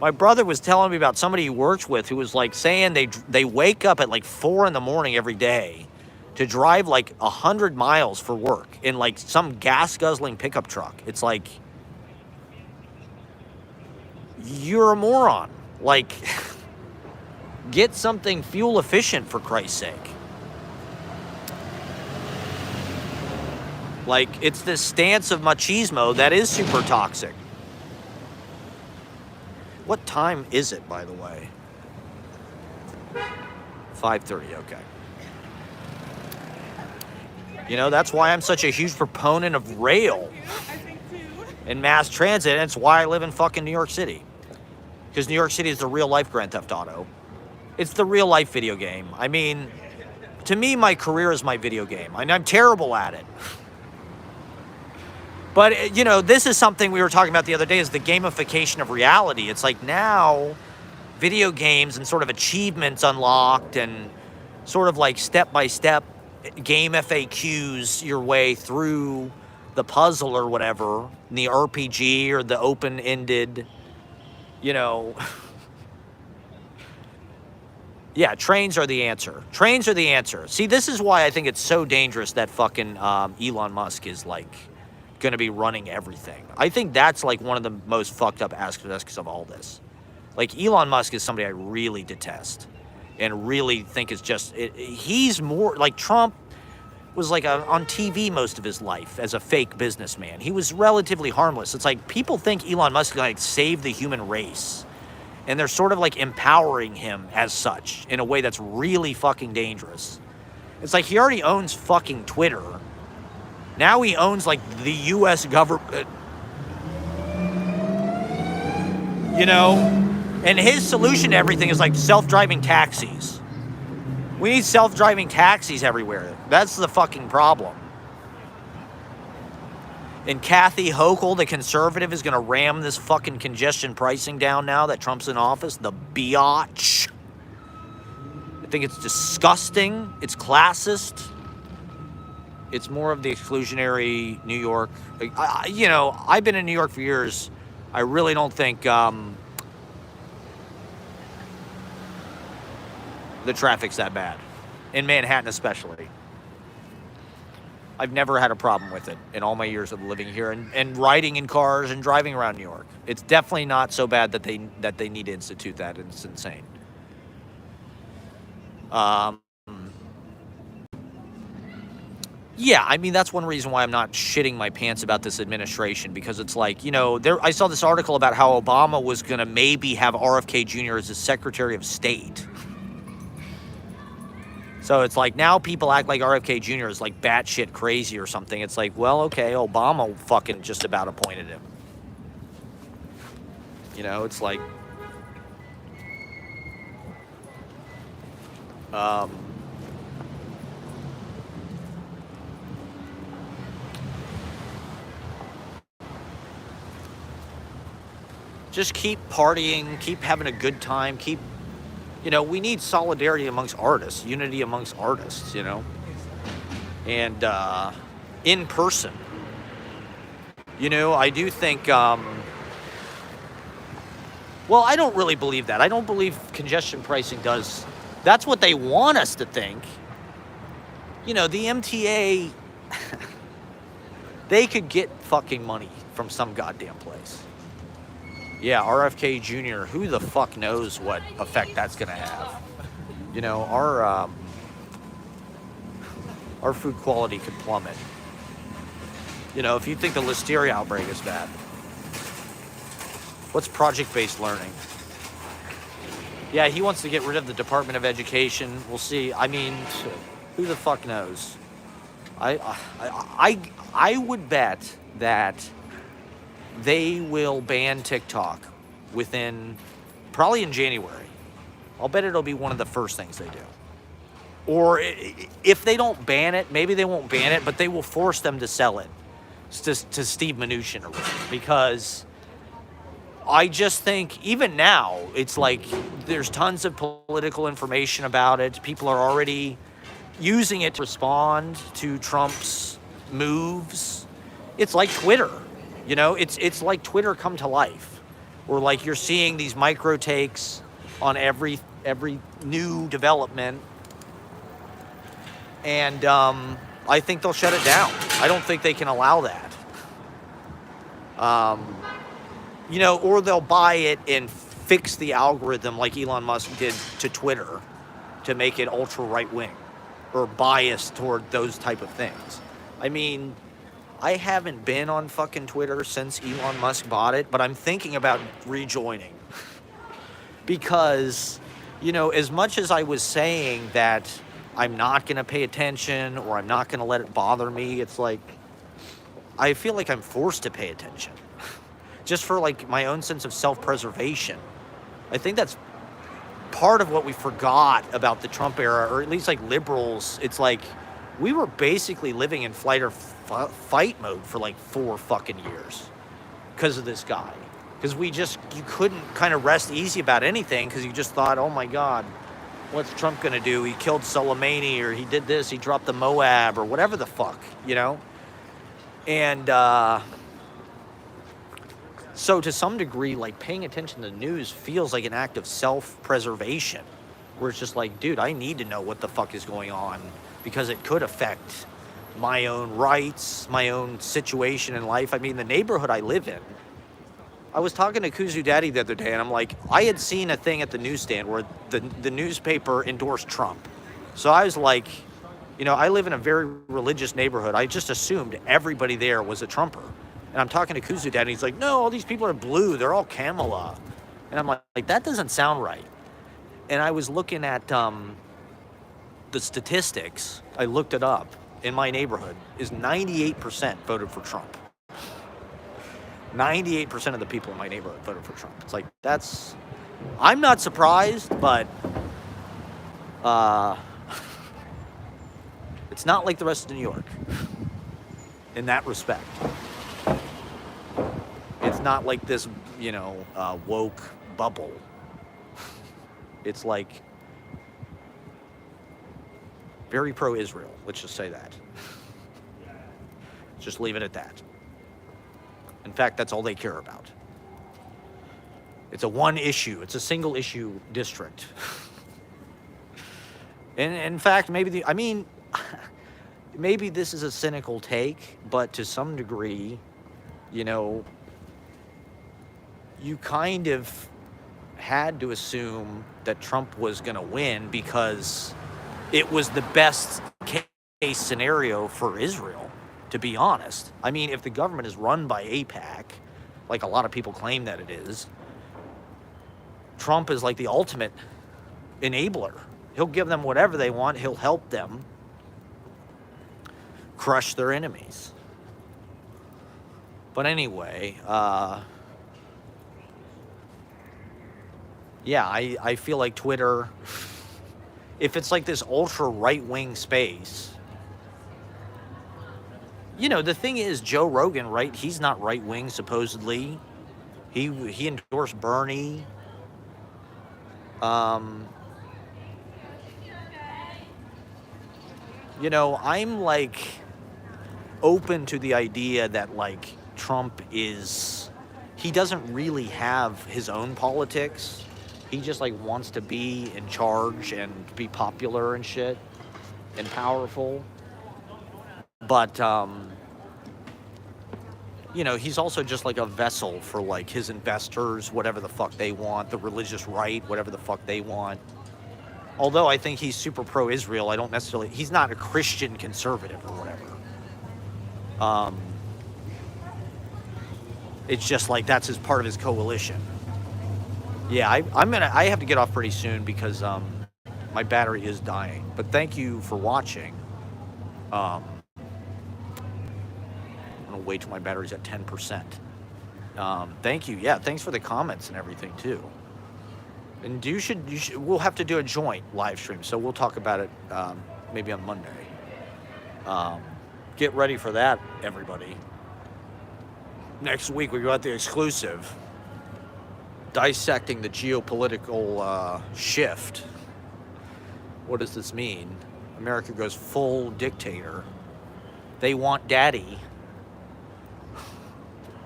My brother was telling me about somebody he works with who was like saying they wake up at like 4 a.m. every day to drive like 100 miles for work in like some gas guzzling pickup truck. It's like, you're a moron. Like, get something fuel efficient for Christ's sake. Like, it's this stance of machismo that is super toxic. What time is it, by the way? 5:30, okay. That's why I'm such a huge proponent of rail and mass transit, and it's why I live in fucking New York City. Because New York City is the real life Grand Theft Auto. It's the real life video game. I mean, to me, my career is my video game, and I'm terrible at it. But, you know, this is something we were talking about the other day, is the gamification of reality. It's like now video games and sort of achievements unlocked and sort of like step-by-step game FAQs your way through the puzzle or whatever, the RPG or the open-ended, you know. Yeah, trains are the answer. Trains are the answer. See, this is why I think it's so dangerous that fucking Elon Musk is like going to be running everything. I think that's like one of the most fucked up aspects of all this. Like, Elon Musk is somebody I really detest and really think is just, he's more like Trump was like on TV most of his life as a fake businessman. He was relatively harmless. It's like people think Elon Musk is going to save the human race, and they're sort of like empowering him as such in a way that's really fucking dangerous. It's like he already owns fucking Twitter. Now he owns like the US government. You know? And his solution to everything is like self-driving taxis. We need self-driving taxis everywhere. That's the fucking problem. And Kathy Hochul, the conservative, is going to ram this fucking congestion pricing down now that Trump's in office. The biatch. I think it's disgusting. It's classist. It's more of the exclusionary New York. You know, I've been in New York for years. I really don't think the traffic's that bad. In Manhattan especially. I've never had a problem with it in all my years of living here and riding in cars and driving around New York. It's definitely not so bad that they need to institute that. It's insane. Yeah, I mean, that's one reason why I'm not shitting my pants about this administration, because it's like, you know, I saw this article about how Obama was going to maybe have RFK Jr. as his Secretary of State. So it's like now people act like RFK Jr. is like batshit crazy or something. It's like, well, okay, Obama fucking just about appointed him. You know, it's like... just keep partying, keep having a good time, keep... You know, we need solidarity amongst artists, unity amongst artists, you know? And in person. You know, I do think... well, I don't really believe that. I don't believe congestion pricing does... That's what they want us to think. You know, the MTA... they could get fucking money from some goddamn place. Yeah, RFK Jr., who the fuck knows what effect that's going to have. You know, our food quality could plummet. You know, if you think the listeria outbreak is bad. What's project-based learning? Yeah, he wants to get rid of the Department of Education. We'll see. I mean, who the fuck knows? I would bet that they will ban TikTok probably in January. I'll bet it'll be one of the first things they do. Or if they don't ban it, maybe they won't ban it, but they will force them to sell it to Steve Mnuchin, because I just think even now it's like there's tons of political information about it. People are already using it to respond to Trump's moves. It's like Twitter. You know, it's like Twitter come to life, where like you're seeing these micro takes on every new development, and I think they'll shut it down. I don't think they can allow that. You know, or they'll buy it and fix the algorithm like Elon Musk did to Twitter to make it ultra right wing or biased toward those type of things. I mean, I haven't been on fucking Twitter since Elon Musk bought it, but I'm thinking about rejoining. Because, you know, as much as I was saying that I'm not going to pay attention or I'm not going to let it bother me, it's like, I feel like I'm forced to pay attention. Just for like my own sense of self-preservation. I think that's part of what we forgot about the Trump era, or at least like liberals. It's like, we were basically living in flight or fight mode for like 4 fucking years because of this guy. Because you couldn't kind of rest easy about anything because you just thought, oh my God, what's Trump going to do? He killed Soleimani, or he did this, he dropped the Moab, or whatever the fuck, you know? And so to some degree, like, paying attention to the news feels like an act of self-preservation, where it's just like, dude, I need to know what the fuck is going on because it could affect my own rights, my own situation in life. I mean, the neighborhood I live in, I was talking to Kuzu Daddy the other day, and I'm like, I had seen a thing at the newsstand where the newspaper endorsed Trump. So I was like, you know, I live in a very religious neighborhood. I just assumed everybody there was a Trumper. And I'm talking to Kuzu Daddy, and he's like, no, all these people are blue. They're all Kamala. And I'm like, that doesn't sound right. And I was looking at the statistics. I looked it up. In my neighborhood is 98% voted for Trump. 98% of the people in my neighborhood voted for Trump. It's like, I'm not surprised, but it's not like the rest of New York in that respect. It's not like this, you know, woke bubble. It's like very pro-Israel, let's just say that. Just leave it at that. In fact, that's all they care about. It's a single issue district. And in fact, maybe this is a cynical take, but to some degree, you know, you kind of had to assume that Trump was going to win because it was the best case scenario for Israel, to be honest. I mean, if the government is run by AIPAC, like a lot of people claim that it is, Trump is like the ultimate enabler. He'll give them whatever they want. He'll help them crush their enemies. But anyway, yeah, I feel like Twitter, if it's like this ultra right-wing space, you know, the thing is, Joe Rogan, right? He's not right-wing, supposedly. He endorsed Bernie. You know, I'm like open to the idea that like Trump he doesn't really have his own politics. He just like wants to be in charge and be popular and shit and powerful. But, you know, he's also just like a vessel for like his investors, whatever the fuck they want, the religious right, whatever the fuck they want. Although I think he's super pro-Israel, he's not a Christian conservative or whatever. It's just like that's part of his coalition. Yeah, I have to get off pretty soon because my battery is dying. But thank you for watching. I'm gonna wait till my battery's at 10%. Thank you. Yeah, thanks for the comments and everything too. And you should we'll have to do a joint live stream, so we'll talk about it maybe on Monday. Get ready for that, everybody. Next week we got the exclusive, dissecting the geopolitical shift. What does this mean? America goes full dictator. They want daddy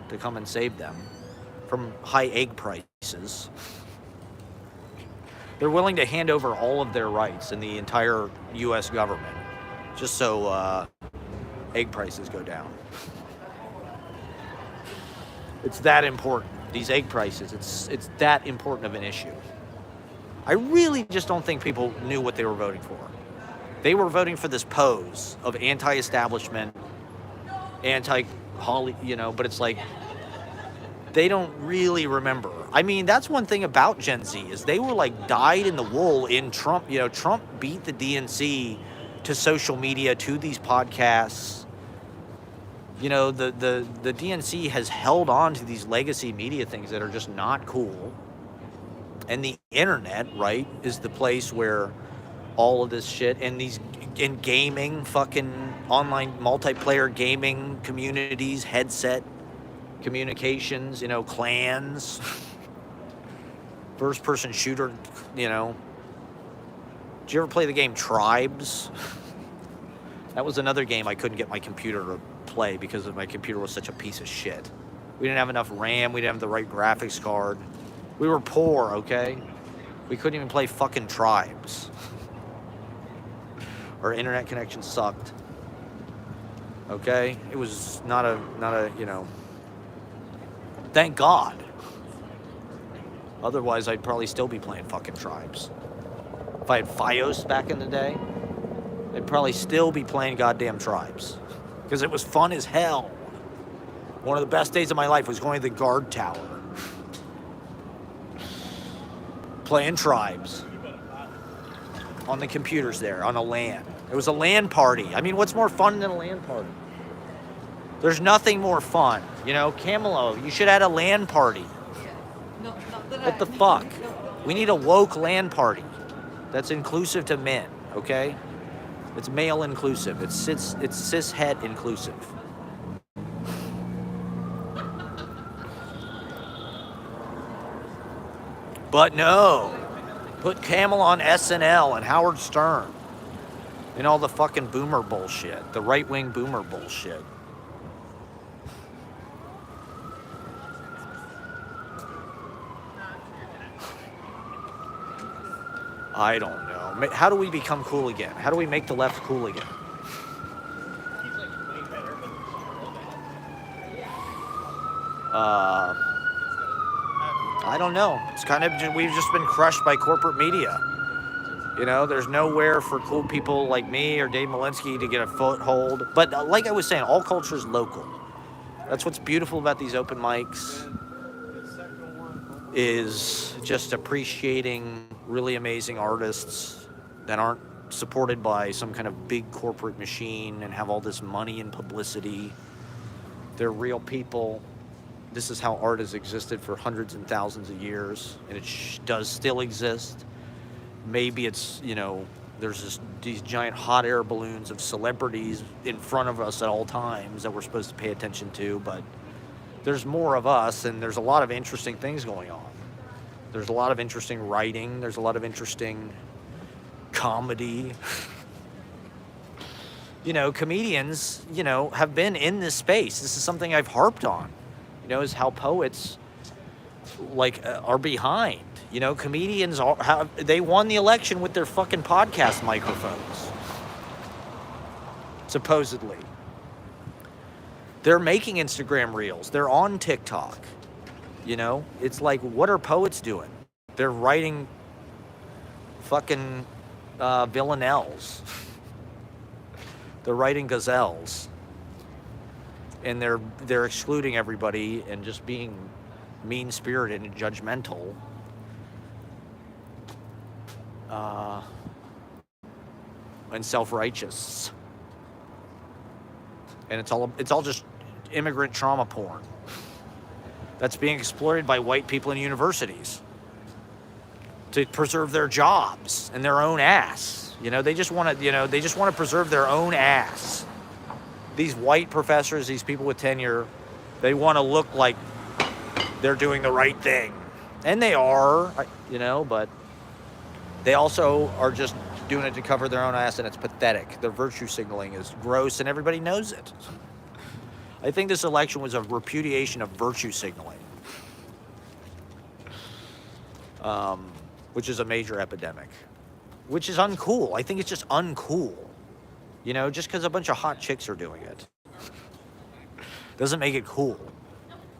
to come and save them from high egg prices. They're willing to hand over all of their rights in the entire U.S. government just so egg prices go down. It's that important. These egg prices, it's that important of an issue. I really just don't think people knew what they were voting for. They were voting for this pose of anti-establishment, anti-Holly, you know, but it's like they don't really remember. I mean, that's one thing about Gen Z is they were like dyed in the wool in Trump. You know, Trump beat the DNC to social media, to these podcasts. You know, the DNC has held on to these legacy media things that are just not cool. And the internet, right, is the place where all of this shit and these in gaming, fucking online multiplayer gaming communities, headset communications, you know, clans, first person shooter, you know. Did you ever play the game Tribes? That was another game I couldn't get my computer to play because my computer was such a piece of shit. We didn't have enough RAM, we didn't have the right graphics card. We were poor, okay? We couldn't even play fucking Tribes. Our internet connection sucked. Okay? It was not a, you know. Thank God. Otherwise, I'd probably still be playing fucking Tribes. If I had Fios back in the day, I'd probably still be playing goddamn Tribes. Because it was fun as hell. One of the best days of my life was going to the guard tower. Playing Tribes. On the computers there, on a LAN. It was a LAN party. I mean, what's more fun than a LAN party? There's nothing more fun. You know, Camelo, you should have had a LAN party. What the fuck? We need a woke LAN party that's inclusive to men, okay? It's male inclusive. It's cis het inclusive. But no. Put Camel on SNL and Howard Stern. And all the fucking boomer bullshit. The right-wing boomer bullshit. I don't know. How do we become cool again? How do we make the left cool again? He's like way better, but I don't know. It's kind of, we've just been crushed by corporate media. You know, there's nowhere for cool people like me or Dave Malinsky to get a foothold. But like I was saying, all culture is local. That's what's beautiful about these open mics, is just appreciating really amazing artists that aren't supported by some kind of big corporate machine and have all this money and publicity. They're real people. This is how art has existed for hundreds and thousands of years, and it does still exist. Maybe it's, you know, there's these giant hot air balloons of celebrities in front of us at all times that we're supposed to pay attention to, but there's more of us, and there's a lot of interesting things going on. There's a lot of interesting writing. There's a lot of interesting comedy. You know, comedians, you know, have been in this space. This is something I've harped on, you know, is how poets, like, are behind. You know, comedians they won the election with their fucking podcast microphones. Supposedly. They're making Instagram reels. They're on TikTok. You know, it's like, what are poets doing? They're writing fucking villanelles. They're writing gazelles. And they're excluding everybody and just being mean-spirited and judgmental. And self-righteous. And it's all just immigrant trauma porn that's being exploited by white people in universities to preserve their jobs and their own ass. You know, they just want to preserve their own ass. These white professors, these people with tenure, they want to look like they're doing the right thing. And they are, you know, but they also are just doing it to cover their own ass, and it's pathetic. Their virtue signaling is gross, and everybody knows it. I think this election was a repudiation of virtue signaling, which is a major epidemic, which is uncool. I think it's just uncool. You know, just because a bunch of hot chicks are doing it doesn't make it cool.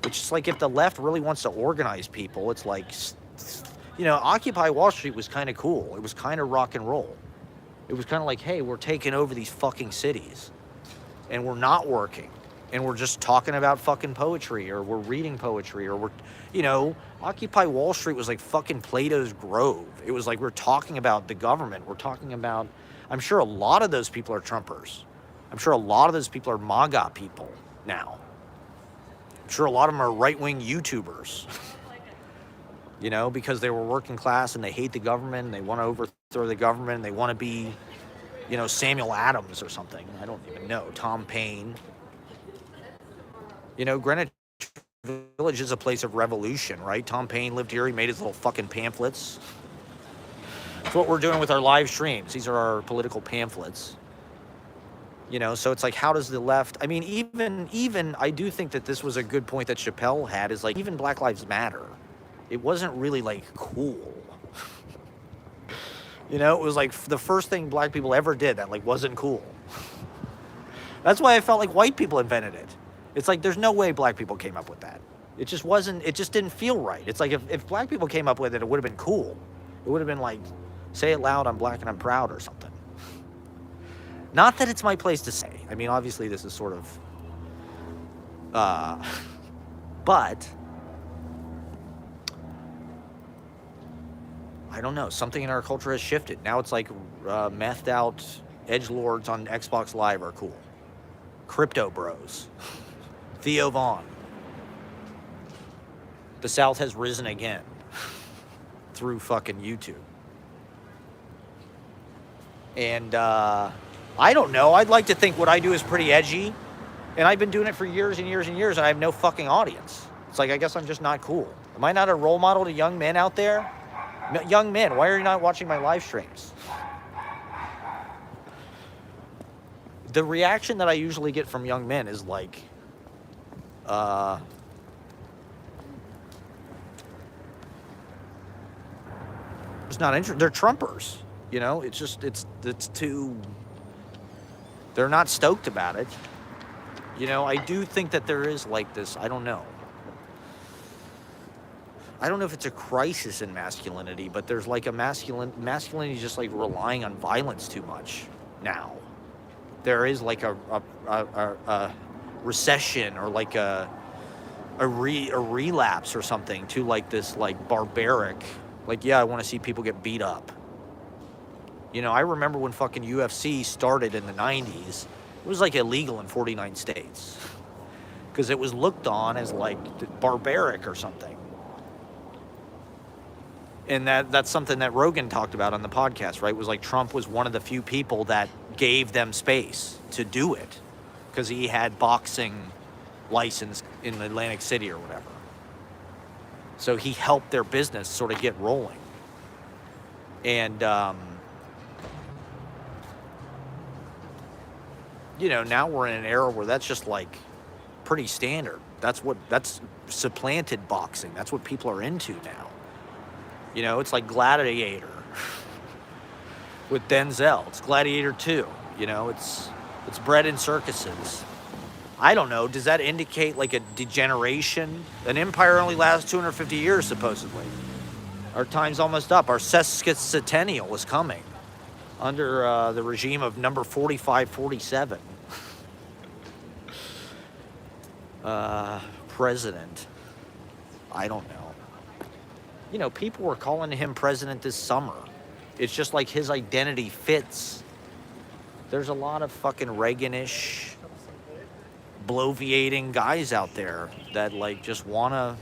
Which is like, if the left really wants to organize people, it's like, you know, Occupy Wall Street was kind of cool. It was kind of rock and roll. It was kind of like, hey, we're taking over these fucking cities, and we're not working, and we're just talking about fucking poetry, or we're reading poetry, or we're, you know, Occupy Wall Street was like fucking Plato's Grove. It was like, we're talking about the government. We're talking about, I'm sure a lot of those people are Trumpers. I'm sure a lot of those people are MAGA people now. I'm sure a lot of them are right-wing YouTubers. You know, because they were working class and they hate the government and they want to overthrow the government and they want to be you know, Samuel Adams or something. I don't even know. Tom Paine. You know, Greenwich Village is a place of revolution, right? Tom Paine lived here. He made his little fucking pamphlets. That's what we're doing with our live streams. These are our political pamphlets. You know, so it's like, how does the left, I mean, even I do think that this was a good point that Chappelle had, is like, even Black Lives Matter, it wasn't really like cool. You know, it was like the first thing black people ever did that like wasn't cool. That's why I felt like white people invented it. It's like, there's no way black people came up with that. It just wasn't, it just didn't feel right. It's like, if black people came up with it, it would have been cool. It would have been like, say it loud, I'm black and I'm proud, or something. Not that it's my place to say. I mean, obviously this is sort of, but I don't know. Something in our culture has shifted. Now it's like methed out edgelords on Xbox Live are cool. Crypto bros. Theo Vaughn. The South has risen again through fucking YouTube. And I don't know. I'd like to think what I do is pretty edgy. And I've been doing it for years and years and years, and I have no fucking audience. It's like, I guess I'm just not cool. Am I not a role model to young men out there? Young men, why are you not watching my live streams? The reaction that I usually get from young men is like, it's not interesting. They're Trumpers, you know. It's just it's too. They're not stoked about it. You know, I do think that there is like this. I don't know. I don't know if it's a crisis in masculinity, but there's like a masculinity just like relying on violence too much now. There is like a recession or like a relapse or something to like this like barbaric, like, yeah, I want to see people get beat up. You know, I remember when fucking UFC started in the 90s, it was like illegal in 49 states because it was looked on as like barbaric or something. And that's something that Rogan talked about on the podcast, right? It was like Trump was one of the few people that gave them space to do it because he had boxing license in Atlantic City or whatever. So he helped their business sort of get rolling. And, you know, now we're in an era where that's just like pretty standard. That's supplanted boxing. That's what people are into now. You know, it's like Gladiator with Denzel. It's Gladiator 2. You know, it's bred in circuses. I don't know. Does that indicate like a degeneration? An empire only lasts 250 years, supposedly. Our time's almost up. Our sesquicentennial is coming under the regime of number 4547. President. I don't know. You know, people were calling him president this summer. It's just like his identity fits. There's a lot of fucking Reagan-ish, bloviating guys out there that like just want to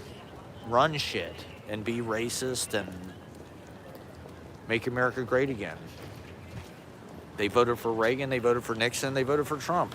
run shit and be racist and make America great again. They voted for Reagan, they voted for Nixon, they voted for Trump.